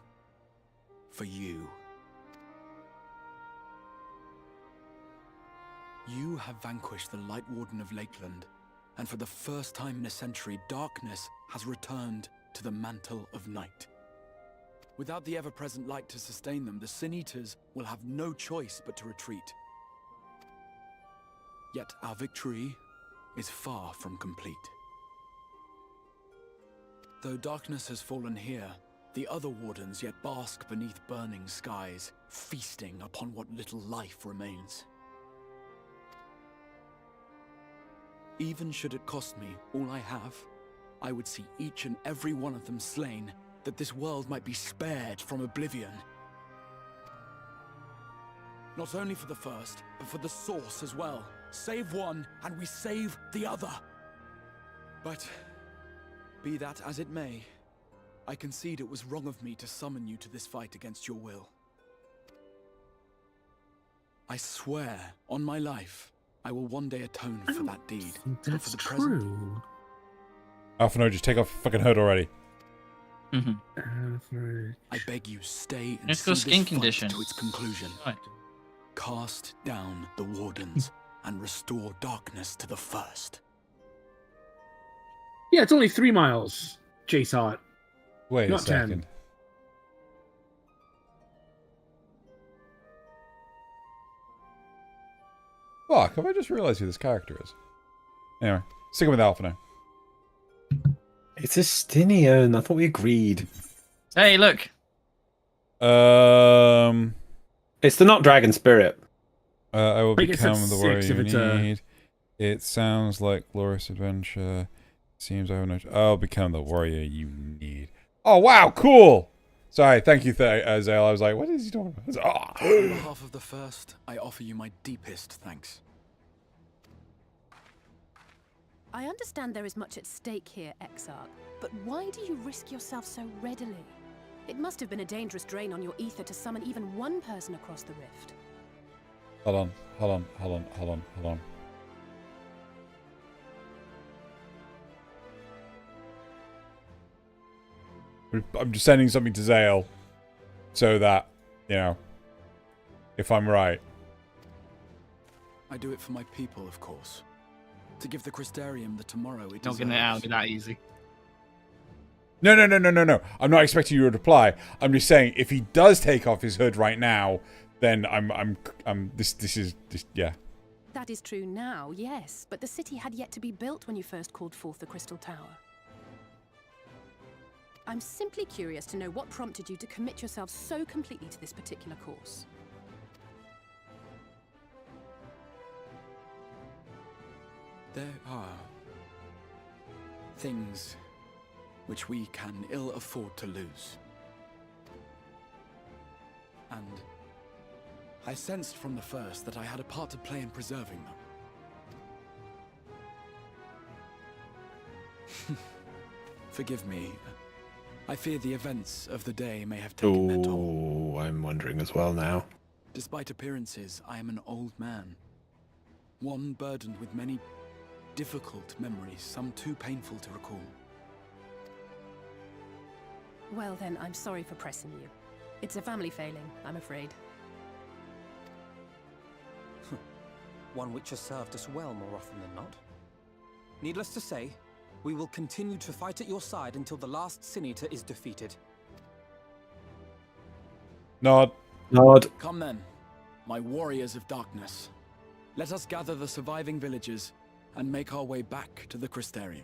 For you. You have vanquished the Light Warden of Lakeland, and for the first time in a century, darkness has returned to the mantle of night. Without the ever-present light to sustain them, the Sin Eaters will have no choice but to retreat. Yet our victory is far from complete. Though darkness has fallen here, the other wardens yet bask beneath burning skies, feasting upon what little life remains. Even should it cost me all I have, I would see each and every one of them slain, that this world might be spared from oblivion. Not only for the first, but for the source as well. Save one, and we save the other. But, be that as it may, I concede it was wrong of me to summon you to this fight against your will. I swear, on my life, I will one day atone for that deed. But for the present, Alphinaud, just take off your fucking hood already. I beg you, stay and Let's see go this skin fight condition. to its conclusion. Right. Cast down the wardens and restore darkness to the first. Yeah, it's only 3 miles. Jay saw it. Wait Not a second. 10. Fuck, have I just realized who this character is? Anyway, sticking with Alphinaud. It's a Stinian. I thought we agreed. Hey, look. It's the not dragon spirit. I will I guess become that's the warrior 6 if you it's a- need. It sounds like glorious adventure. Seems I have no. I'll become the warrior you need. Oh wow, cool. Sorry, thank you, Zale. I was like, what is he talking about? On behalf of the first, I offer you my deepest thanks. I understand there is much at stake here, Exarch, but why do you risk yourself so readily? It must have been a dangerous drain on your ether to summon even one person across the rift. Hold on. I'm just sending something to Zale so that, you know, if I'm right. I do it for my people, of course. To give the Crystarium the tomorrow it Not deserves. getting it out that easy. No. I'm not expecting you to reply. I'm just saying if he does take off his hood right now, then this is yeah. That is true now, yes, but the city had yet to be built when you first called forth the Crystal Tower. I'm simply curious to know what prompted you to commit yourself so completely to this particular course. There are things which we can ill afford to lose. And I sensed from the first that I had a part to play in preserving them. Forgive me. I fear the events of the day may have taken their toll. Oh, I'm wondering as well now. Despite appearances, I am an old man. One burdened with many difficult memories, some too painful to recall. Well then, I'm sorry for pressing you. It's a family failing, I'm afraid. One which has served us well more often than not. Needless to say, we will continue to fight at your side until the last Sin Eater is defeated. Nod. Come then, my warriors of darkness. Let us gather the surviving villagers and make our way back to the Crystarium.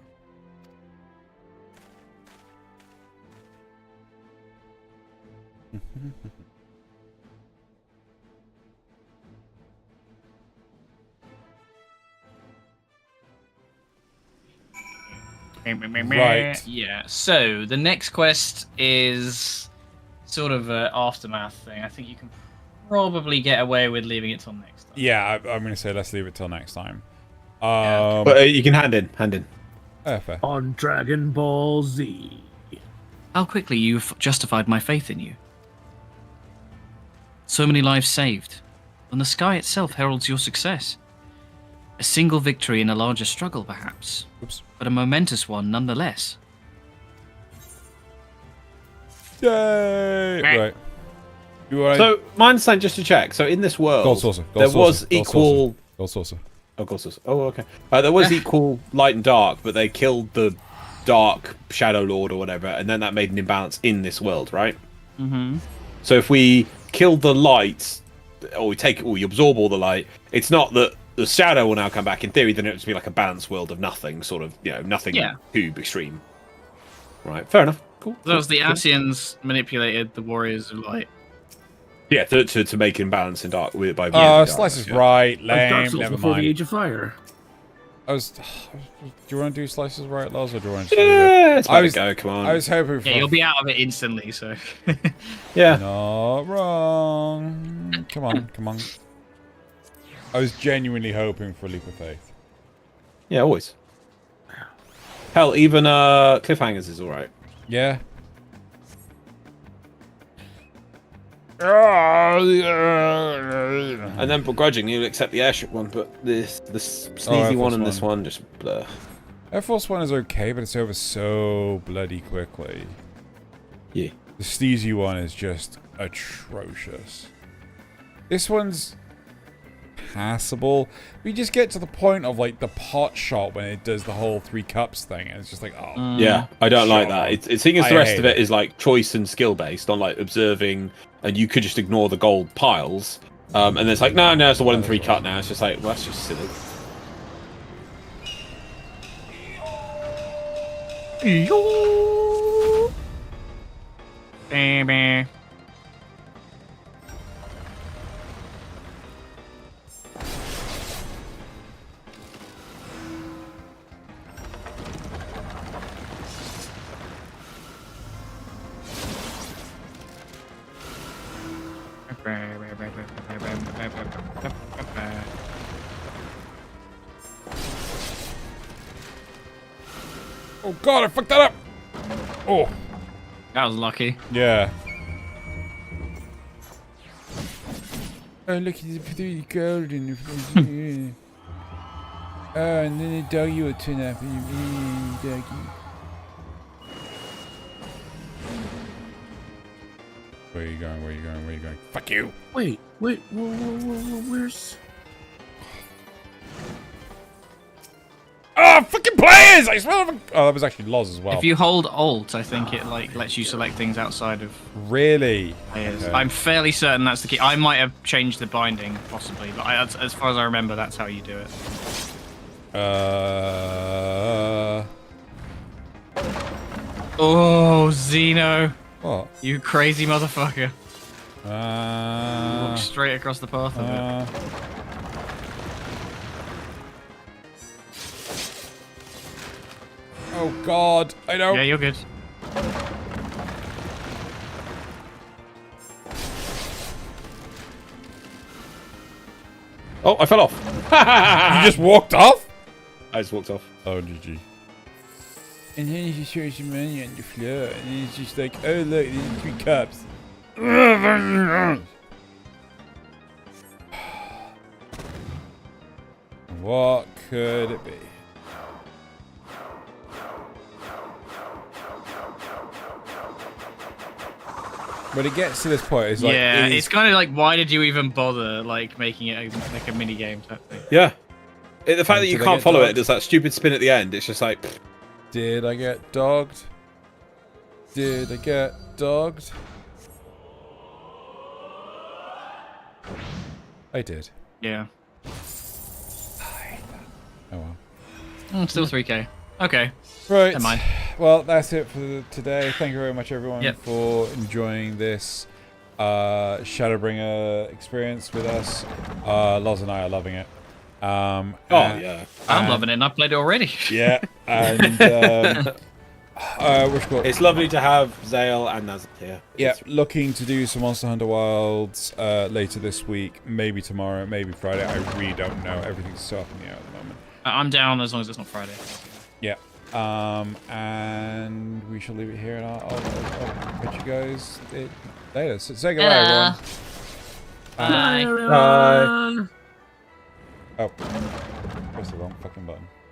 Right. Yeah. So the next quest is sort of an aftermath thing. I think you can probably get away with leaving it till next time. Yeah, I'm going to say let's leave it till next time. But you can hand in. Fair. On Dragon Ball Z. How quickly you've justified my faith in you. So many lives saved, and the sky itself heralds your success. A single victory in a larger struggle, perhaps. Oops. But a momentous one nonetheless. Yay! Right. So, my understanding, just to check, so in this world, Gold saucer. there was equal... Gold saucer. Oh, gold saucer. Oh, okay. There was equal light and dark, but they killed the dark Shadow Lord or whatever, and then that made an imbalance in this world, right? Mm-hmm. So if we kill the light, or we absorb all the light, it's not that the shadow will now come back. In theory, then it would be like a balanced world of nothing, sort of, nothing too extreme. Right, fair enough. Cool. So the Asians manipulated the Warriors of Light. Yeah, to make imbalance in dark by. Oh, Slice is right. Lame. Dark Souls Never before mind. the Age of Fire. Do you want to do Slices right, Lars, or do you want to? Yeah, let's go. Come on. I was hoping for. Yeah, you'll be out of it instantly. So. Yeah. Not wrong. Come on, come on. I was genuinely hoping for a leap of faith. Yeah, always. Hell, even cliffhangers is all right. Yeah. And then begrudgingly you'll accept the airship one, but the sneezy one and this one just blur. Air Force One is okay, but it's over so bloody quickly. Yeah. The sneezy one is just atrocious. This one's passable. We just get to the point of like the pot shot when it does the whole 3 cups thing, and it's just like, oh. Yeah, I don't like that. It's seeing as the rest of it is like choice and skill based on like observing, and you could just ignore the gold piles. And then it's like, no, it's a 1 in 3 cut now. It's just like, well, that's just silly. Baby. Oh god, I fucked that up! Oh. That was lucky. Yeah. Oh, look, it's pretty golden. Oh, and then a doggy will turn up. Doggy. Where are you going? Where are you going? Where are you going? Fuck you! Wait, whoa, where's... Oh, fucking players! I smell them. Oh, that was actually Loz as well. If you hold Alt, I think it like lets you select things outside of. Really? Players. Okay. I'm fairly certain that's the key. I might have changed the binding, possibly, but as far as I remember, that's how you do it. Oh, Xeno. What? You crazy motherfucker. Walk straight across the path of it. Oh god, I know. Yeah, you're good. Oh, I fell off. You just walked off? I just walked off. Oh, GG. And then he shows some money on the floor, and then it's just like, oh look, there's 3 cups. What could it be? When it gets to this point, it's like... Yeah, it's kind of like, why did you even bother like making it like a mini game type thing? Yeah. The fact that you Did I can't get follow dogged? it, there's that stupid spin at the end. It's just like... pfft. Did I get dogged? Did I get dogged? I did. Yeah. Oh well. Still 3K. Okay. Right. Never mind. Well, that's it for today. Thank you very much, everyone, Yep. for enjoying this Shadowbringer experience with us. Loz and I are loving it. Yeah. I'm loving it, and I've played it already. Yeah, and it's lovely to have Zale and Nazir here. Yeah, looking to do some Monster Hunter Wilds later this week, maybe tomorrow, maybe Friday. I really don't know. Everything's so up in the air at the moment. I'm down as long as it's not Friday. Yeah. And we shall leave it here, and I'll catch you guys later. So say goodbye, everyone. Bye. Bye. Oh. pressed the wrong fucking button.